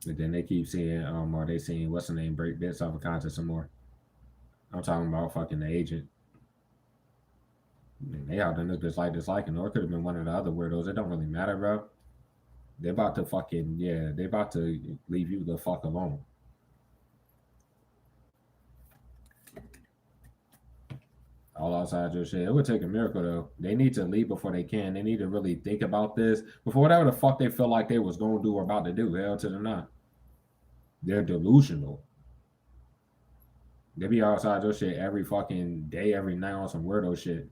A: And then they keep seeing, or they seeing what's the name break bits off of content some more. I'm talking about fucking the agent. And they out there disliking, or it could have been one of the other weirdos. It don't really matter, bro. They're about to fucking they about to leave you the fuck alone. All outside your shit. It would take a miracle though. They need to leave before they can. They need to really think about this before whatever the fuck they feel like they was gonna do or about to do. Hell to the not. They're delusional. They be outside your shit every fucking day, every night on some weirdo shit.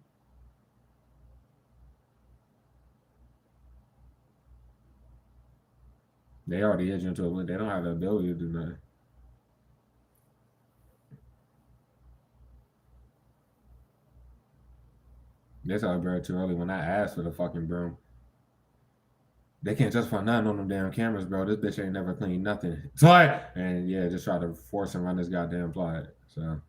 A: They already hit you into a win. They don't have the ability to do nothing. They saw bro too early when I asked for the fucking broom. They can't justify nothing on them damn cameras, bro. This bitch ain't never cleaned nothing. Slide! And yeah, just try to force and run this goddamn plot. So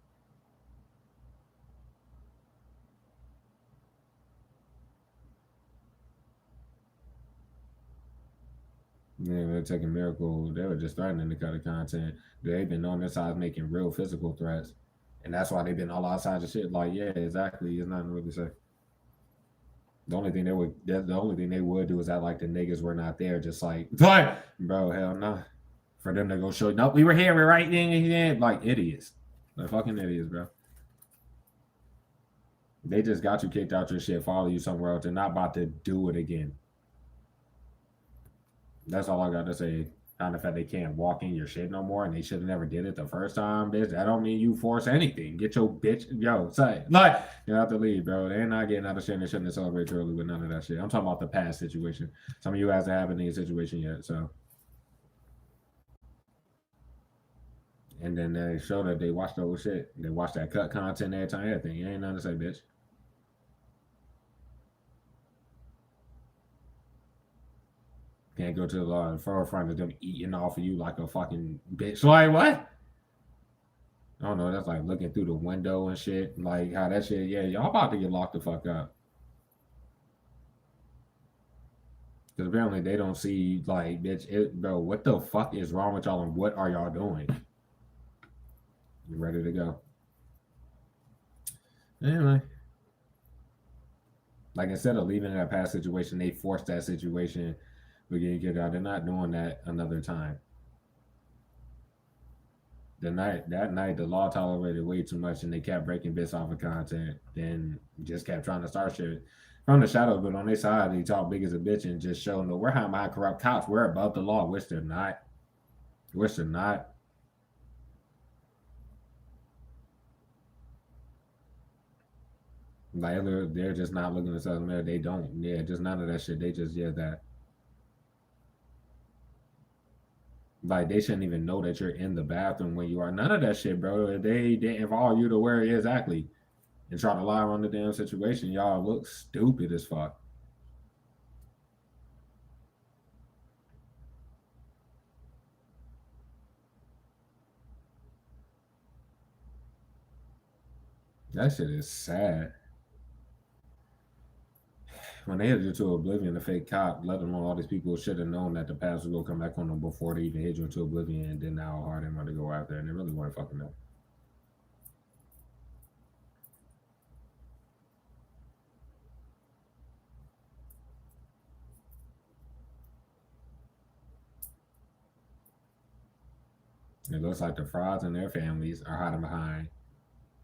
A: yeah, they're taking miracle. They were just threatening to cut the content. They've been on their side making real physical threats. And that's why they've been all outside of shit. Like, yeah, exactly. It's nothing really say. The only thing they would do is act like the niggas were not there, just like, bro, hell no. Nah. For them to go show, nope, we were here, we're right in, like idiots. Like fucking idiots, bro. They just got you kicked out your shit, follow you somewhere else. They're not about to do it again. That's all I got to say. On the fact they can't walk in your shit no more, and they should have never did it the first time, bitch. That don't mean you force anything. Get your bitch, yo, say like you have to leave, bro. They're not getting out of shit. They shouldn't have celebrated early with none of that shit. I'm talking about the past situation. Some of you guys haven't in a situation yet, so. And then they show that they watched the old shit. They watched that cut content every time, everything. You ain't nothing to say, bitch. Can't go to the forefront of them eating off of you like a fucking bitch. Like, what? I don't know. That's like looking through the window and shit. Like, how that shit, yeah, y'all about to get locked the fuck up. Because apparently they don't see, like, bitch, bro, what the fuck is wrong with y'all and what are y'all doing? You ready to go? Anyway. Like, instead of leaving that past situation, they forced that situation. We're getting kicked out. They're not doing that another time. That night, the law tolerated way too much, and they kept breaking bits off of content. Then just kept trying to start shit from the shadows. But on their side, they talk big as a bitch and just show no, we're behind corrupt cops. We're above the law, which they're not. Which they're not. Like they're just not looking at Southern America. They don't. Yeah, just none of that shit. They just that. Like they shouldn't even know that you're in the bathroom when you are. None of that shit, bro. They involve you to where exactly and try to lie around the damn situation. Y'all look stupid as fuck. That shit is sad. When they hit you to oblivion, the fake cop, let them know all these people should have known that the pass was gonna come back on them before they even hit you into oblivion, and then now hard and want to go out there, and they really weren't fucking up. It looks like the frauds and their families are hiding behind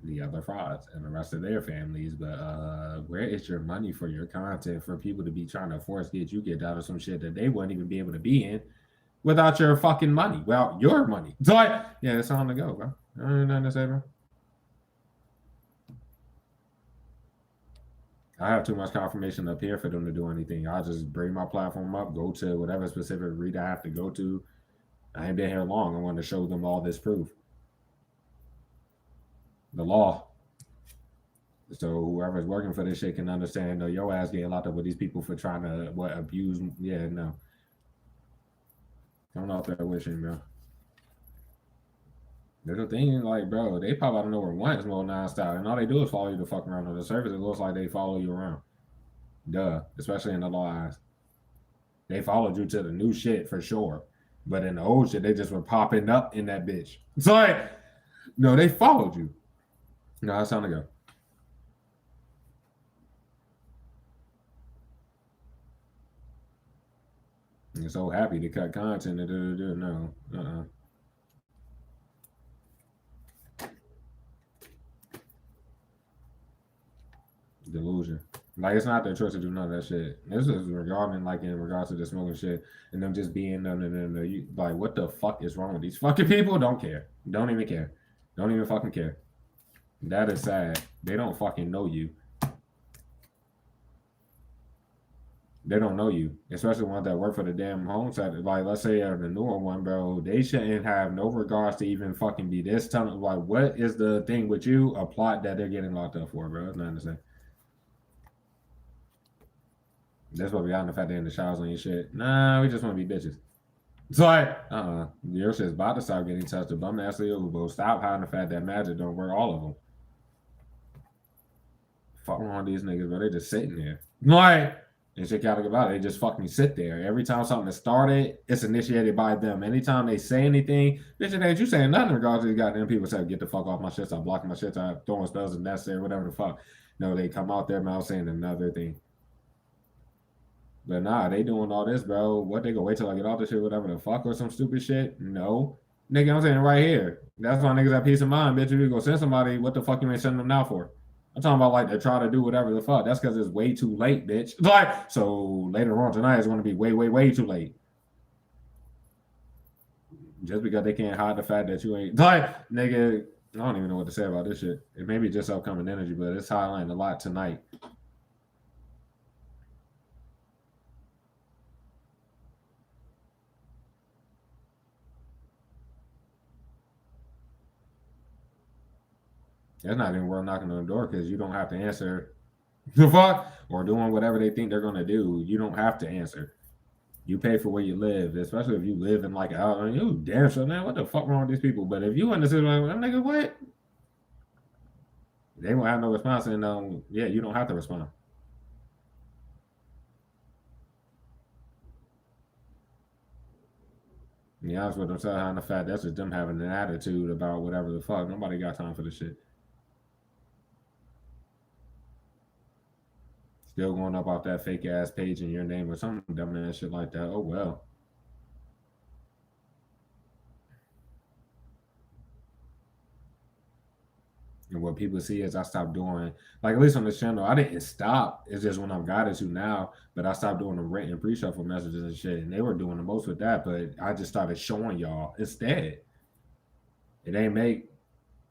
A: the other frauds and the rest of their families. But where is your money for your content for people to be trying to force get out of some shit that they wouldn't even be able to be in without your fucking money? Well, your money. So yeah, it's on the go, bro. I ain't nothing to say, bro. I have too much confirmation up here for them to do anything. I'll just bring my platform up, go to whatever specific read I have to go to. I ain't been here long. I want to show them all this proof. The law. So whoever's working for this shit can understand, no, your ass getting locked up with these people for trying to abuse. Yeah, no. Coming off there wishing, bro. There's a thing like, bro, they pop out of nowhere once, more non-stop, and all they do is follow you the fuck around on the surface. It looks like they follow you around. Duh, especially in the law eyes. They followed you to the new shit for sure. But in the old shit, they just were popping up in that bitch. So like, no, they followed you. No, it's time to go. You're so happy to cut content. No. Delusion. Like, it's not their choice to do none of that shit. This is regarding, like, in regards to the smoking shit and them just being like, what the fuck is wrong with these fucking people? Don't care. Don't even care. Don't even fucking care. That is sad. They don't fucking know you. They don't know you, especially ones that work for the damn home site. Like, let's say the newer one, bro, they shouldn't have no regards to even fucking be this ton. Like, what is the thing with you? A plot that they're getting locked up for, bro. It's not the same. That's what we got in the fact they're in the showers on your shit. Nah, we just want to be bitches. It's like, your shit's about to start getting touched. The bum ass Ubo. Stop hiding the fact that magic don't work. All of them. Fuck around these niggas, bro. They just sitting there. Like, and shit gotta about it. They just fucking sit there. Every time something is started, it's initiated by them. Anytime they say anything, bitch, ain't you saying nothing in regards to these goddamn people say, get the fuck off my shit, stop blocking my shit, stop throwing spells if necessary, whatever the fuck. No, they come out their mouth saying another thing. But nah, they doing all this, bro. What, they gonna wait till I get off this shit, whatever the fuck, or some stupid shit? No. Nigga, I'm saying right here. That's why niggas have peace of mind, bitch. If you go send somebody, what the fuck you ain't sending them now for? I'm talking about like to try to do whatever the fuck. That's because it's way too late, bitch. Like, so later on tonight is gonna be way, way, way too late. Just because they can't hide the fact that you ain't like, nigga. I don't even know what to say about this shit. It may be just upcoming energy, but it's highlighting a lot tonight. It's not even worth knocking on the door because you don't have to answer the fuck or doing whatever they think they're gonna do. You don't have to answer. You pay for where you live, especially if you live in like out. You damn sure, man. What the fuck wrong with these people? But if you in the situation, like, nigga, what? They won't have no response, and yeah, you don't have to respond. To be honest with them, telling the fact that's just them having an attitude about whatever the fuck. Nobody got time for this shit. Still going up off that fake ass page in your name or something dumb ass shit like that. Oh well. And what people see is I stopped doing, like at least on this channel, I didn't stop. It's just when I've got it to now, but I stopped doing the written pre-shuffle messages and shit. And they were doing the most with that, but I just started showing y'all instead. It ain't make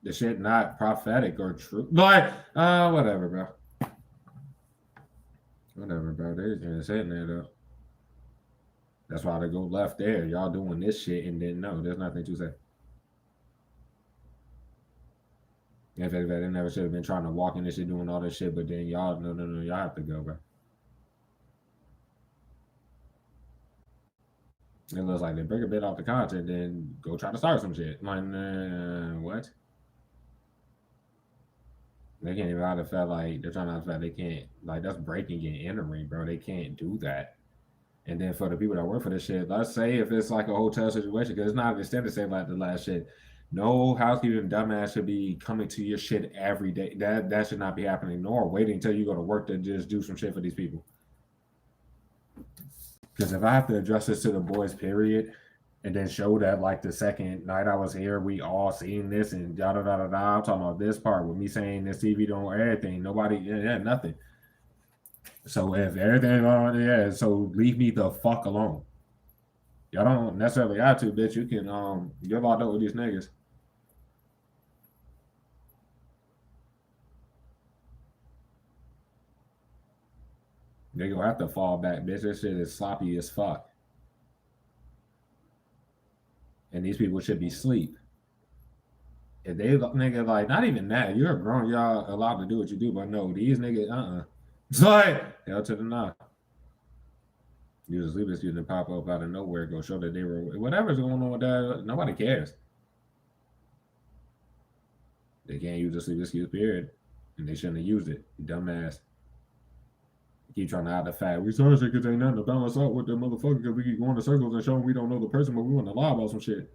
A: the shit not prophetic or true. But whatever, bro. Whatever, bro. They just sitting there though. That's why they go left there. Y'all doing this shit and then no, there's nothing to say. If they never should have been trying to walk in this shit doing all this shit, but then y'all no, y'all have to go, bro. It looks like they break a bit off the content, then go try to start some shit. Like, what? They can't even hide the fact like they're trying to hide the fact they can't, like, that's breaking and entering, bro. They can't do that. And then for the people that work for this shit, let's say if it's like a hotel situation, because it's not an extended stay like the last shit. No housekeeping dumbass should be coming to your shit every day. That should not be happening. Nor waiting until you go to work to just do some shit for these people. Because if I have to address this to the boys, period, and then show that like the second night I was here, we all seen this and da da da da da. I'm talking about this part with me saying this TV don't everything. Nobody, yeah, nothing. So if everything on, yeah, so leave me the fuck alone. Y'all don't necessarily have to, bitch. You can you're locked up with these niggas. They gonna have to fall back, bitch. This shit is sloppy as fuck. And these people should be asleep. If they nigga like not even that, you're grown, y'all allowed to do what you do, but no, these niggas, It's like hell to the nah. You just leave this dude and pop up out of nowhere, go show that they were whatever's going on with that. Nobody cares. They can't use the sleep excuse, period. And they shouldn't have used it. You dumbass. You keep trying to hide the fact. We sorry because ain't nothing to balance out with that motherfucker because we keep going to circles and showing we don't know the person, but we want to lie about some shit.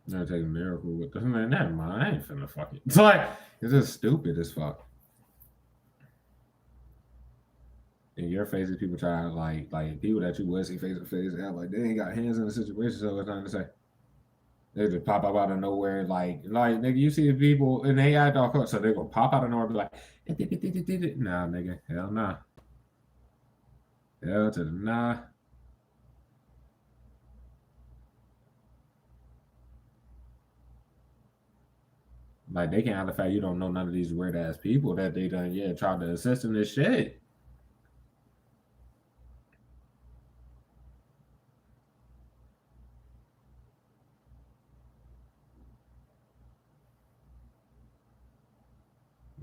A: Never take a miracle with this. Man, never mind. I ain't finna fuck it. It's like, it's just stupid as fuck. In your face, people try to like people that you would see face to face, act like they ain't got hands in the situation, so it's nothing to say. They just pop up out of nowhere, like nigga, you see people and they act all cool, so they gonna pop out of nowhere, and be like, nah, nigga, hell nah, hell to the nah. Like they can't have the fact you don't know none of these weird ass people that they done tried to assist in this shit.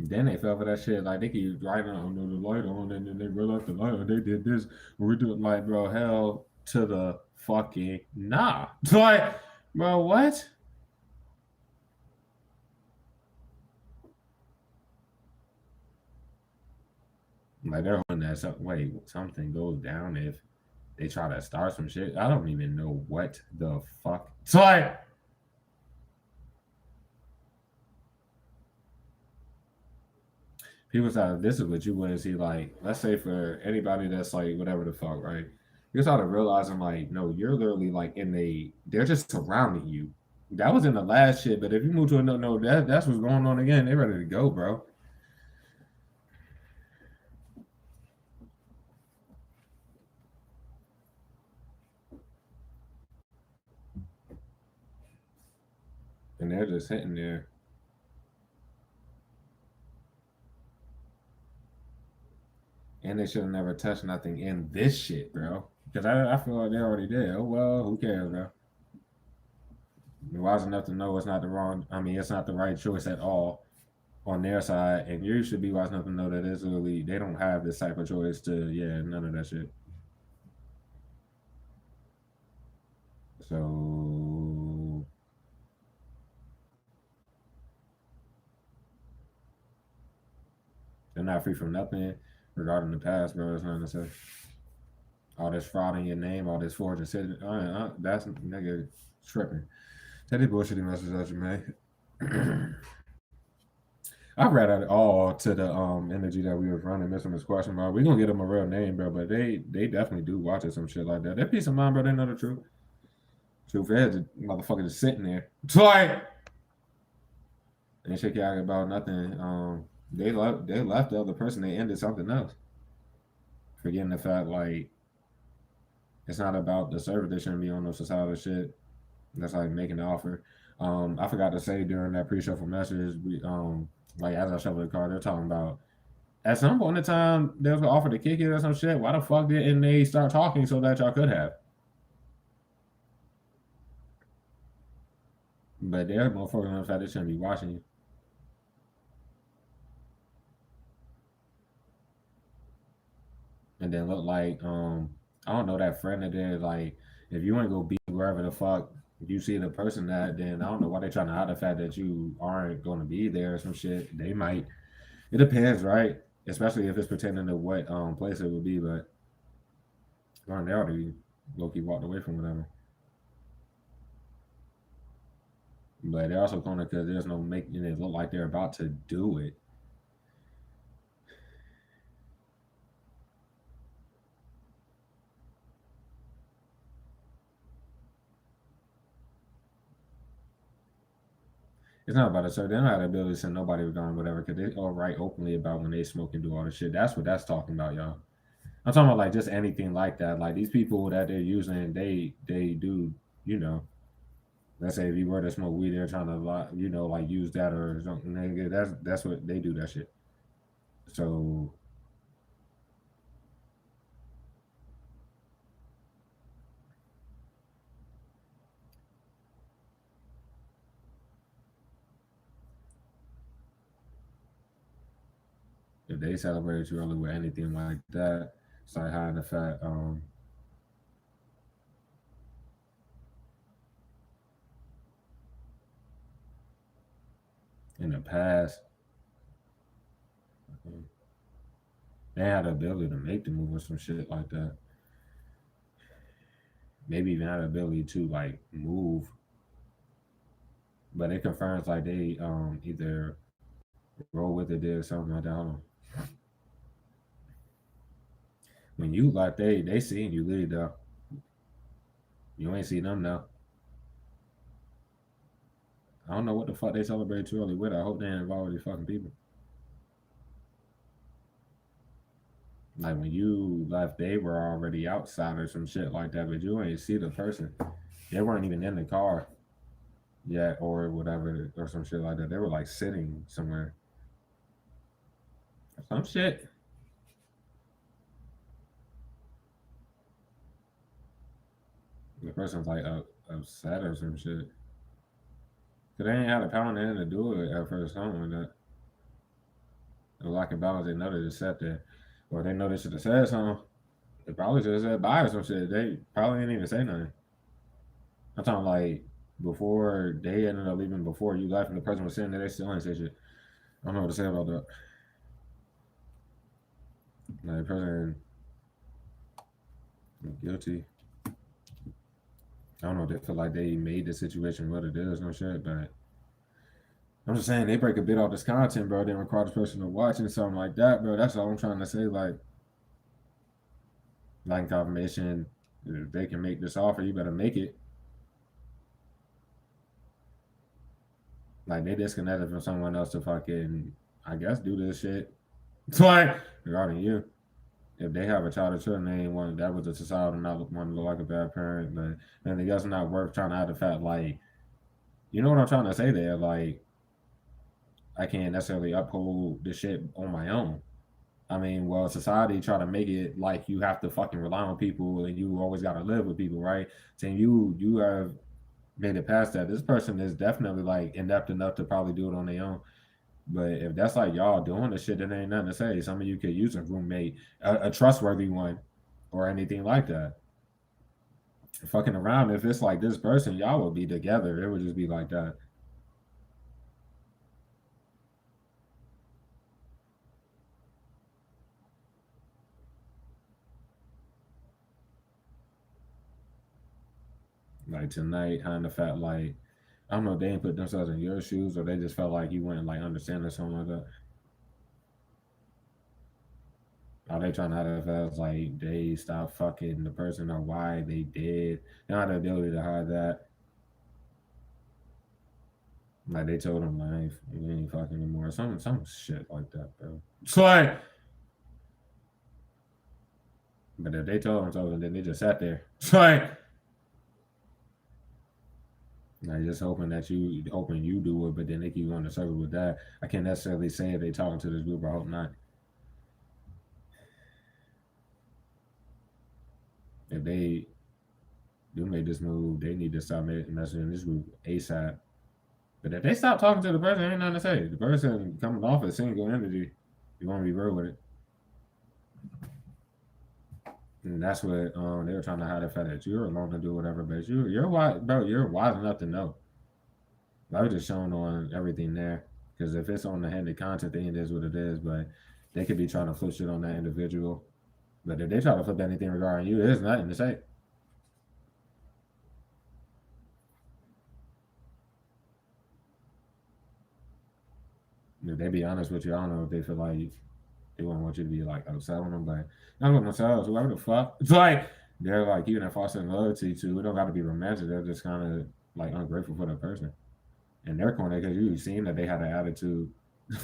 A: Then they fell for that shit. Like they keep driving on the light on, and then they realize the light on. They did this. We do it like, bro. Hell to the fucking nah. Like, bro, what? Like they're hoping that wait, something goes down if they try to start some shit. I don't even know what the fuck. So like, people start. This is what you wouldn't see. Like, let's say for anybody that's like whatever the fuck, right? You start realizing like, no, you're literally like in a. They're just surrounding you. That was in the last shit, but if you move to another, no, that's what's going on again. They ready to go, bro. And they're just sitting there. And they should have never touched nothing in this shit, bro. Because I feel like they already did. Oh well, who cares, bro? You're wise enough to know it's not the wrong. I mean, it's not the right choice at all on their side, and you should be wise enough to know that it's really they don't have this type of choice to none of that shit. So they're not free from nothing regarding the past, bro. It's nothing to say. All this fraud in your name, all this forging, that's nigga tripping. Tell these bullshitty messages out you, man. I read it all to the energy that we was running, missing this question, bro. We gonna get them a real name, bro, but they definitely do watch it, some shit like that. That peace of mind, bro, they know the truth. Truth is, the motherfucker just sitting there. Like, ain't shit out about nothing. They left the other person, they ended something else. Forgetting the fact, like, it's not about the service, they shouldn't be on no societal shit. That's like making the offer. I forgot to say during that pre-shuffle message, we like as I shuffle the car, they're talking about at some point in time they was gonna offer to kick it or some shit. Why the fuck didn't they start talking so that y'all could have? But they're more focused on the fact they shouldn't be watching you. And then look like I don't know that friend that did like if you ain't go be wherever the fuck you see the person that then I don't know why they trying to hide the fact that you aren't gonna be there or some shit. They might. It depends, right? Especially if it's pertaining to what place it would be, but they already low key walked away from whatever. But they're also corner because there's no making it look like they're about to do it. It's not about a certain. They don't have the ability to send nobody regarding whatever because they all write openly about when they smoke and do all this shit. That's what that's talking about, y'all. I'm talking about like just anything like that. Like these people that they're using, they do, you know. Let's say if you were to smoke weed, they're trying to like use that or something. Nigga, that's what they do. That shit. So if they celebrate you early with anything like that, it's like hiding the fact in the past they had the ability to make the move or some shit like that. Maybe even had the ability to like move, but it confirms like they either roll with it, did or something like that. Hold on. When you like they seen you lead though. You ain't seen them now. I don't know what the fuck they celebrate too early with. I hope they ain't involved with these fucking people. Like when you left, they were already outside or some shit like that, but you ain't see the person. They weren't even in the car yet or whatever or some shit like that. They were like sitting somewhere. Some shit. The person's like upset or some shit. Cause they ain't had the power in to do it at first, something like that. Or like a balance, they know they just sat there. Or they know they should have said something. They probably should have said bye or some shit. They probably didn't even say nothing. I'm talking like before they ended up leaving, before you left and the person was sitting there, they still ain't say shit. I don't know what to say about that. Like the person Guilty. I don't know. They feel like they made the situation what it is, no shit. But I'm just saying they break a bit off this content, bro. They require the person to watch and something like that, bro. That's all I'm trying to say. Like confirmation, if they can make this offer, you better make it. Like they disconnected from someone else to fucking, I guess, do this shit. It's like regarding you. If they have a child or children, they ain't want that was a societal not want to look like a bad parent, but then I guess not worth trying to have the fact like you know what I'm trying to say there, like I can't necessarily uphold this shit on my own. I mean, well, society try to make it like you have to fucking rely on people and you always gotta live with people, right? Saying you have made it past that. This person is definitely like inept enough to probably do it on their own. But if that's like y'all doing the shit, then ain't nothing to say. Some of you could use a roommate, a trustworthy one, or anything like that. Fucking around, if it's like this person, y'all would be together. It would just be like that. Like tonight, kind of felt like I don't know, they ain't put themselves in your shoes, or they just felt like you wouldn't like understand or something like that. Are they trying to have it as like they stopped fucking the person or why they did? They don't have the ability to hide that. Like they told them like you ain't fucking anymore. Some shit like that, bro. It's like, but if they told them something, then they just sat there. It's like just hoping you do it, but then they keep going to circle with that. I can't necessarily say if they talking to this group. I hope not. If they do make this move, they need to stop messaging this group ASAP. But if they stop talking to the person, ain't nothing to say. The person coming off as single entity, you want to be real with it. And that's what they were trying to hide the fact that you're alone to do whatever, but you're wise, bro. You're wise enough to know. I was just showing on everything there because if it's on the handed content, then it is what it is. But they could be trying to flip shit on that individual. But if they try to flip anything regarding you, there's nothing to say. If they be honest with you, I don't know if they feel like they wouldn't want you to be like upset with them, but not with themselves, whoever the fuck. It's like they're like keeping that fostering loyalty to. It don't got to be romantic. They're just kind of like ungrateful for that person. In their corner, because you seen that they had an attitude.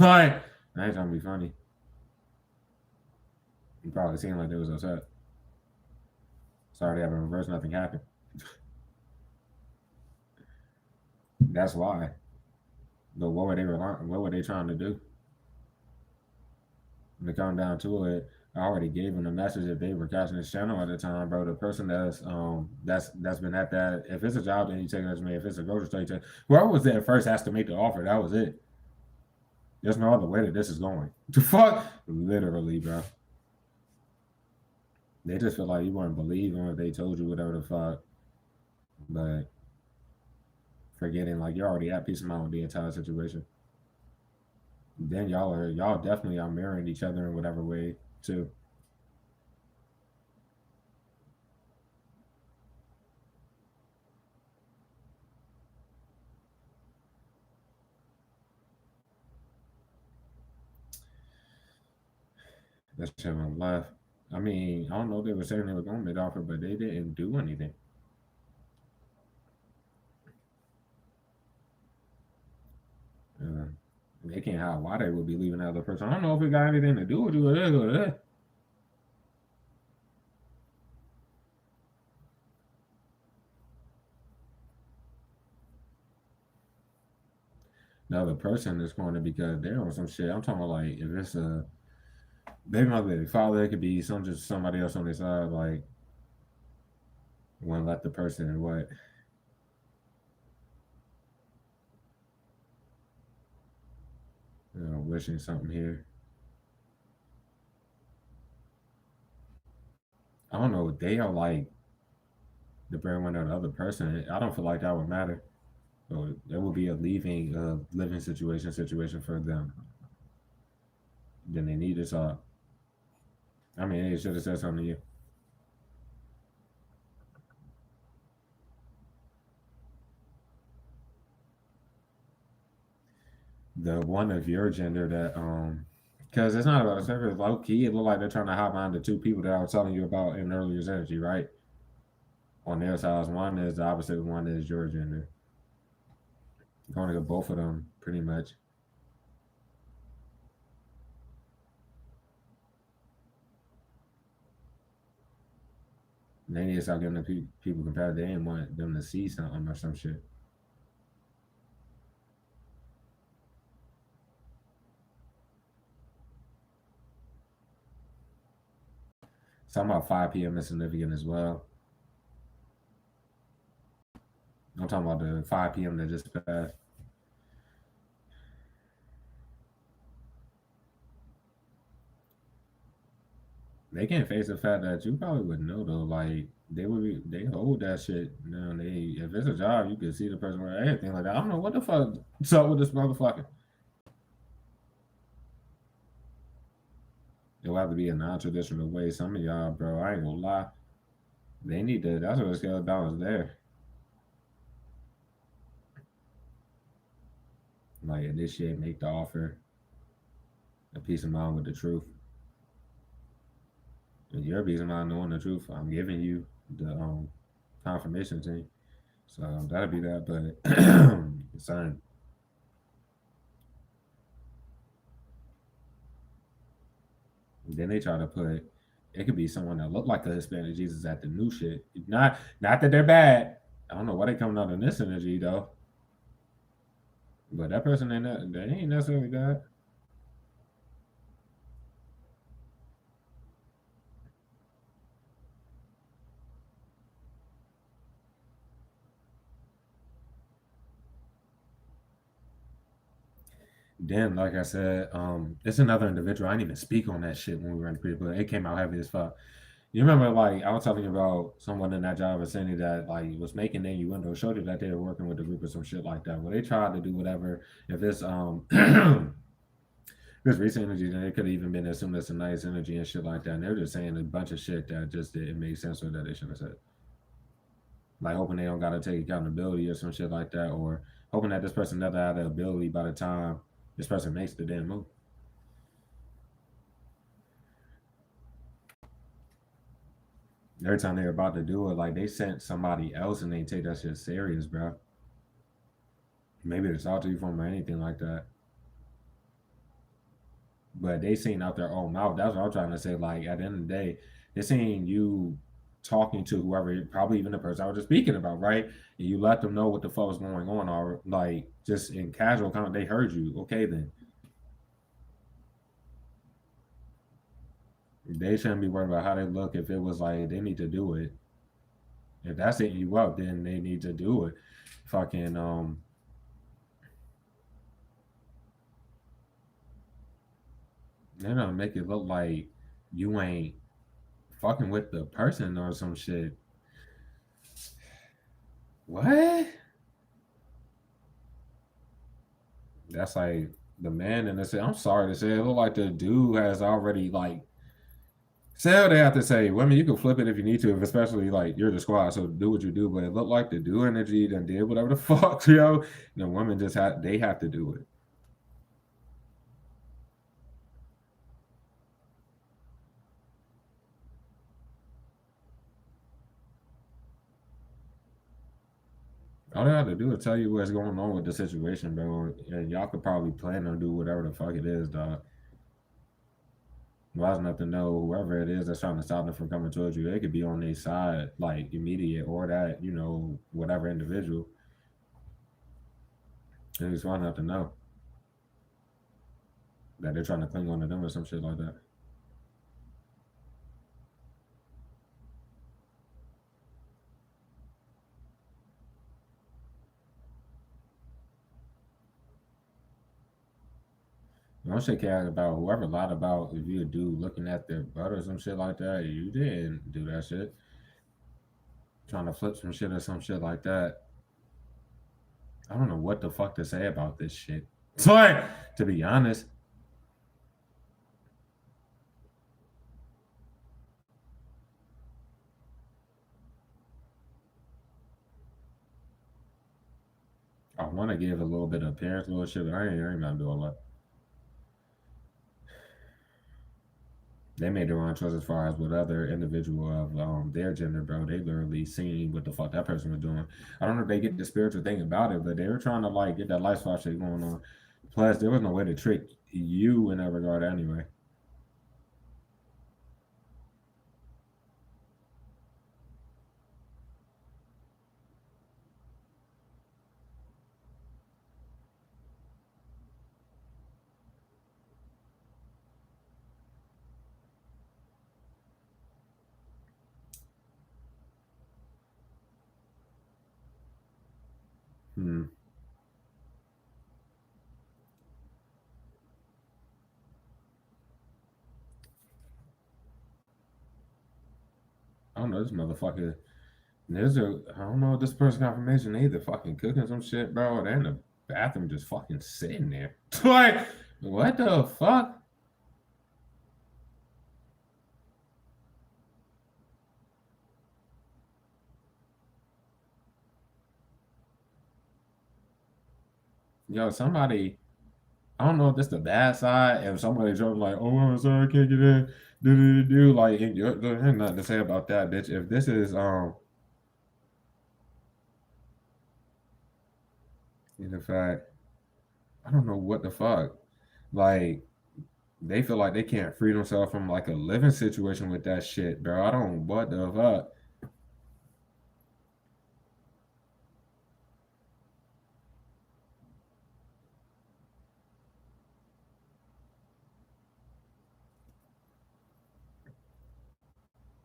A: Like I ain't trying to be funny. You probably seen like they was upset. Sorry, they have a reverse. Nothing happened. That's why. But what were they trying to do? When it come down to it, I already gave them the message if they were catching this channel at the time, bro. The person that's been at that, if it's a job, then you take it as me. If it's a grocery store, you take whoever was there first has to make the offer. That was it. There's no other way that this is going. The fuck, literally, bro. They just feel like you weren't believing what they told you, whatever the fuck. But forgetting like you're already at peace of mind with the entire situation. Then y'all definitely are mirroring each other in whatever way too. That's shit on left. I mean, I don't know if they were saying they were going to make offer, but they didn't do anything. Uh, they can't hide why they would be leaving the other person. I don't know if it got anything to do with you or this. The other person is going to because they're on some shit. I'm talking about like if it's a baby mother, baby father, it could be just somebody else on their side. Like, wouldn't let the person what wishing something here. I don't know. They are like the breadwinner of the other person. I don't feel like that would matter. So there would be a leaving living situation for them. Then they need to talk. I mean, they should have said something to you. the one of your gender that because it's not about a sex, low key. It look like they're trying to hop on the two people that I was telling you about in earlier's energy, right? On their sides, one is the opposite, one is your gender. Going to get both of them pretty much. They need to start giving the people compared. They didn't want them to see something or some shit. Something about 5 p.m. is significant as well. I'm talking about the 5 p.m. that just passed. They can't face the fact that you probably would know though. Like they hold that shit. You know, they if it's a job, you can see the person or anything like that. I don't know what the fuck's up with this motherfucker. It'll have to be a non-traditional way. Some of y'all, bro, I ain't gonna lie. They need to. That's what the scale of balance there. Like initiate, make the offer, a peace of mind with the truth. And your peace of mind knowing the truth. I'm giving you the confirmation thing. So that'll be that. But son, then they try to put it could be someone that looked like a Hispanic Jesus at the new shit. Not that they're bad. I don't know why they coming out in this energy though. But that person they ain't necessarily bad. Then, like I said, it's another individual. I didn't even speak on that shit when we were in the pre, but it came out heavy as fuck. You remember, like I was talking about someone in that job vicinity that like was making innuendo, showed you that they were working with a group or some shit like that. Well, they tried to do whatever. If it's this recent energy, then it could have even been assumed as some nice energy and shit like that. And they're just saying a bunch of shit that just didn't make sense or that they shouldn't have said. Like hoping they don't gotta take accountability or some shit like that, or hoping that this person never had the ability by the time this person makes the damn move. Every time they're about to do it, like they sent somebody else and they take that shit serious, bro. Maybe it's out to you from or anything like that. But they seen out their own mouth. That's what I'm trying to say. Like at the end of the day, they seen you talking to whoever, probably even the person I was just speaking about, right? And you let them know what the fuck was going on, or like just in casual comment, they heard you. Okay, then they shouldn't be worried about how they look. If it was like they need to do it, if that's hitting you up, then they need to do it. Fucking they don't make it look like you ain't fucking with the person or some shit. What? That's like the man in the say. I'm sorry to say, it look like the dude has already like say what they have to say. Women, you can flip it if you need to, if especially like you're the squad, so do what you do. But it looked like the dude energy done did whatever the fuck, yo. The women just have to do it. All they have to do is tell you what's going on with the situation, bro. And y'all could probably plan on do whatever the fuck it is, dog. Wise enough to know whoever it is that's trying to stop them from coming towards you, they could be on their side, like immediate, or that whatever individual. And it's smart enough to know that they're trying to cling on to them or some shit like that. Don't shit care about whoever lied about if you a dude looking at their butt or some shit like that. You didn't do that shit. Trying to flip some shit or some shit like that. I don't know what the fuck to say about this shit. So, like, to be honest, I want to give a little bit of parents a little shit, but I ain't gonna do all that. They made their own choice as far as what other individual of their gender, bro. They literally seen what the fuck that person was doing. I don't know if they get the spiritual thing about it, but they were trying to like get that lifestyle shit going on. Plus, there was no way to trick you in that regard anyway. Hmm. I don't know this motherfucker. I don't know if this person confirmation either fucking cooking some shit, bro. They're in the bathroom just fucking sitting there. Like, what the fuck? Yo, somebody, I don't know if this the bad side. If somebody joking like, "Oh, I'm sorry, I can't get in," do like, there's nothing to say about that, bitch. If this is in the fact, I don't know what the fuck. Like, they feel like they can't free themselves from like a living situation with that shit, bro. I don't what the fuck.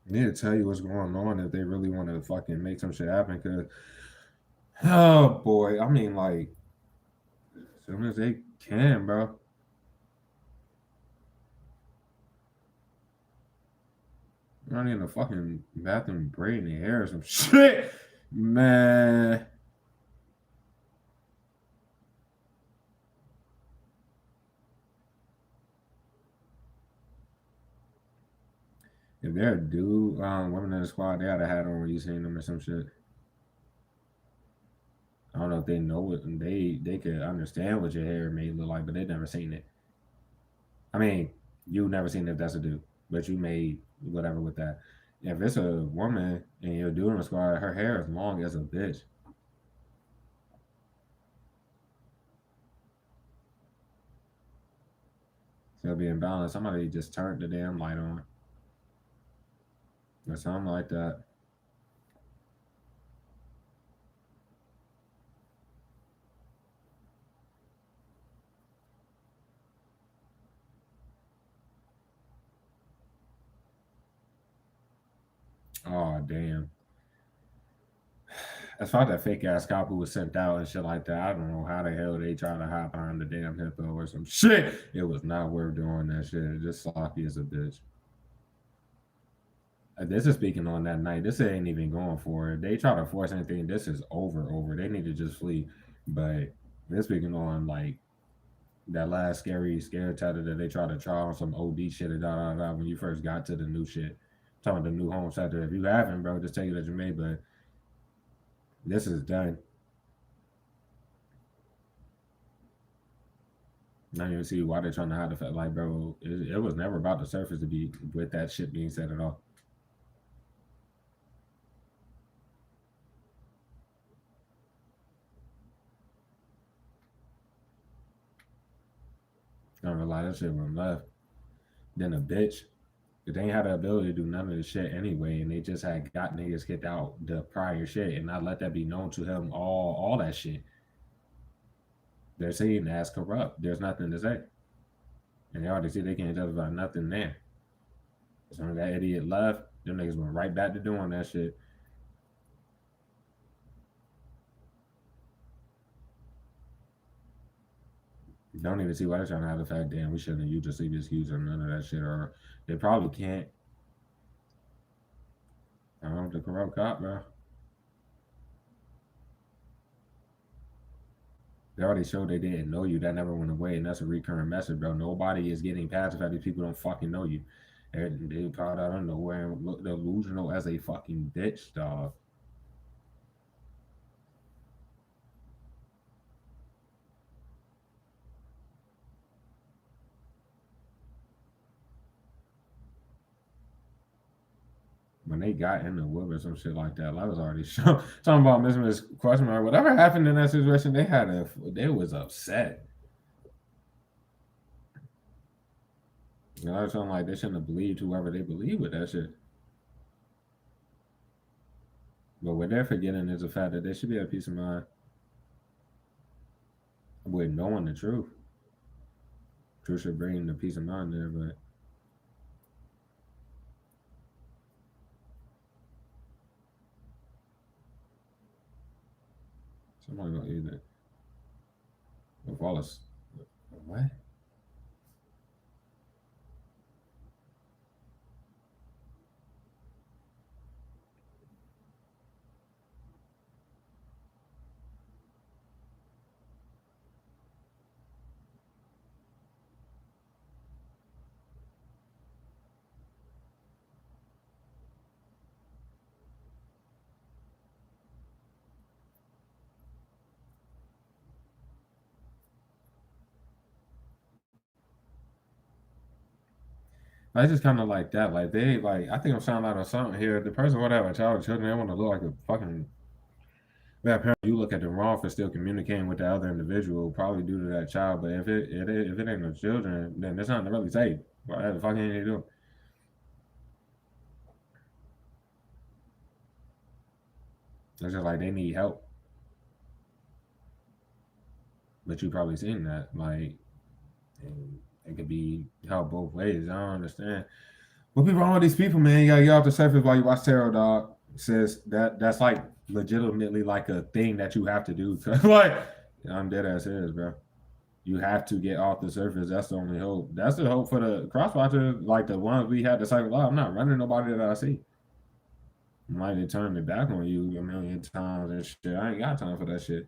A: They need to tell you what's going on if they really want to fucking make some shit happen. Cause oh boy, I mean like as soon as they can, bro. Running in the fucking bathroom braiding their hair or some shit. Man. If they're a dude, women in the squad, they ought to have on when you seen them or some shit. I don't know if they know it and they could understand what your hair may look like, but they never seen it. I mean, you never seen if that's a dude, but you made whatever with that. If it's a woman and you're doing a squad, her hair is long as a bitch. So it'll be imbalanced. Somebody just turned the damn light on or something like that. Oh damn. As far as that fake ass cop who was sent out and shit like that, I don't know how the hell they try to hop behind the damn hippo or some shit. It was not worth doing that shit. It's just sloppy as a bitch. This is speaking on that night. This ain't even going for it. They try to force anything. This is over. They need to just flee. But they're speaking on like that last scare chatter that they tried to try on some OD shit and when you first got to the new shit. Talking about the new home sector. If you haven't, bro, just take it as you may. But this is done. I don't even see why they're trying to hide the fact. Like, bro, it was never about the surface to be with that shit being said at all. I don't lie, that shit went left. Then a bitch, they ain't had the ability to do none of the shit anyway, and they just had got niggas kicked out the prior shit and not let that be known to him. All that shit. They're seen as corrupt. There's nothing to say, and they already see they can't justify nothing there. As soon as that idiot left, them niggas went right back to doing that shit. Don't even see why they're trying to have the fact, damn, we shouldn't use the CBS excuse or none of that shit, or they probably can't. I don't know, the corrupt cop, bro. They already showed they didn't know you. That never went away, and that's a recurring message, bro. Nobody is getting past the fact these people don't fucking know you. They caught out of nowhere and look delusional as a fucking bitch, dog. when they got in the whip or some shit like that, I was already talking about Miss question mark. Whatever happened in that situation, they was upset. You know, I was feeling like they shouldn't have believed whoever they believe with that shit. But what they're forgetting is the fact that they should be at peace of mind with knowing the truth. Truth should bring the peace of mind there, but somebody gonna either Wallace. What? I just kind of like that. Like they like. I think I'm sounding out of something here. The person would have a child or children. They want to look like a fucking bad parent. You look at them wrong for still communicating with the other individual, probably due to that child. But if it ain't no children, then there's nothing to really say. What the fuck ain't they doing? It's just like they need help. But you probably seen that. Like, and it could be help both ways. I don't understand. What be wrong with these people, man? You gotta get off the surface while you watch Tarot Dog. Says that's like legitimately like a thing that you have to do. Like, I'm dead ass serious, bro. You have to get off the surface. That's the only hope. That's the hope for the crosswatchers, like the ones we had to say, well, I'm not running nobody that I see. Might they turn me back on you a million times and shit. I ain't got time for that shit.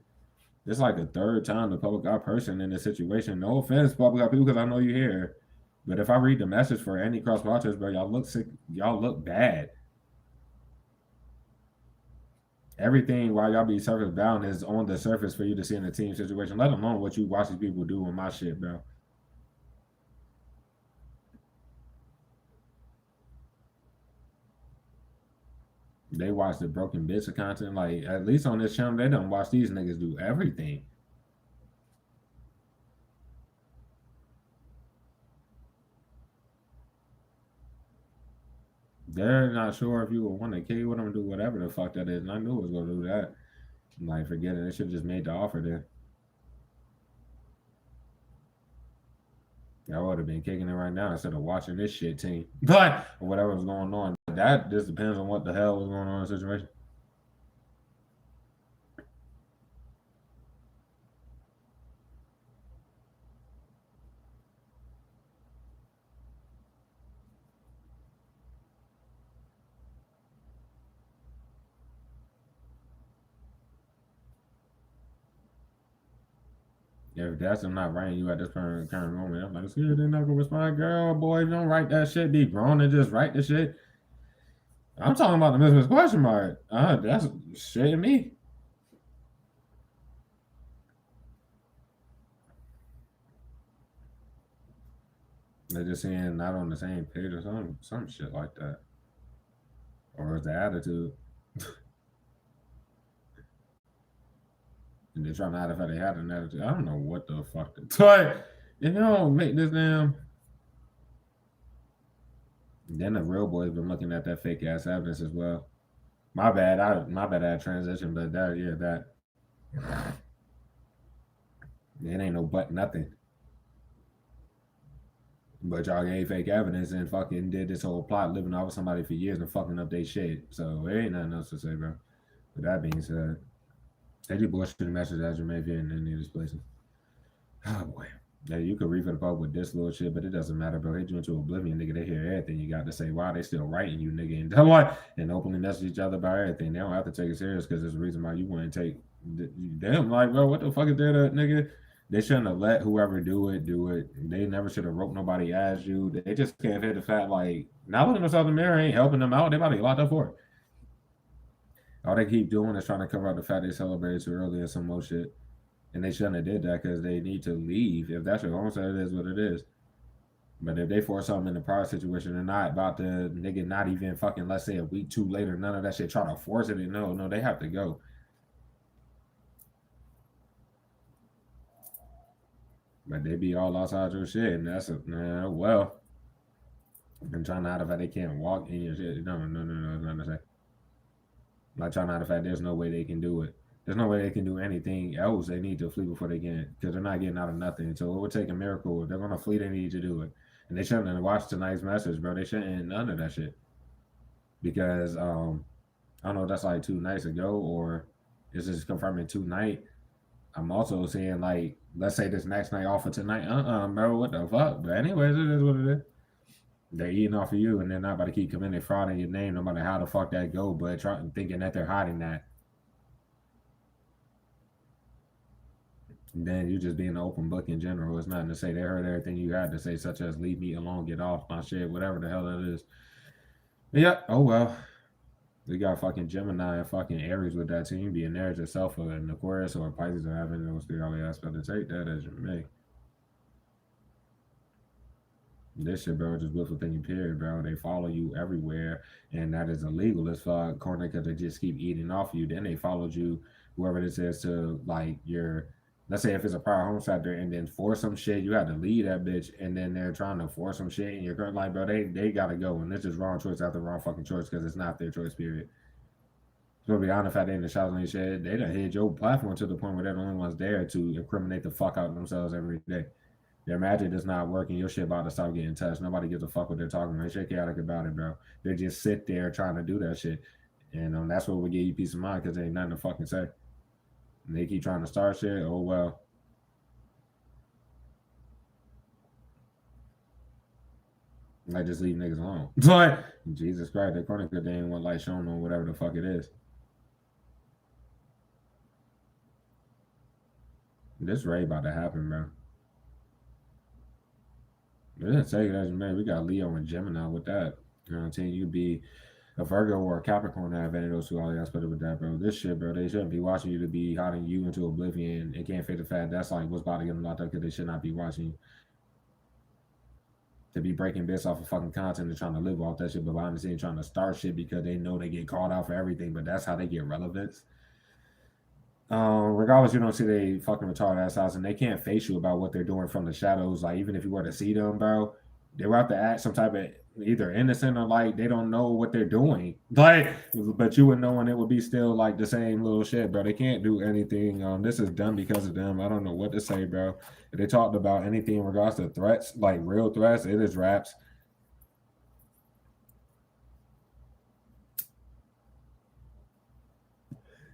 A: It's like the third time the public got person in this situation. No offense, public got people, because I know you're here. But if I read the message for any cross watchers, bro, y'all look sick. Y'all look bad. Everything while y'all be surface bound is on the surface for you to see in a team situation. Let alone what you watch these people do with my shit, bro. They watch the broken bits of content. Like, at least on this channel, they don't watch these niggas do everything. They're not sure if you would want to kill with them, do whatever the fuck that is. And I knew it was gonna do that. Like, forget it. They should have just made the offer there. I would have been kicking it right now instead of watching this shit team. But whatever was going on, that just depends on what the hell was going on in the situation. If that's them not writing you at this current moment, I'm like, see, they're not gonna respond, girl, boy. If you don't write that shit, be grown and just write the shit. I'm talking about the Miss question mark. That's shit to me. They're just saying not on the same page or some shit like that. Or it's the attitude. And they're trying to hide the fact they had an attitude. I don't know what the fuck. Like, if you don't make this damn. Then the real boys been looking at that fake ass evidence as well. My bad. I had transition, but that it ain't no but nothing. But y'all gave fake evidence and fucking did this whole plot living off of somebody for years and fucking up their shit. So there ain't nothing else to say, bro. With that being said, they do bullshit message as you may be in any of these places. Oh boy. Yeah, you could refit the post with this little shit, but it doesn't matter, bro. They hit you into oblivion, nigga. They hear everything you got to say. Why they still writing you, nigga, and like and openly message each other about everything. They don't have to take it serious because there's a reason why you wouldn't take them. Like, bro, what the fuck is there to nigga? They shouldn't have let whoever do it. They never should have wrote nobody as you. They just can't hit the fact like not looking themselves in the mirror ain't helping them out. They about to get locked up for it. All they keep doing is trying to cover up the fact they celebrated too early and some more shit. And they shouldn't have did that because they need to leave. If that's your home side, it is what it is. But if they force something in the prior situation, they're not about to nigga not even fucking, let's say a week, two later, none of that shit try to force it. No, they have to go. But they be all outside your shit, and that's a well. And trying to hide the fact they can't walk in your shit. No. It's not to say. Like trying to hide the fact there's no way they can do it. There's no way they can do anything else. They need to flee before they can, because they're not getting out of nothing. So it would take a miracle. If they're gonna flee, they need to do it. And they shouldn't have watched tonight's message, bro. They shouldn't none of that shit. Because I don't know if that's like 2 nights ago or is this confirming tonight. I'm also saying like, let's say this next night off of tonight. Bro, what the fuck? But anyways, it is what it is. They're eating off of you, and they're not about to keep coming in frauding your name, no matter how the fuck that go. But thinking that they're hiding that, and then you just being an open book in general. It's nothing to say. They heard everything you had to say, such as "leave me alone, get off my shit," whatever the hell that is. Yeah. Oh well. We got fucking Gemini and fucking Aries with that team being theirs itself, or an Aquarius or a Pisces or having those three all the aspect to take that as you may. This shit, bro, just wishful thinking, period, bro. They follow you everywhere, and that is illegal as fuck, corner, because they just keep eating off you. Then they followed you, whoever this is, to like your, let's say if it's a prior home factor, and then force some shit, you have to leave that bitch, and then they're trying to force some shit, and you're going like, bro, they gotta go, and this is wrong choice after wrong fucking choice because it's not their choice, period. So to be honest, if I didn't shots on your shit, they done hid your platform to the point where they're the only ones there to incriminate the fuck out of themselves every day. Their magic is not working. Your shit about to stop getting touched. Nobody gives a fuck what they're talking about. They're chaotic about it, bro. They just sit there trying to do that shit. And that's what will give you peace of mind because there ain't nothing to fucking say. And they keep trying to start shit. Oh, well. Like, just leave niggas alone. Like, Jesus Christ, they're chronic because they ain't want light shown on whatever the fuck it is. This raid about to happen, bro. It didn't say that, man. We got Leo and Gemini with that. You know what I'm saying? You'd be a Virgo or a Capricorn that have any of those two all aspects with that, bro. This shit, bro, they shouldn't be watching you to be hiding you into oblivion. It can't fit the fact that's like what's about to get them locked up because they should not be watching you. To be breaking bits off of fucking content and trying to live off that shit, but behind the scenes trying to start shit because they know they get called out for everything, but that's how they get relevance. Regardless, you don't see they fucking retarded ass house, and they can't face you about what they're doing from the shadows. Like even if you were to see them, bro, they will have to act some type of either innocent or like they don't know what they're doing. Like, but you would know, and it would be still like the same little shit, bro. They can't do anything. This is done because of them. I don't know what to say, bro. If they talked about anything in regards to threats, like real threats, it is raps.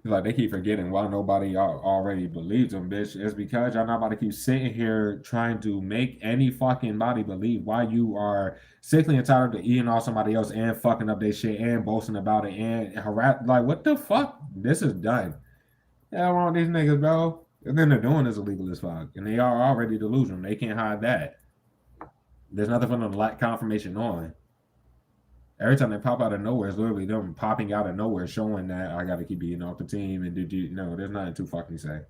A: Like they keep forgetting why nobody already believes them, bitch. It's because y'all not about to keep sitting here trying to make any fucking body believe why you are sickly entitled to eating off somebody else and fucking up their shit and boasting about it and harass. Like what the fuck? This is done. Yeah, wrong with these niggas, bro. And then they're doing is illegal as fuck, and they are already delusional. They can't hide that. There's nothing for them to lack confirmation on. Every time they pop out of nowhere, it's literally them popping out of nowhere, showing that I got to keep beating off the team. And no, there's nothing to fucking say.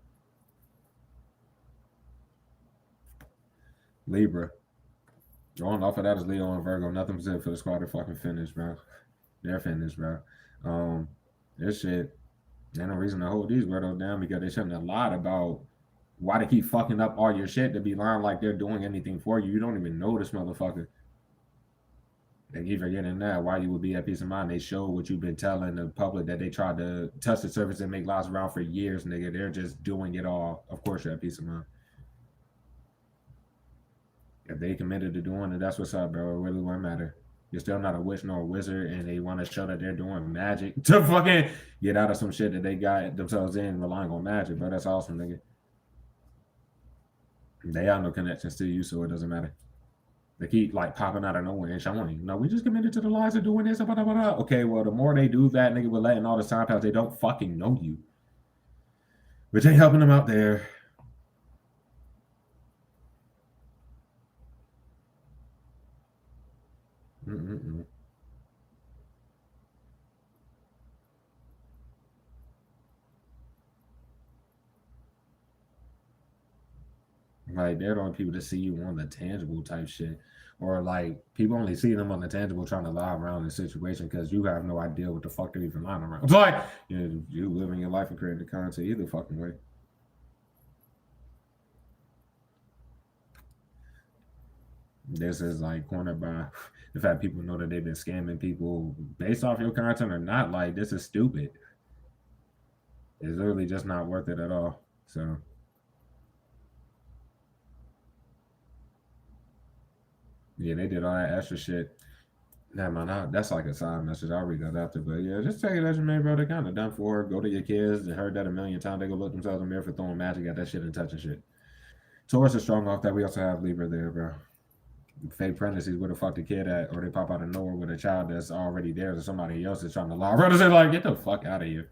A: Libra. Going off of that is Leo and Virgo. Nothing for the squad. They're fucking finished, bro. They're finished, bro. This shit. Ain't no reason to hold these weirdos down because they shouldn't have lied about why they keep fucking up all your shit to be lying like they're doing anything for you. You don't even know this motherfucker. They keep forgetting that why you would be at peace of mind. They show what you've been telling the public that they tried to touch the surface and make lives around for years, nigga. They're just doing it all. Of course, you're at peace of mind. If they committed to doing it, that's what's up, bro. It really won't matter. You're still not a witch nor a wizard, and they want to show that they're doing magic to fucking get out of some shit that they got themselves in relying on magic, bro. That's awesome, nigga. They have no connections to you, so it doesn't matter. They keep like popping out of nowhere and showing, no, we just committed to the lies of doing this. Blah, blah, blah, blah. Okay, well, the more they do that, nigga, we're letting all the time pass. They don't fucking know you, which ain't helping them out there. Mm-mm-mm. Like they're the only people that see you on the tangible type shit. or like people only see them on the tangible trying to lie around the situation because you have no idea what the fuck they're even lying around. It's like you living your life and creating the content either fucking way. This is like cornered by the fact people know that they've been scamming people based off your content or not. Like this is stupid. It's literally just not worth it at all. So yeah, they did all that extra shit. Nah, man, that's like a side message. I'll read that after. But yeah, just take it as your man, bro. They kind of done for it. Go to your kids. They heard that a million times. They go look themselves in the mirror for throwing magic at that shit and touching shit. Taurus is strong off that. We also have Libra there, bro. Fake pregnancies, where the fuck the kid at? Or they pop out of nowhere with a child that's already there, or somebody else is trying to lie. Brothers are like, get the fuck out of here.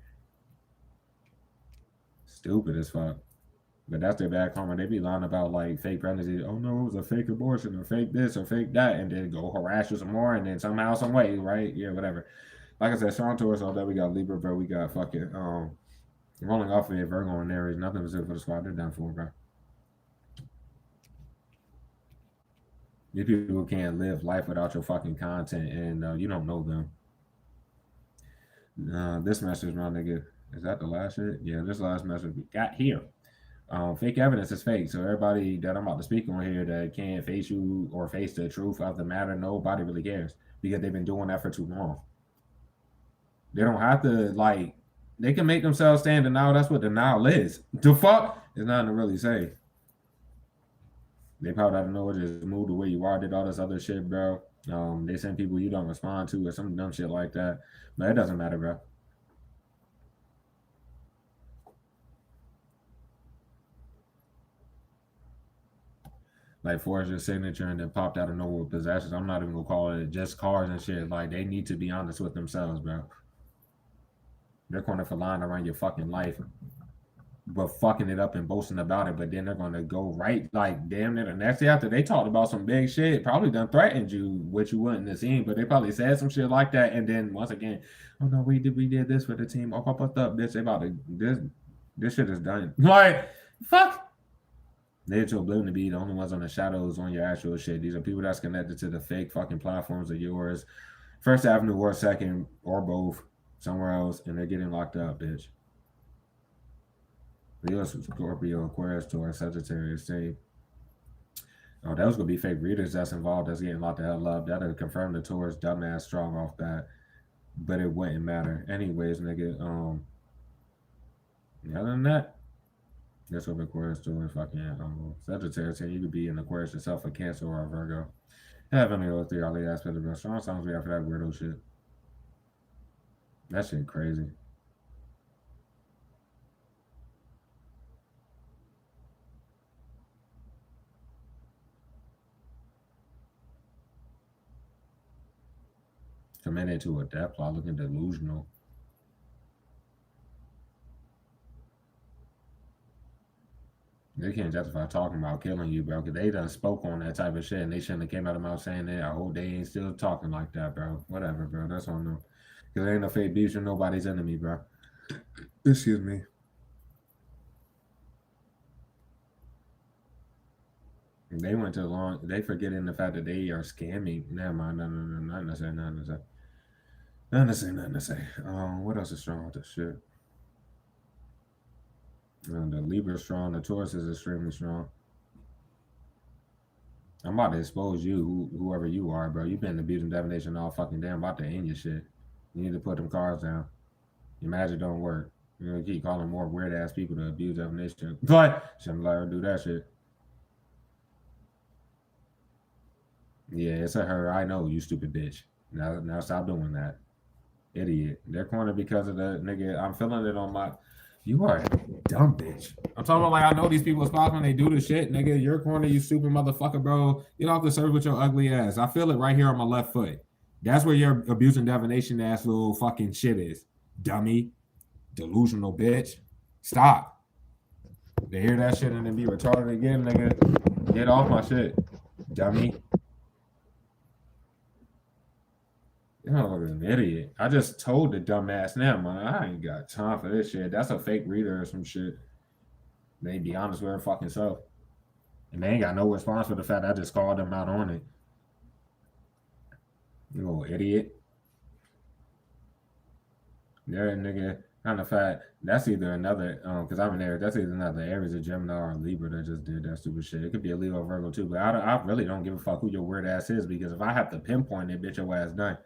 A: Stupid as fuck. But that's their bad karma. They be lying about like fake pregnancy. Oh no, it was a fake abortion or fake this or fake that, and then go harass you some more, and then somehow, some way, right? Yeah, whatever. Like I said, strong Taurus all that. We got Libra, bro. We got fucking rolling off of it, Virgo and Aries. Nothing was it for the squad. They're done for, bro. These people can't live life without your fucking content, and you don't know them. This message, my nigga, is that the last shit? Yeah, this last message we got here. Fake evidence is fake. So everybody that I'm about to speak on here that can't face you or face the truth of the matter, nobody really cares because they've been doing that for too long. They don't have to like. They can make themselves stand denial. That's what denial is. The fuck is nothing to really say. They probably out of nowhere just moved the way you are, did all this other shit, bro. They send people you don't respond to or some dumb shit like that. But it doesn't matter, bro. Like forged your signature and then popped out of nowhere with possessions. I'm not even gonna call it just cars and shit. Like they need to be honest with themselves, bro. They're going for lying around your fucking life, but fucking it up and boasting about it. But then they're gonna go right like damn near the next day after they talked about some big shit, probably done threatened you, which you wouldn't have seen, but they probably said some shit like that. And then once again, oh no, we did this for the team. Oh, pop up, bitch. They about to this shit is done. Like fuck. They're too oblivion to be the only ones on the shadows on your actual shit. These are people that's connected to the fake fucking platforms of yours. First Avenue or second or both somewhere else, and they're getting locked up, bitch. Leo, Scorpio, Aquarius, Taurus, Sagittarius, same. Oh, those gonna be fake readers that's involved that's getting locked the hell up. That'll confirm the Taurus dumbass strong off that. But it wouldn't matter. Anyways, nigga, other than that, that's what Aquarius doing. Fucking Sagittarius, you could be an Aquarius yourself, a Cancer or a Virgo. Have any other three all the aspects of real strong songs we have for that weirdo shit. That shit crazy. Committed to a death plot, looking delusional. They can't justify talking about killing you, bro, because they done spoke on that type of shit and they shouldn't have came out of mouth saying that. I hope they ain't still talking like that, bro. Whatever, bro. That's on them. Because there ain't no fake beef, you're nobody's enemy, bro. Excuse me. They went too long. They forgetting the fact that they are scamming. Never mind. No, nothing to say. Nothing to say. Nothing to say. Nothing to say. What else is strong with this shit? The Libra is strong. The Taurus is extremely strong. I'm about to expose you, whoever you are, bro. You've been abusing divination all fucking day. I'm about to end your shit. You need to put them cards down. Your magic don't work. You're gonna keep calling more weird ass people to abuse divination. But shouldn't let her do that shit. Yeah, it's a her. I know, you stupid bitch. Now stop doing that. Idiot. They're cornered because of the nigga. I'm feeling it on my. You are a dumb bitch. I'm talking about like I know these people spots when they do the shit, nigga. Your corner, you stupid motherfucker, bro. Get off the service with your ugly ass. I feel it right here on my left foot. That's where your abusing divination ass little fucking shit is. Dummy. Delusional bitch. Stop. They hear that shit and then be retarded again, nigga. Get off my shit. Dummy. You're an idiot. I just told the dumbass now, man. I ain't got time for this shit. That's a fake reader or some shit. They be honest with her fucking self. And they ain't got no response for the fact I just called them out on it. You little idiot. There, nigga. Kind of fact, that's either another, because I'm an Aries, that's either another Aries, a Gemini, or a Libra that just did that stupid shit. It could be a Leo or Virgo too, but I really don't give a fuck who your weird ass is because if I have to pinpoint it, bitch, your ass done.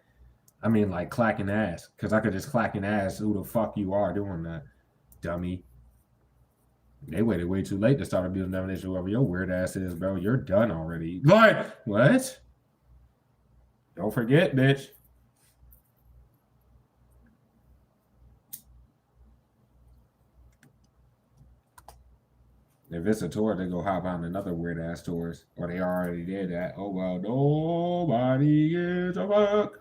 A: I mean, like clacking ass, because I could just clacking ass who the fuck you are doing that, dummy. They waited way too late to start abusing definition. Whoever your weird ass is, bro, you're done already. Like, what? Don't forget, bitch. If it's a tour, they go hop on another weird ass tours, or they already did that. Oh well, nobody gives a fuck.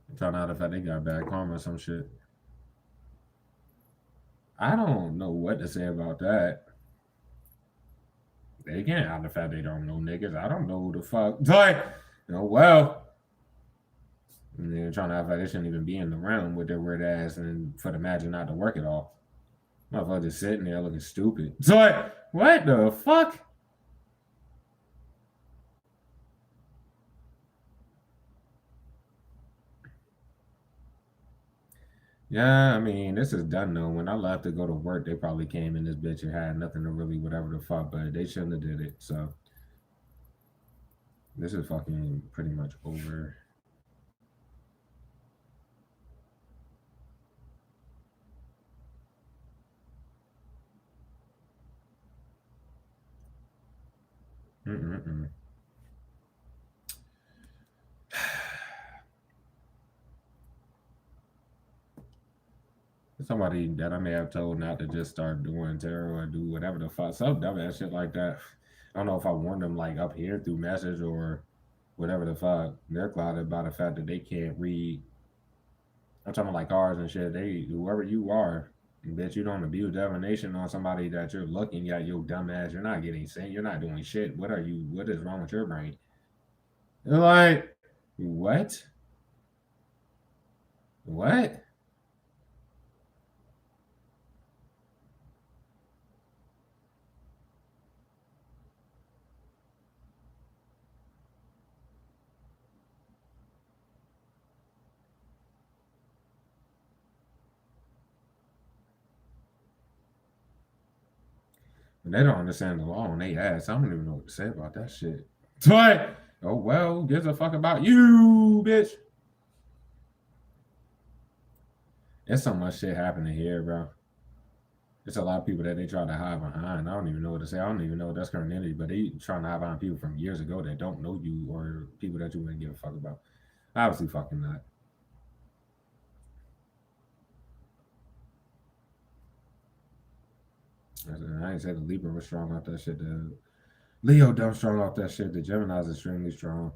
A: I'm trying out the fact they got bad karma or some shit. I don't know what to say about that. They can't out the fact they don't know niggas. I don't know who the fuck. Like, well, and they're trying to act like they shouldn't even be in the realm with their weird ass and for the magic not to work at all. Motherfucker just sitting there looking stupid. So like, what the fuck? Yeah, I mean, this is done though. When I left to go to work, they probably came in this bitch and had nothing to really whatever the fuck, but they shouldn't have did it. So this is fucking pretty much over. Mm-mm-mm. Somebody that I may have told not to just start doing tarot or do whatever the fuck, some dumbass shit like that. I don't know if I warned them like up here through message or whatever the fuck. They're clouded by the fact that they can't read. I'm talking about like cars and shit. They whoever you are, bitch, you don't abuse divination on somebody that you're looking at. Your dumbass, you're not getting sent. You're not doing shit. What are you? What is wrong with your brain? They're like, what? What? And they don't understand the law and they ass. I don't even know what to say about that shit. But oh well, gives a fuck about you, bitch. There's so much shit happening here, bro. There's a lot of people that they try to hide behind. I don't even know what to say. I don't even know what that's current entity, but they trying to hide behind people from years ago that don't know you or people that you wouldn't give a fuck about. Obviously, fucking not. I ain't said the Libra was strong off that shit. The Leo dumb strong off that shit. The Gemini's extremely strong.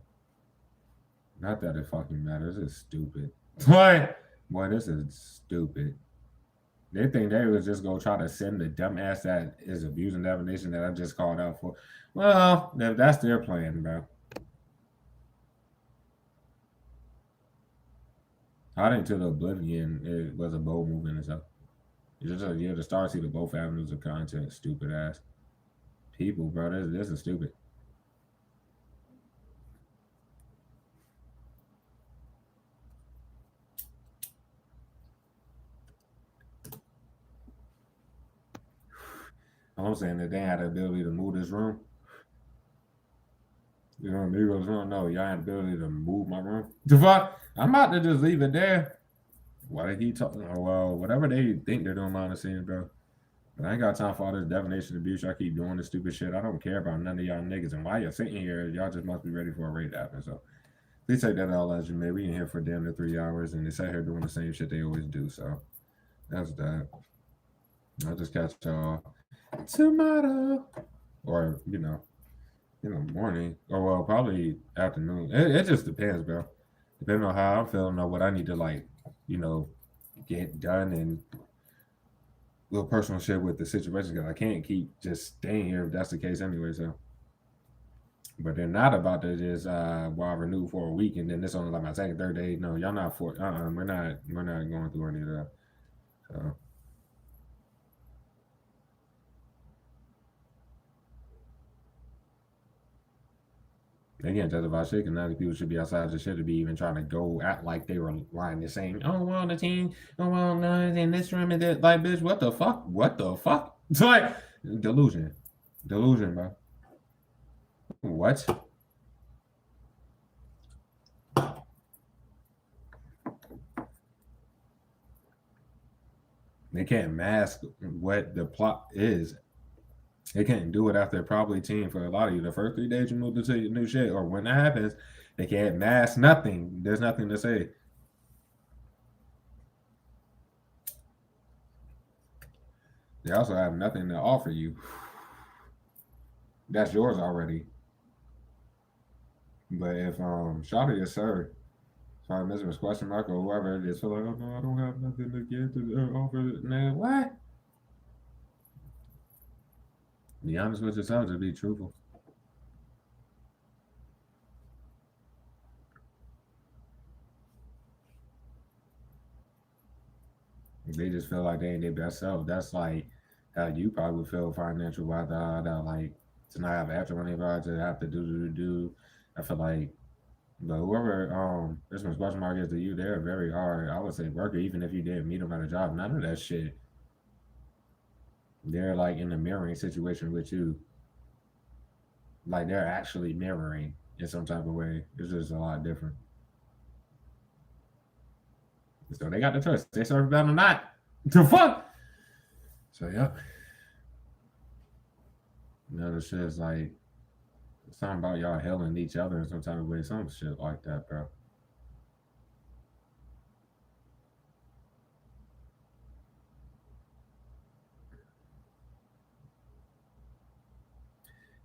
A: Not that it fucking matters. It's stupid. What? Boy, this is stupid. They think they was just gonna try to send the dumbass that is abusing divination that I just called out for. Well, that's their plan, bro. Hot into the oblivion it was a bold movement and stuff. You're the star see the both avenues of content, stupid ass people, bro. This is stupid. I'm saying that they had the ability to move this room. You know, Negroes don't know. Y'all had the ability to move my room. The fuck? I'm about to just leave it there. Why they keep talking? Oh, well, whatever they think they're doing behind the scenes, bro. But I ain't got time for all this defamation abuse. Y'all keep doing this stupid shit. I don't care about none of y'all niggas. And while you're sitting here, y'all just must be ready for a raid to happen. So please take that all as you may. We in here for damn near 3 hours, and they sat here doing the same shit they always do. So that's that. I'll just catch y'all tomorrow, or morning, or well, probably afternoon. It just depends, bro. Depending on how I'm feeling or what I need to like, you know, get done and little personal shit with the situation because I can't keep just staying here if that's the case anyway. So, but they're not about to just well renew for a week and then this only like my second, third day. No, y'all not for. We're not going through any of that. So, They can't justify shit because now these people should be outside the shit to be even trying to go act like they were lying and saying, oh, well, the team, oh, well, no, in this room and that. Like, bitch, what the fuck? What the fuck? It's like, delusion. Delusion, bro. What? They can't mask what the plot is. They can't do it after probably team for a lot of you. The first 3 days you move to new shit, or when that happens, they can't mask nothing. There's nothing to say. They also have nothing to offer you. That's yours already. But if Shawty is sir, sorry, Mr. Question Mark or whoever it is, feel like, oh no, I don't have nothing to give to offer. Man, what? Be honest with yourself, to be truthful. They just feel like they ain't their best self. That's like how you probably would feel financial wise. Like to not have extra money, about to have to do. I feel like, but whoever this one's question mark is to you, they're very hard. I would say worker, even if you did meet them at a job, none of that shit. They're like in a mirroring situation with you. Like they're actually mirroring in some type of way. It's just a lot different. So they got the choice. They serve about or not. The fuck? So yep. The shit is like something about y'all healing each other in some type of way, some shit like that, bro.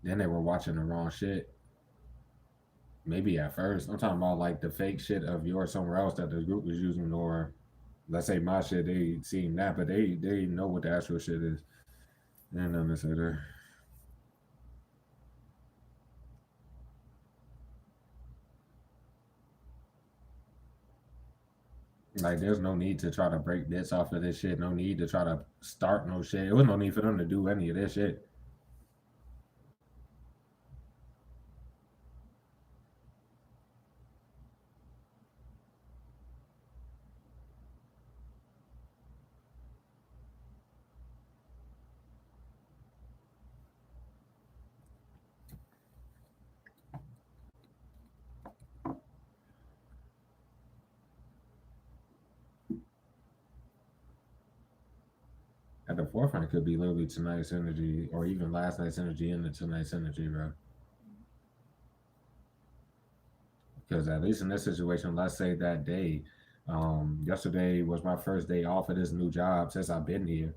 A: Then they were watching the wrong shit. Maybe at first. I'm talking about like the fake shit of yours somewhere else that the group was using, or let's say my shit, they seen that, but they know what the actual shit is. And nothing to say there. Like, there's no need to try to break bits off of this shit. No need to try to start no shit. It was no need for them to do any of this shit. At the forefront, it could be literally tonight's energy, or even last night's energy into tonight's energy, bro. Because at least in this situation, let's say that day, yesterday was my first day off of this new job since I've been here.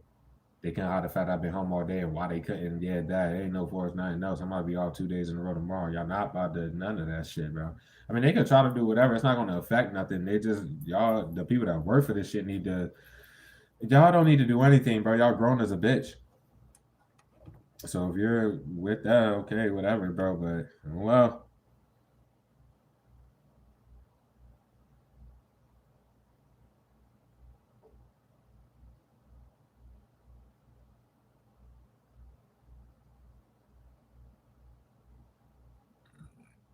A: They can't hide the fact I've been home all day and why they couldn't. Yeah, that ain't no force, nothing else. I might be off 2 days in a row tomorrow. Y'all not about to none of that shit, bro. I mean, they could try to do whatever. It's not going to affect nothing. They just y'all, the people that work for this shit need to. Y'all don't need to do anything, bro. Y'all grown as a bitch. So if you're with that, okay, whatever, bro. But well,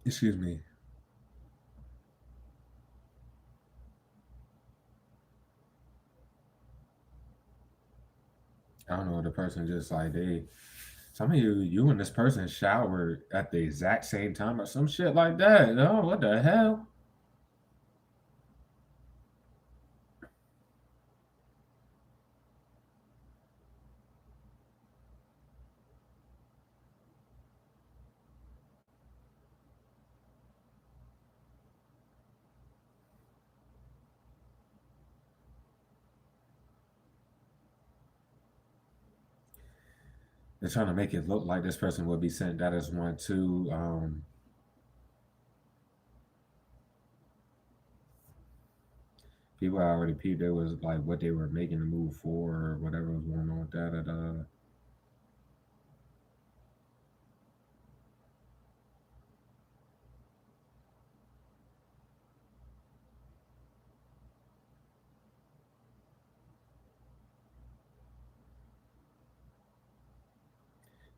A: excuse me. I don't know. The person just like they. Some of you and this person showered at the exact same time or some shit like that. Oh, what the hell? They're trying to make it look like this person would be sent. That is one too. People already peeped. It was like what they were making the move for, or whatever was going on with that.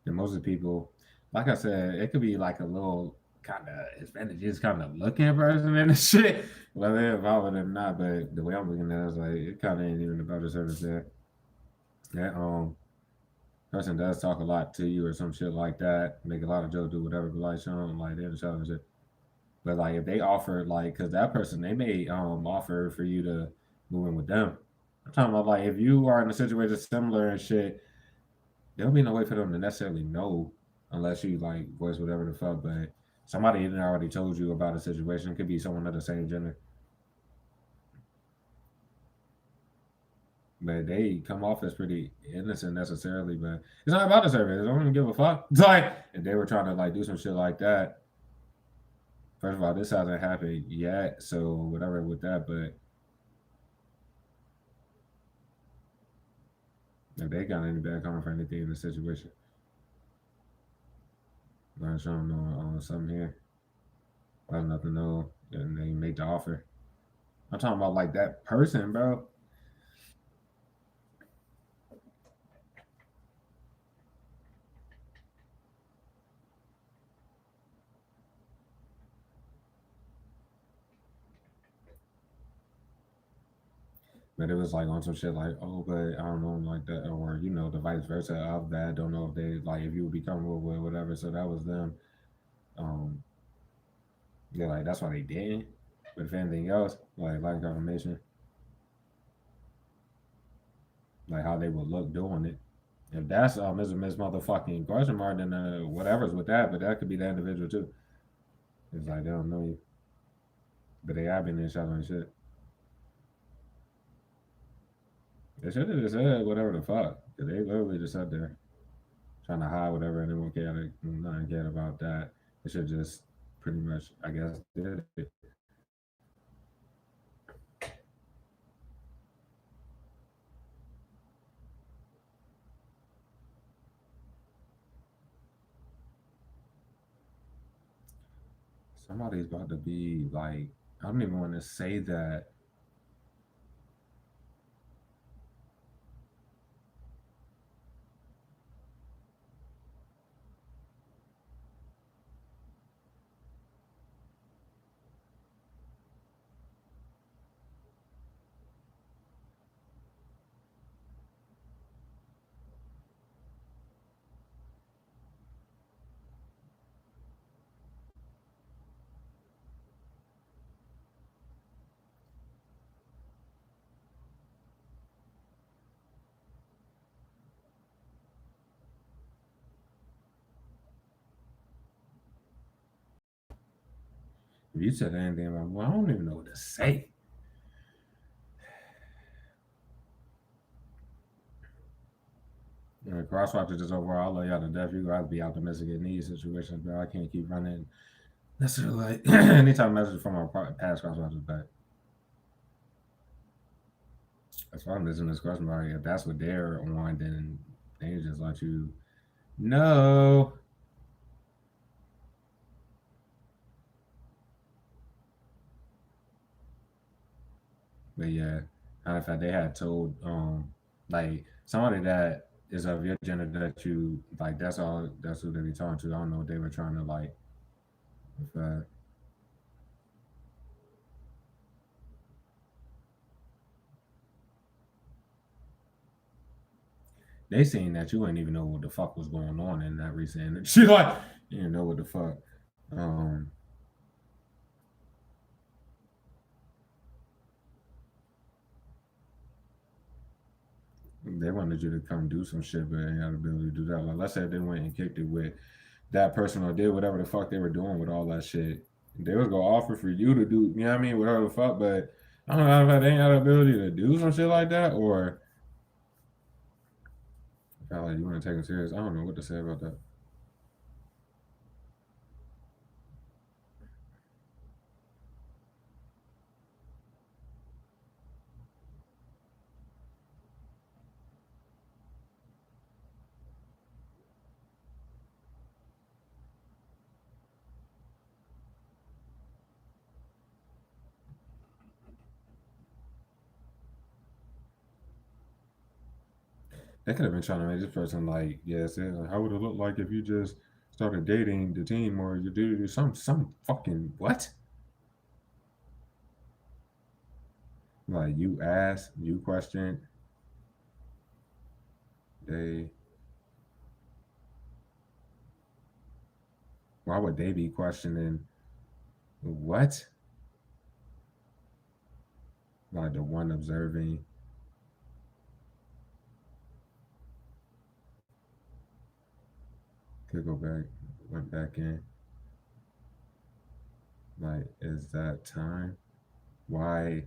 A: And most of the people, like I said, it could be like a little kind of Hispanic, just kind of looking person and shit, whether they're involved or not. But the way I'm looking at it is like it kind of ain't even about the service there. That person does talk a lot to you or some shit like that, make a lot of jokes, do whatever, but like showing like they're the show and shit. But like if they offer like, cause that person they may offer for you to move in with them. I'm talking about like if you are in a situation similar and shit, there'll be no way for them to necessarily know unless you like voice whatever the fuck. But somebody even already told you about a situation. It could be someone of the same gender, but they come off as pretty innocent necessarily. But it's not about the service. They don't even give a fuck. It's like if they were trying to like do some shit like that. First of all, this hasn't happened yet, so whatever with that. But if they got any bad comment for anything in the situation, I'm showing on something here. I have nothing to know, and they make the offer. I'm talking about like that person, bro. But it was like on some shit like, oh, but I don't know, like that, or the vice versa of that. Don't know if they like if you would be comfortable with whatever. So that was them. Um, yeah, like that's why they didn't. But if anything else, like confirmation, like how they would look doing it. If that's Mr. Miss motherfucking question mark, then whatever's with that, but that could be the individual too. It's like they don't know you, but they have been in shot and shit. They should have just said whatever the fuck, cause they literally just sat there trying to hide whatever, and anyone cared, nothing cared about that. They should just pretty much, I guess, did it. Somebody's about to be like, I don't even want to say that. If you said anything about, well, I don't even know what to say. Crosswatch is overall. I love y'all to death. You guys be optimistic in these situations, but I can't keep running. Necessarily, like anytime message from our past crosswatches back. That's why I'm listening to this question about if that's what they're on, then they just let you know. But yeah, matter of fact, they had told like somebody that is of your gender that you like. That's who they be talking to. I don't know what they were trying to like. If, they seen that you ain't even know what the fuck was going on in that recent. She like you didn't know what the fuck. Um, they wanted you to come do some shit, but ain't had the ability to do that. Like, let's say they went and kicked it with that person or did whatever the fuck they were doing with all that shit. They was gonna offer for you to do, you know what I mean, whatever the fuck. But I don't know if they ain't had the ability to do some shit like that, or like you want to take it serious. I don't know what to say about that. They could have been trying to make this person like, yes, yeah, like, how would it look like if you just started dating the team or you do some fucking what? Like you asked, you questioned, they why would they be questioning what? Like the one observing could go back, went back in. Like, is that time? Why?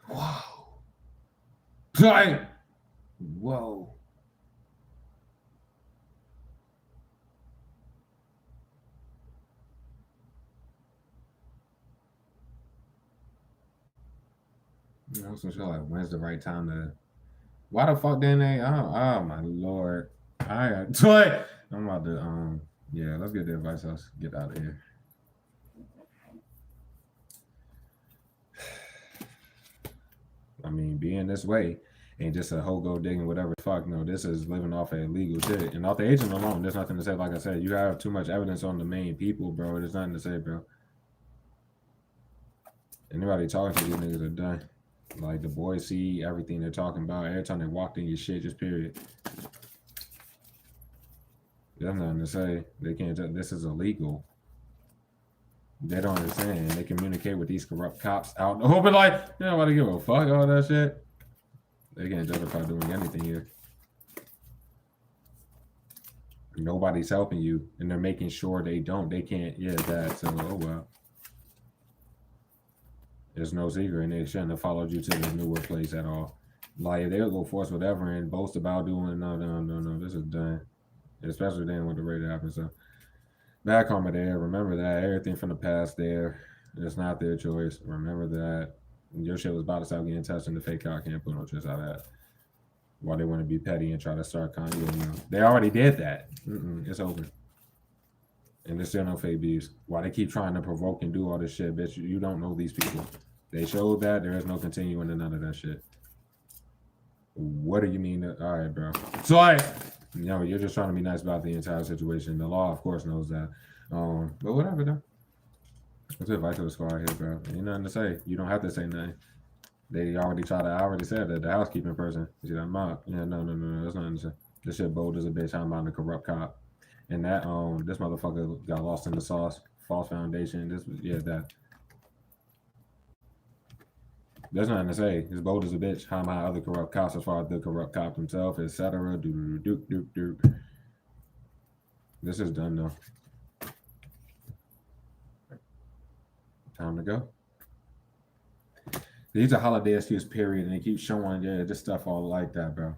A: Wow. Like, whoa. You know, some shit like, when's the right time to? Why the fuck didn't they? Oh my lord! I got what? I'm about to yeah. Let's get the advice. Let's get out of here. I mean, being this way ain't just a hoe go digging whatever the fuck. No, this is living off of illegal shit. And off the agent alone, there's nothing to say. Like I said, you have too much evidence on the main people, bro. There's nothing to say, bro. Anybody talking to these niggas are done. Like the boys see everything they're talking about every time they walked in your shit. Just period. There's nothing to say. They can't. This is illegal. They don't understand. They communicate with these corrupt cops out in the open. Like, they don't want to give a fuck all that shit. They can't justify doing anything here. Nobody's helping you, and they're making sure they don't. They can't. Yeah, that. So, oh well. There's no secret, and they shouldn't have followed you to the newer place at all. Like, they'll go force whatever and boast about doing. No. This is done. Especially then with the rate happened. So, bad karma there. Remember that. Everything from the past there. It's not their choice. Remember that. Your shit was about to start getting touched, and the fake out can't put no trust out of that. Why they want to be petty and try to start they already did that. It's over. And there's still no fake beefs. Why they keep trying to provoke and do all this shit, bitch? You don't know these people. They showed that there is no continuing to none of that shit. What do you mean? All right, bro. So you're just trying to be nice about the entire situation. The law, of course, knows that. But whatever, though. What's the advice to the squad here, bro? Ain't nothing to say. You don't have to say nothing. They already tried to. I already said that the housekeeping person. You see that mop? Yeah, no. That's nothing to say. This shit bold as a bitch. I'm about the corrupt cop. And that this motherfucker got lost in the sauce. False foundation. That. There's nothing to say. It's bold as a bitch. How my other corrupt cops as far as the corrupt cop himself, etc. Do. This is done though. Time to go. These are holiday excuse period, and they keep showing this stuff all like that, bro.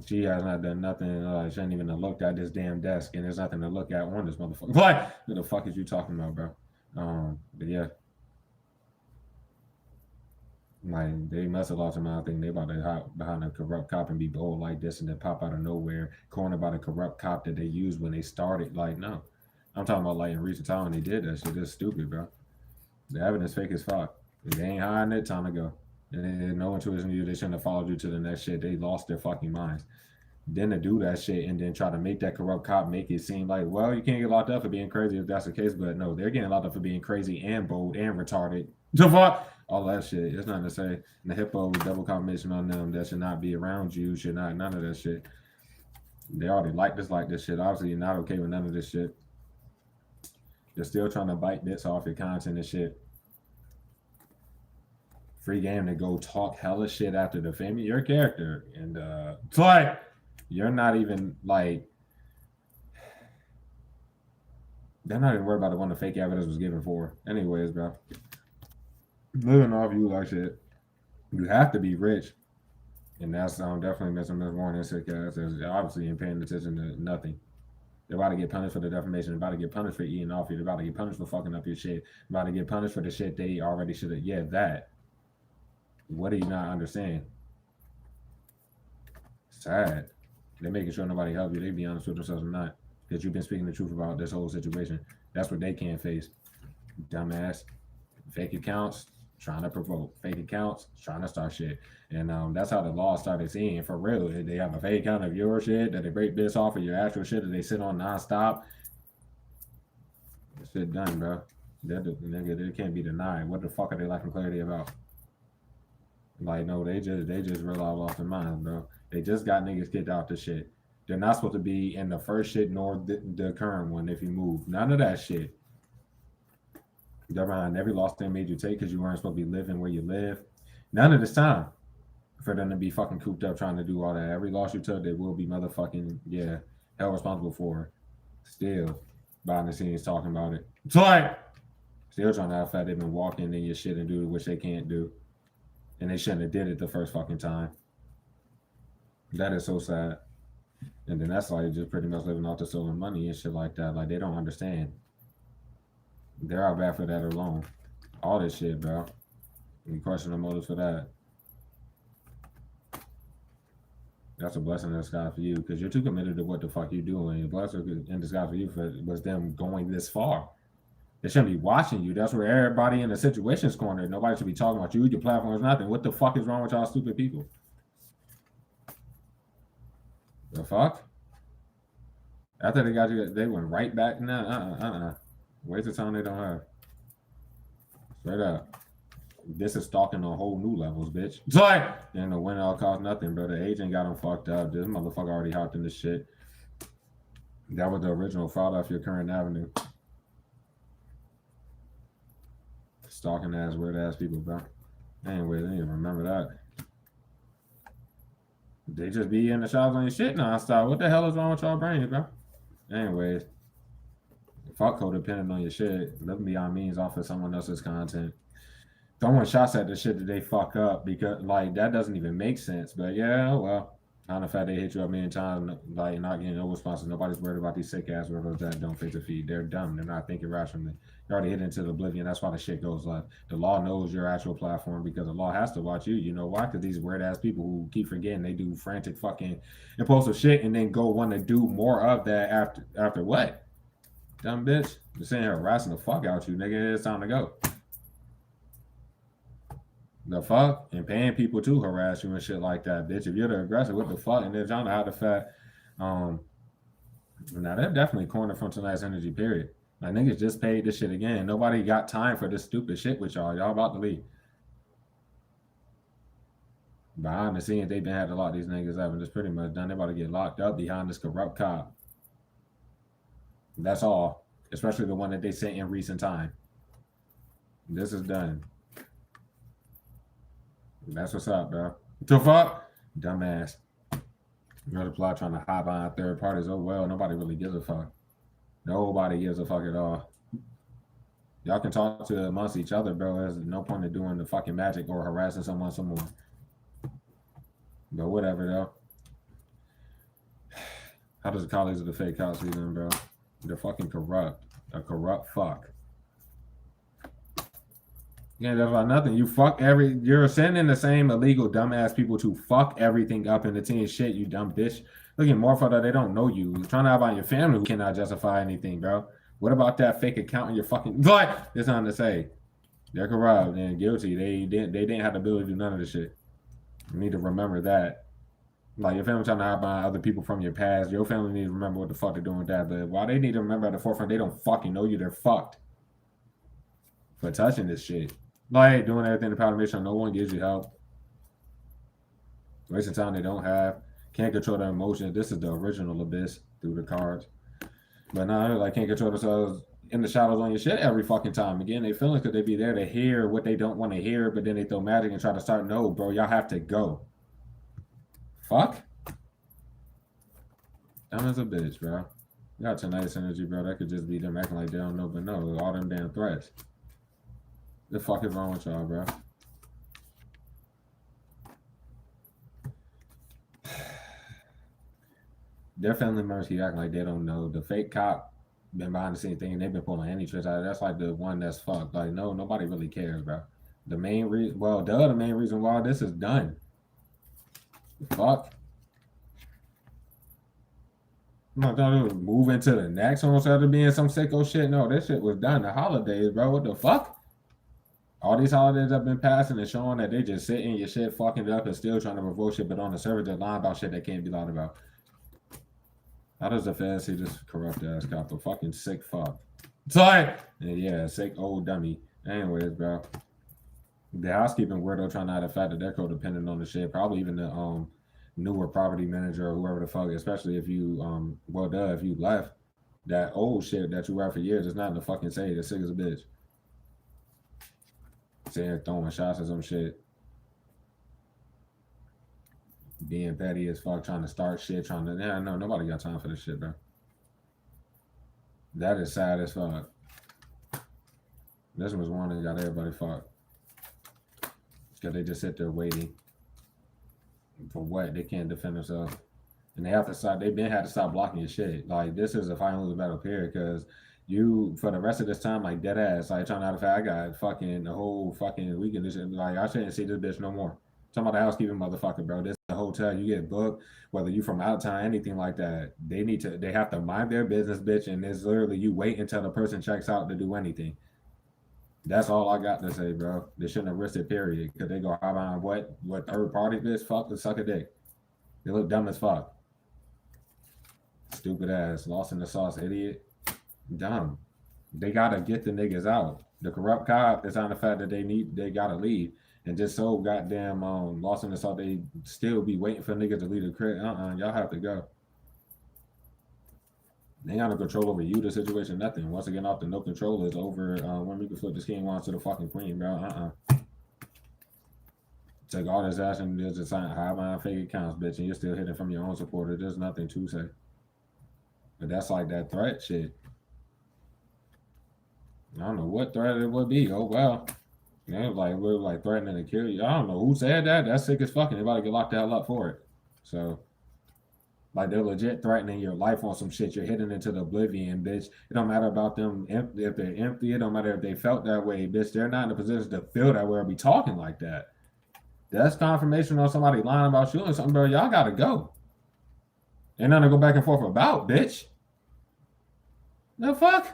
A: She has not done nothing. She hasn't even looked at this damn desk, and there's nothing to look at on this motherfucker. Like, what the fuck is you talking about, bro? But yeah. Like, they must have lost their mind thinking they about to hide behind a corrupt cop and be bold like this and then pop out of nowhere, cornered by the corrupt cop that they used when they started. Like, no. I'm talking about, like, in recent time when they did that shit. It's stupid, bro. The evidence fake as fuck. If they ain't hiding it, time to go. And then no intuition you, they shouldn't have followed you to the next shit. They lost their fucking minds. Then to do that shit and then try to make that corrupt cop make it seem like, well, you can't get locked up for being crazy if that's the case. But no, they're getting locked up for being crazy and bold and retarded. The fuck? All that shit. It's nothing to say. And the hippo double confirmation on them that should not be around you. Should not, none of that shit. They already dislike this shit. Obviously, you're not okay with none of this shit. You're still trying to bite bits off your content and shit. Free game to go talk hella shit after defaming your character. And it's like, you're not even like, they're not even worried about the one the fake evidence was given for. Anyways, bro. Living off you like shit. You have to be rich. And that's definitely missing Miss Warren sick ass. Obviously ain't paying attention to nothing. They're about to get punished for the defamation. They're about to get punished for eating off you. They're about to get punished for fucking up your shit. They're about to get punished for the shit they already should have. Yeah, that. What do you not understand? Sad. They're making sure nobody help you. They be honest with themselves or not. Because you've been speaking the truth about this whole situation. That's what they can't face. Dumbass. Fake accounts, trying to provoke. Fake accounts, trying to start shit. And that's how the law started seeing for real. They have a fake account of your shit that they break bits off of your actual shit that they sit on nonstop. Shit done, bro. That nigga, it can't be denied. What the fuck are they lacking clarity about? Like, no, they just real off their minds, bro. They just got niggas kicked out the shit. They're not supposed to be in the first shit nor the current one if you move. None of that shit. They're behind every loss they made you take because you weren't supposed to be living where you live. None of this time for them to be fucking cooped up trying to do all that. Every loss you took, they will be motherfucking, yeah, held responsible for. Still, behind the scenes talking about it. It's like, still trying to have fat they've been walking in your shit and do which they can't do. And they shouldn't have did it the first fucking time. That is so sad. And then that's like just pretty much living off the stolen money and shit like that. Like, they don't understand. They're out bad for that alone. All this shit, bro. You question the motives for that. That's a blessing in disguise for you because you're too committed to what the fuck you doing. The blessing in disguise for you was them going this far. They shouldn't be watching you. That's where everybody in the situation's corner. Nobody should be talking about you, your platform, nothing. What the fuck is wrong with y'all stupid people? The fuck? After they got you, they went right back. Nah, Waste of time they don't have. Straight up. This is stalking on whole new levels, bitch. Sorry! And the win all cost nothing, bro. The agent got them fucked up. This motherfucker already hopped in this shit. That was the original fraud off your current avenue. Stalking ass, weird ass people, bro. Anyway, they didn't even remember that. They just be in the shops on your shit nonstop. What the hell is wrong with y'all brains, bro? Anyways, fuck codependent on your shit. Living beyond means off of someone else's content. Throwing shots at the shit that they fuck up because, like, that doesn't even make sense. But yeah, well, on the fact they hit you up a million times, like, not getting no responses. Nobody's worried about these sick ass riddles that don't fit the feed. They're dumb. They're not thinking rationally. They're already hit into the oblivion. That's why the shit goes left. The law knows your actual platform because the law has to watch you. You know why? Because these weird ass people who keep forgetting they do frantic fucking impulsive shit and then go want to do more of that after what? Dumb bitch. You're sitting here harassing the fuck out you, nigga. It's time to go. The fuck? And paying people to harass you and shit like that, bitch. If you're the aggressor, what the fuck? And they're trying to hide the fact. Now they're definitely cornered from tonight's energy, period. Like, niggas just paid this shit again. Nobody got time for this stupid shit with y'all. Y'all about to leave. Behind the scenes, they've been had to lock these niggas up, and it's pretty much done. They're about to get locked up behind this corrupt cop. That's all. Especially the one that they sent in recent time. This is done. That's what's up, bro. The fuck? Dumbass. You're the plot trying to hide behind third parties. Oh, well, nobody really gives a fuck. Nobody gives a fuck at all. Y'all can talk to amongst each other, bro. There's no point in doing the fucking magic or harassing someone some more. But whatever, though. How does the colleagues of the fake cops see them, bro? They're fucking corrupt. A corrupt fuck. Yeah, that's about nothing. You're sending the same illegal dumbass people to fuck everything up in the team shit, you dumb bitch. Look at more for that. They don't know you. You're trying to have on your family who cannot justify anything, bro. What about that fake account in your fucking what? There's nothing to say. They're corrupt and guilty. They didn't have the ability to do none of this shit. You need to remember that. Like, your family trying to hide behind other people from your past. Your family needs to remember what the fuck they're doing with that. But while they need to remember at the forefront, they don't fucking know you. They're fucked for touching this shit. Like, doing everything to probably make sure no one gives you help. Wasting time they don't have. Can't control their emotions. This is the original abyss through the cards. But now, like, can't control themselves in the shadows on your shit every fucking time. Again, they feelings could they be there to hear what they don't want to hear, but then they throw magic and try to start. No, bro, y'all have to go. Fuck. Dumb as a bitch, bro. You got tonight's energy, bro. That could just be them acting like they don't know, but no, all them damn threats. The fuck is wrong with y'all, bro? Their family members keep acting like they don't know. The fake cop been behind the scenes thing. They've been pulling any tricks out of it. That's like the one that's fucked. Like, no, nobody really cares, bro. The main reason, the main reason why this is done. Fuck. I'm not moving to the next one instead of being some sicko shit. No, this shit was done. The holidays, bro. What the fuck? All these holidays have been passing and showing that they just sitting your shit, fucking it up, and still trying to revoke shit, but on the server, they're lying about shit that can't be lied about. How does the Fed see this corrupt ass cop? The fucking sick fuck. It's like, yeah, sick old dummy. Anyways, bro. The housekeeping weirdo trying to hide the fact that they're codependent on the shit. Probably even the newer property manager or whoever the fuck, especially if you if you left that old shit that you were for years, it's not in the fucking say. The sick as a bitch. Saying throwing shots or some shit. Being petty as fuck, trying to start shit, no, nobody got time for this shit, bro. That is sad as fuck. This was one that got everybody fucked. Because they just sit there waiting. For what? They can't defend themselves. And they have to stop, they've been had to stop blocking your shit. Like, this is a final lose battle period, because you, for the rest of this time, like, dead ass, like, trying to have I got fucking the whole fucking weekend, this shit, like, I shouldn't see this bitch no more. Talking about the housekeeping motherfucker, bro. This is a hotel. You get booked, whether you from out of town, anything like that. They have to mind their business, bitch. And it's literally you wait until the person checks out to do anything. That's all I got to say, bro. They shouldn't have risked it, period. Because they go high behind what third party bitch? Fuck the suck a dick. They look dumb as fuck. Stupid ass, lost in the sauce, idiot. Dumb. They gotta get the niggas out. The corrupt cop is on the fact that they gotta leave. And just so goddamn lost in the sauce, they still be waiting for niggas to leave the crib. Y'all have to go. They got no control over you, the situation, nothing. Once again, off the no control is over when we can flip this king once to the fucking queen, bro. Take all this action and just decide high behind fake accounts, bitch, and you're still hitting from your own supporter. There's nothing to say. But that's like that threat shit. I don't know what threat it would be. Oh well. We're like threatening to kill you. I don't know who said that. That's sick as fucking. They about to get locked the hell up for it. So like they're legit threatening your life on some shit. You're hitting into the oblivion, bitch. It don't matter about them if they're empty. It don't matter if they felt that way, bitch. They're not in a position to feel that way or be talking like that. That's confirmation on somebody lying about shooting something, bro. Y'all gotta go. Ain't nothing to go back and forth about, bitch. The fuck?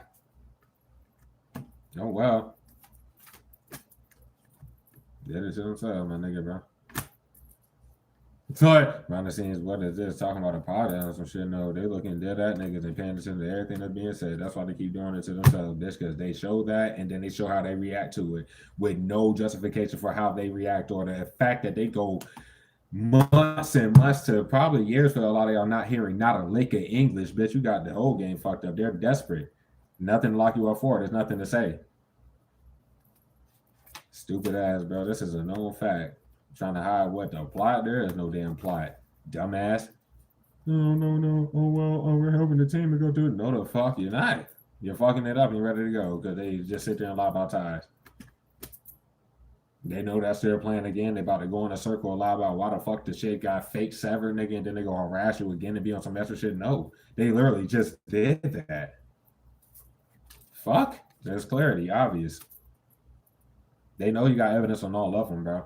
A: Oh well. Did it to themselves, my nigga, bro. So like, behind the scenes, what is this? Talking about a pod and some shit. No, they looking dead at niggas and paying attention to everything that's being said. That's why they keep doing it to themselves, bitch, because they show that and then they show how they react to it with no justification for how they react or the fact that they go months and months to probably years for a lot of y'all not hearing not a lick of English, bitch. You got the whole game fucked up. They're desperate. Nothing to lock you up for. There's nothing to say. Stupid ass, bro. This is a known fact. Trying to hide what the plot? There is no damn plot. Dumbass. No. Oh, well, we're helping the team to go through it. No, the fuck, you're not. You're fucking it up and you're ready to go because they just sit there and lie about ties. They know that's their plan again. They about to go in a circle and lie about why the fuck the shit got fake severed, nigga, and then they go harass you again and be on some extra shit. No, they literally just did that. Fuck. There's clarity, obvious. They know you got evidence on all of them, bro.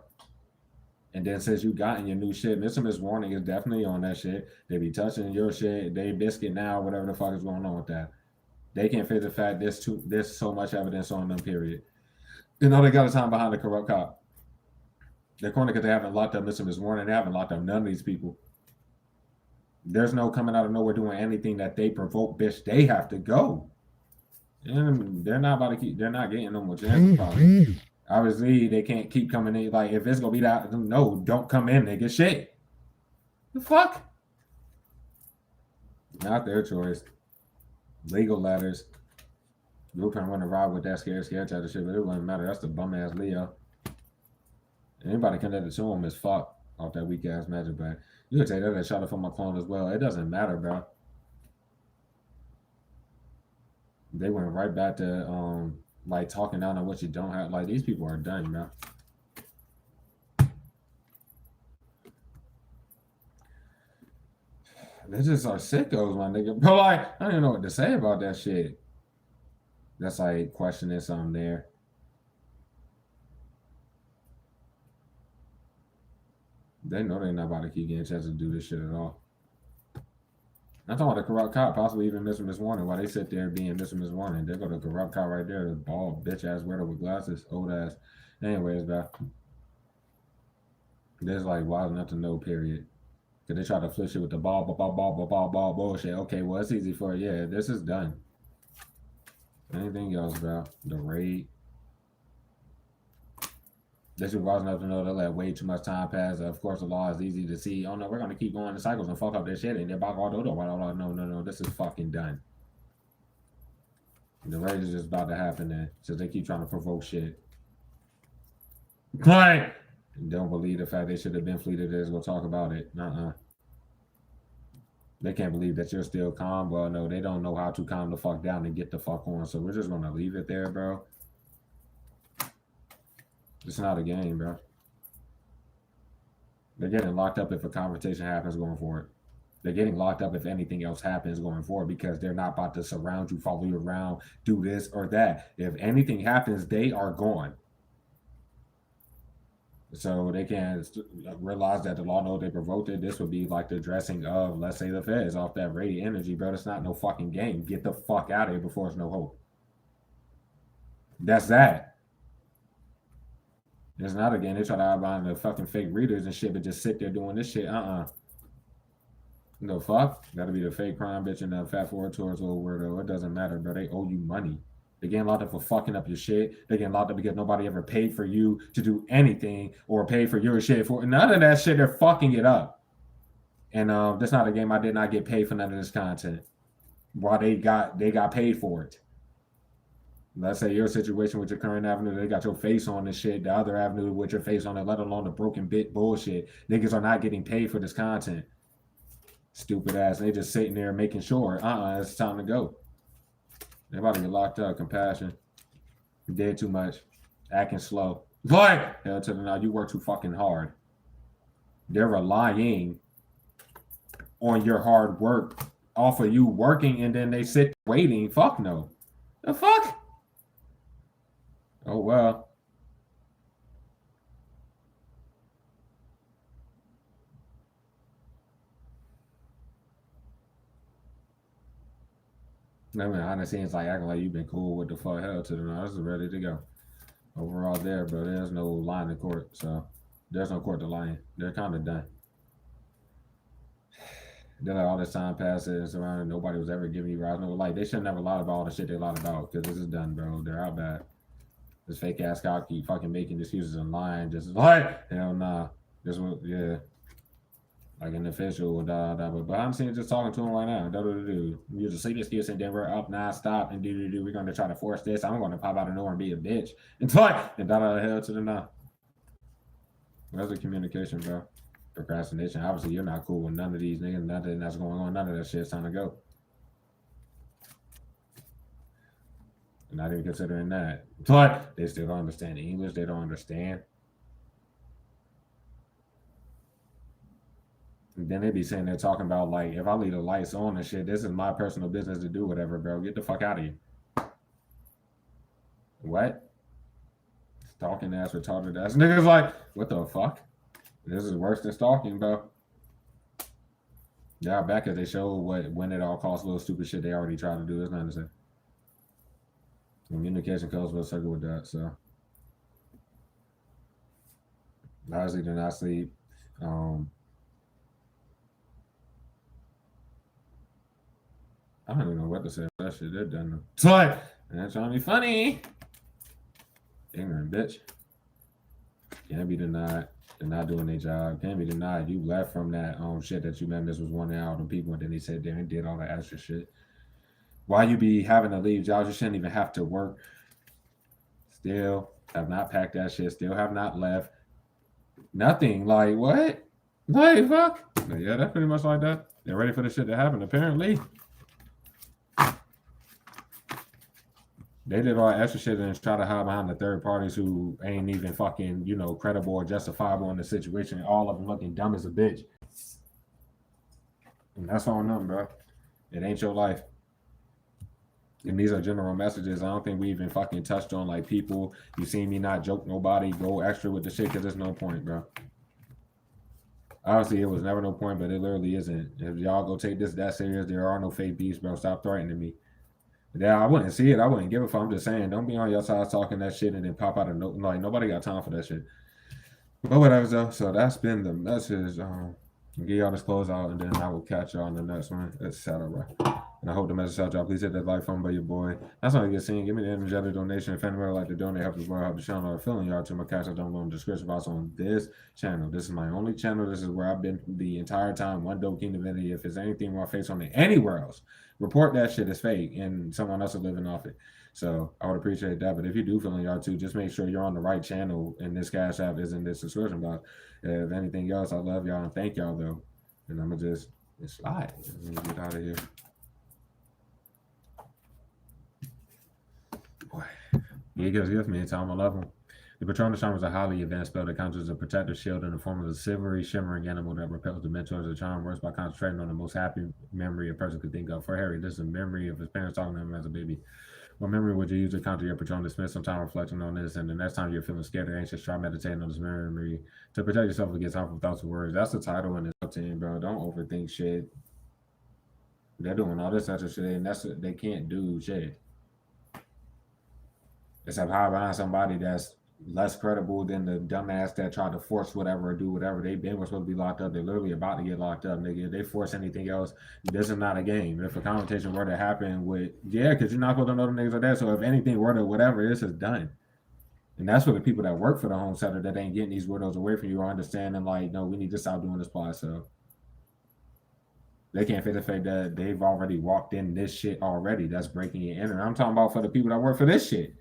A: And then since you gotten your new shit, Mr. Miss Warning is definitely on that shit. They be touching your shit. They biscuit now, whatever the fuck is going on with that. They can't figure the fact there's so much evidence on them, period. You know, they got a time behind the corrupt cop. They're corner because they haven't locked up Mr. Miss Warning. They haven't locked up none of these people. There's no coming out of nowhere doing anything that they provoke, bitch. They have to go. And they're not about to they're not getting no more chances, probably. Obviously, they can't keep coming in. Like, if it's going to be that, no, don't come in, nigga. Shit. The fuck? Not their choice. Legal letters. Blueprint want to ride with that scare type of shit, but it wouldn't matter. That's the bum ass Leo. Anybody connected to him is fucked off that weak ass magic bag. You could say that shot it from my clone as well. It doesn't matter, bro. They went right back to like talking down on what you don't have. Like, these people are done, bro. They just are sickos, my nigga. Bro, like, I don't even know what to say about that shit. That's like questioning something there. They know they're not about to keep getting a chance to do this shit at all. I'm talking about the corrupt cop, possibly even Mr. Miss Warning. While they sit there being Mr. Miss Warning, they go to the corrupt cop right there, the bald bitch ass weirdo with glasses, old ass. Anyways, bro, there's like wild enough to know. Period. Cause they try to flip shit with the ball bullshit. Okay, well it's easy for yeah. This is done. Anything else, bro? The raid. They should wise enough to know they let way too much time pass. Of course, the law is easy to see. Oh no, we're gonna keep going in cycles and fuck up this shit. And they're about no, this is fucking done. The raid is just about to happen then, since they keep trying to provoke shit. Right. Don't believe the fact they should have been fleeted. They're gonna talk about it. They can't believe that you're still calm. Well, no, they don't know how to calm the fuck down and get the fuck on. So we're just gonna leave it there, bro. It's not a game, bro. They're getting locked up if a confrontation happens going forward. They're getting locked up if anything else happens going forward because they're not about to surround you, follow you around, do this or that. If anything happens, they are gone. So they can realize that the law knows they provoked it. This would be like the dressing of, let's say, the feds off that radiant energy, bro. It's not no fucking game. Get the fuck out of here before it's no hope. That's that. It's not a game. They try to hide behind the fucking fake readers and shit, but just sit there doing this shit. No fuck. Gotta be the fake crime bitch and the fat forward towards little weirdo. It doesn't matter, bro. They owe you money. They getting locked up for fucking up your shit. They getting locked up because nobody ever paid for you to do anything or pay for your shit. For none of that shit, they're fucking it up. And that's not a game. I did not get paid for none of this content. While they got paid for it. Let's say your situation with your current avenue, they got your face on this shit. The other avenue with your face on it, let alone the broken bit bullshit. Niggas are not getting paid for this content. Stupid ass. They just sitting there making sure, it's time to go. They about to get locked up. Compassion. You did too much. Acting slow. But hell to the now, you work too fucking hard. They're relying on your hard work off of you working, and then they sit waiting. Fuck no. The fuck? Oh well. I mean, honestly, it's like acting like you've been cool with the fuck hell to the now. This is ready to go. Overall, there, bro. There's no line in court, so there's no court to lie in. They're kind of done. Then like all this time passes around, nobody was ever giving you rise. No, like they should never lie about all the shit they lied about because this is done, bro. They're out bad. This fake ass cop keep fucking making excuses and lying. Just like hell nah. This one, yeah. Like an official, but I'm seeing just talking to him right now. You just see this excuse in Denver up non-stop and do. We're gonna try to force this. I'm gonna pop out of nowhere and be a bitch. And like and hell to the nah. Where's the communication, bro? Procrastination. Obviously, you're not cool with none of these niggas. Nothing that's going on. None of that shit's time to go. Not even considering that. But they still don't understand English. They don't understand. And then they be sitting there talking about like, if I leave the lights on and shit, this is my personal business to do whatever, bro. Get the fuck out of here. What? Stalking ass, retarded ass. Niggas like, what the fuck? This is worse than stalking, bro. Yeah, back as they show when it all costs little stupid shit they already tried to do. It's not the same. Communication comes with a circle with that, so obviously they're not sleep. I don't even know what to say. That shit, they're done. So they're trying to be funny. Ignorant bitch. Can't be denied. They're not doing their job. Can't be denied. You left from that shit that you met. This was one out of people, and then they said there and did all that extra shit. Why you be having to leave jobs? You shouldn't even have to work. Still have not packed that shit. Still have not left. Nothing. Like what? Like fuck. But yeah, that's pretty much like that. They're ready for the shit to happen. Apparently, they did all that extra shit and try to hide behind the third parties who ain't even fucking credible or justifiable in the situation. All of them looking dumb as a bitch. And that's on them, bro. It ain't your life. And these are general messages. I don't think we even fucking touched on like people. You see me not joke nobody, go extra with the shit because there's no point, bro. Obviously, it was never no point, but it literally isn't. If y'all go take this that serious, there are no fake beefs, bro. Stop threatening me. Yeah, I wouldn't see it. I wouldn't give a fuck. I'm just saying, don't be on your side talking that shit and then pop out of no. Like nobody got time for that shit. But whatever, though. So that's been the message. Get y'all this close out, and then I will catch y'all on the next one. It's Saturday. And I hope the message helped y'all. Please hit that like button by your boy. That's all you get seen. Give me the energetic donation. If anyone would like to donate, help the boy, help the channel, or feeling y'all to my cash out down below in the description box on this channel. This is my only channel. This is where I've been the entire time. One dope king divinity. If there's anything where I face on it anywhere else, report that shit is fake and someone else is living off it. So I would appreciate that. But if you do feel y'all too, just make sure you're on the right channel and this cash app is in this description box. If anything else, I love y'all and thank y'all though. And I'm gonna just slide and get out of here. Boy, he gives me a time I love him. The Patronus charm is a highly advanced spell that conjures a protective shield in the form of a silvery, shimmering animal that repels the mentors. The charm works by concentrating on the most happy memory a person could think of. For Harry, this is a memory of his parents talking to him as a baby. What memory would you use to counter your Patronus? Spend some time reflecting on this, and the next time you're feeling scared or anxious, try meditating on this memory to protect yourself against harmful thoughts and words. That's the title in this team, bro. Don't overthink shit. They're doing all this other shit, and they can't do shit. Except hide behind somebody that's less credible than the dumbass that tried to force whatever or do whatever. They been were supposed to be locked up. They're literally about to get locked up, nigga. If they force anything else, this is not a game. If a confrontation were to happen with, yeah, because you're not supposed to know the niggas are there. So if anything were to whatever, this is done. And that's for the people that work for the home center that ain't getting these widows away from you or understanding, like, no, we need to stop doing this plot. So they can't fit the fact that they've already walked in this shit already. That's breaking and entering. I'm talking about for the people that work for this shit.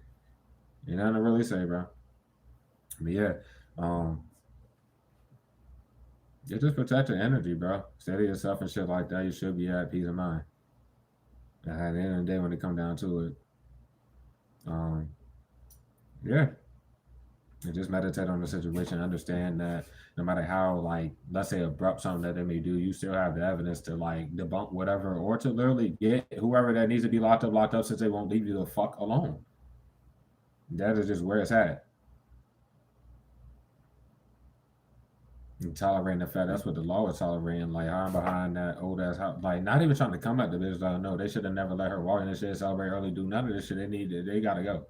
A: You know what I really say, bro. But yeah, you just protect your energy, bro. Steady yourself and shit like that. You should be at peace of mind. And at the end of the day, when it come down to it, yeah, and just meditate on the situation. Understand that no matter how, like, let's say abrupt something that they may do, you still have the evidence to like debunk whatever, or to literally get whoever that needs to be locked up, since they won't leave you the fuck alone. That is just where it's at. And tolerating the fact that's what the law is tolerating, like hiding behind that old ass house, like not even trying to come at the bitch. Like, no, they should have never let her walk in this shit, celebrate early, do none of this shit. They gotta go.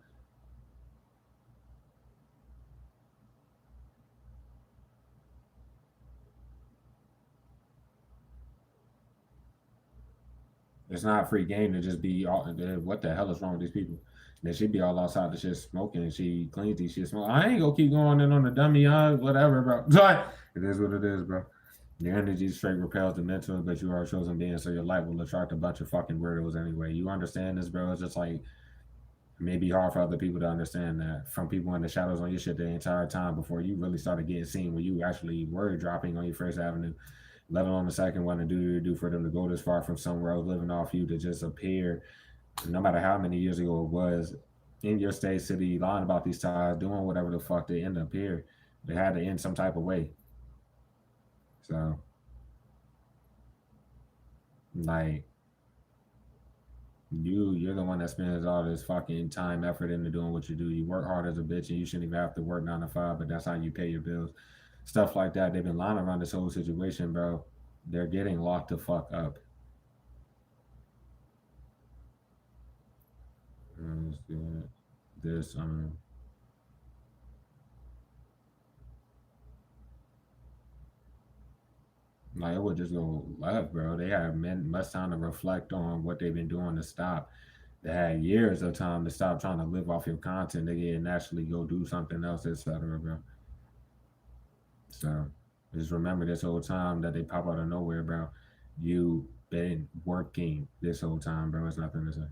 A: It's not a free game to just be all. What the hell is wrong with these people? They should be all outside the shit smoking, and she cleans these shit smoke. I ain't gonna keep going in on the dummy, whatever, bro. It is what it is, bro. Your energy straight repels the mental, but you are a chosen being, so your light will attract a bunch of fucking weirdos anyway. You understand this, bro? It's just like it may be hard for other people to understand that from people in the shadows on your shit the entire time before you really started getting seen, where you actually were dropping on your first avenue, let alone the second one, to do for them to go this far from somewhere else, living off you, to just appear, no matter how many years ago it was, in your state, city, lying about these ties, doing whatever the fuck they end up here. They had to end some type of way. So, like, you're the one that spends all this fucking time, effort into doing what you do. You work hard as a bitch, and you shouldn't even have to work 9 to 5, but that's how you pay your bills. Stuff like that. They've been lying around this whole situation, bro. They're getting locked the fuck up. This like it would just go left, bro. They have much time to reflect on what they've been doing to stop. They had years of time to stop trying to live off your content, nigga, and actually go do something else, etc., bro. So just remember this whole time that they pop out of nowhere, bro. You been working this whole time, bro. It's nothing to say.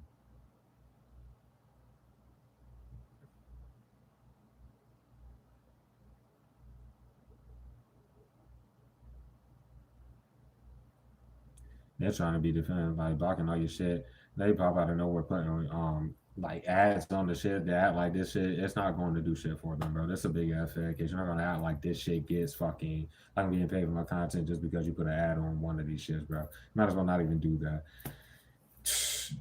A: They're trying to be defended, like blocking all your shit. They pop out of nowhere putting like ads on the shit. They act like this shit. It's not going to do shit for them, bro. That's a big ass fair case. You're not gonna act like this shit gets fucking. I'm getting paid for my content just because you put an ad on one of these shits, bro. Might as well not even do that.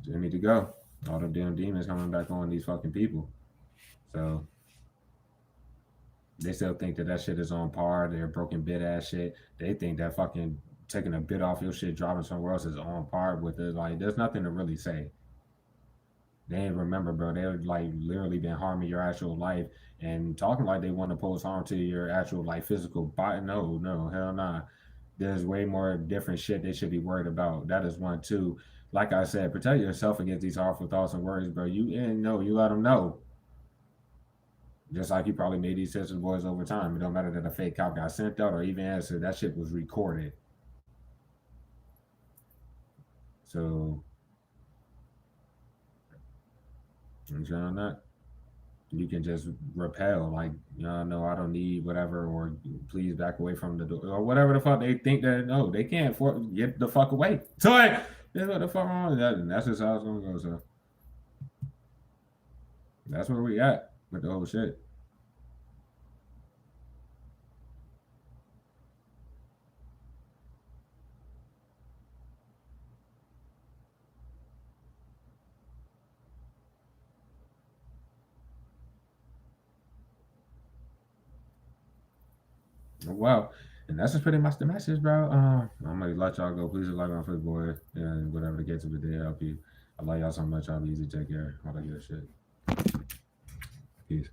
A: They need to go. All the damn demons coming back on these fucking people. So They still think that shit is on par. They're broken bit ass shit. They think that fucking taking a bit off your shit, dropping somewhere else is on par with it. Like, there's nothing to really say. They ain't remember, bro. They would like literally been harming your actual life and talking like they want to pose harm to your actual like physical body. No, no, hell nah. There's way more different shit they should be worried about. That is one too. Like I said, protect yourself against these harmful thoughts and worries, bro. You didn't know. You let them know. Just like you probably made these sensitive boys over time. It don't matter that a fake cop got sent out or even answered. That shit was recorded. So, I'm trying that. You can just repel, like, no, I don't need whatever, or please back away from the door, or whatever the fuck they think that, no, they can't get the fuck away. So, like, what the fuck wrong with that? And that's just how it's gonna go. So, that's where we at with the whole shit. Well, and that's just pretty much the message, bro. I'm gonna let y'all go. Please like my foot boy, and whatever the case of the day, help you. I love y'all so much. I'll be easy. Take care. All that good shit. Peace.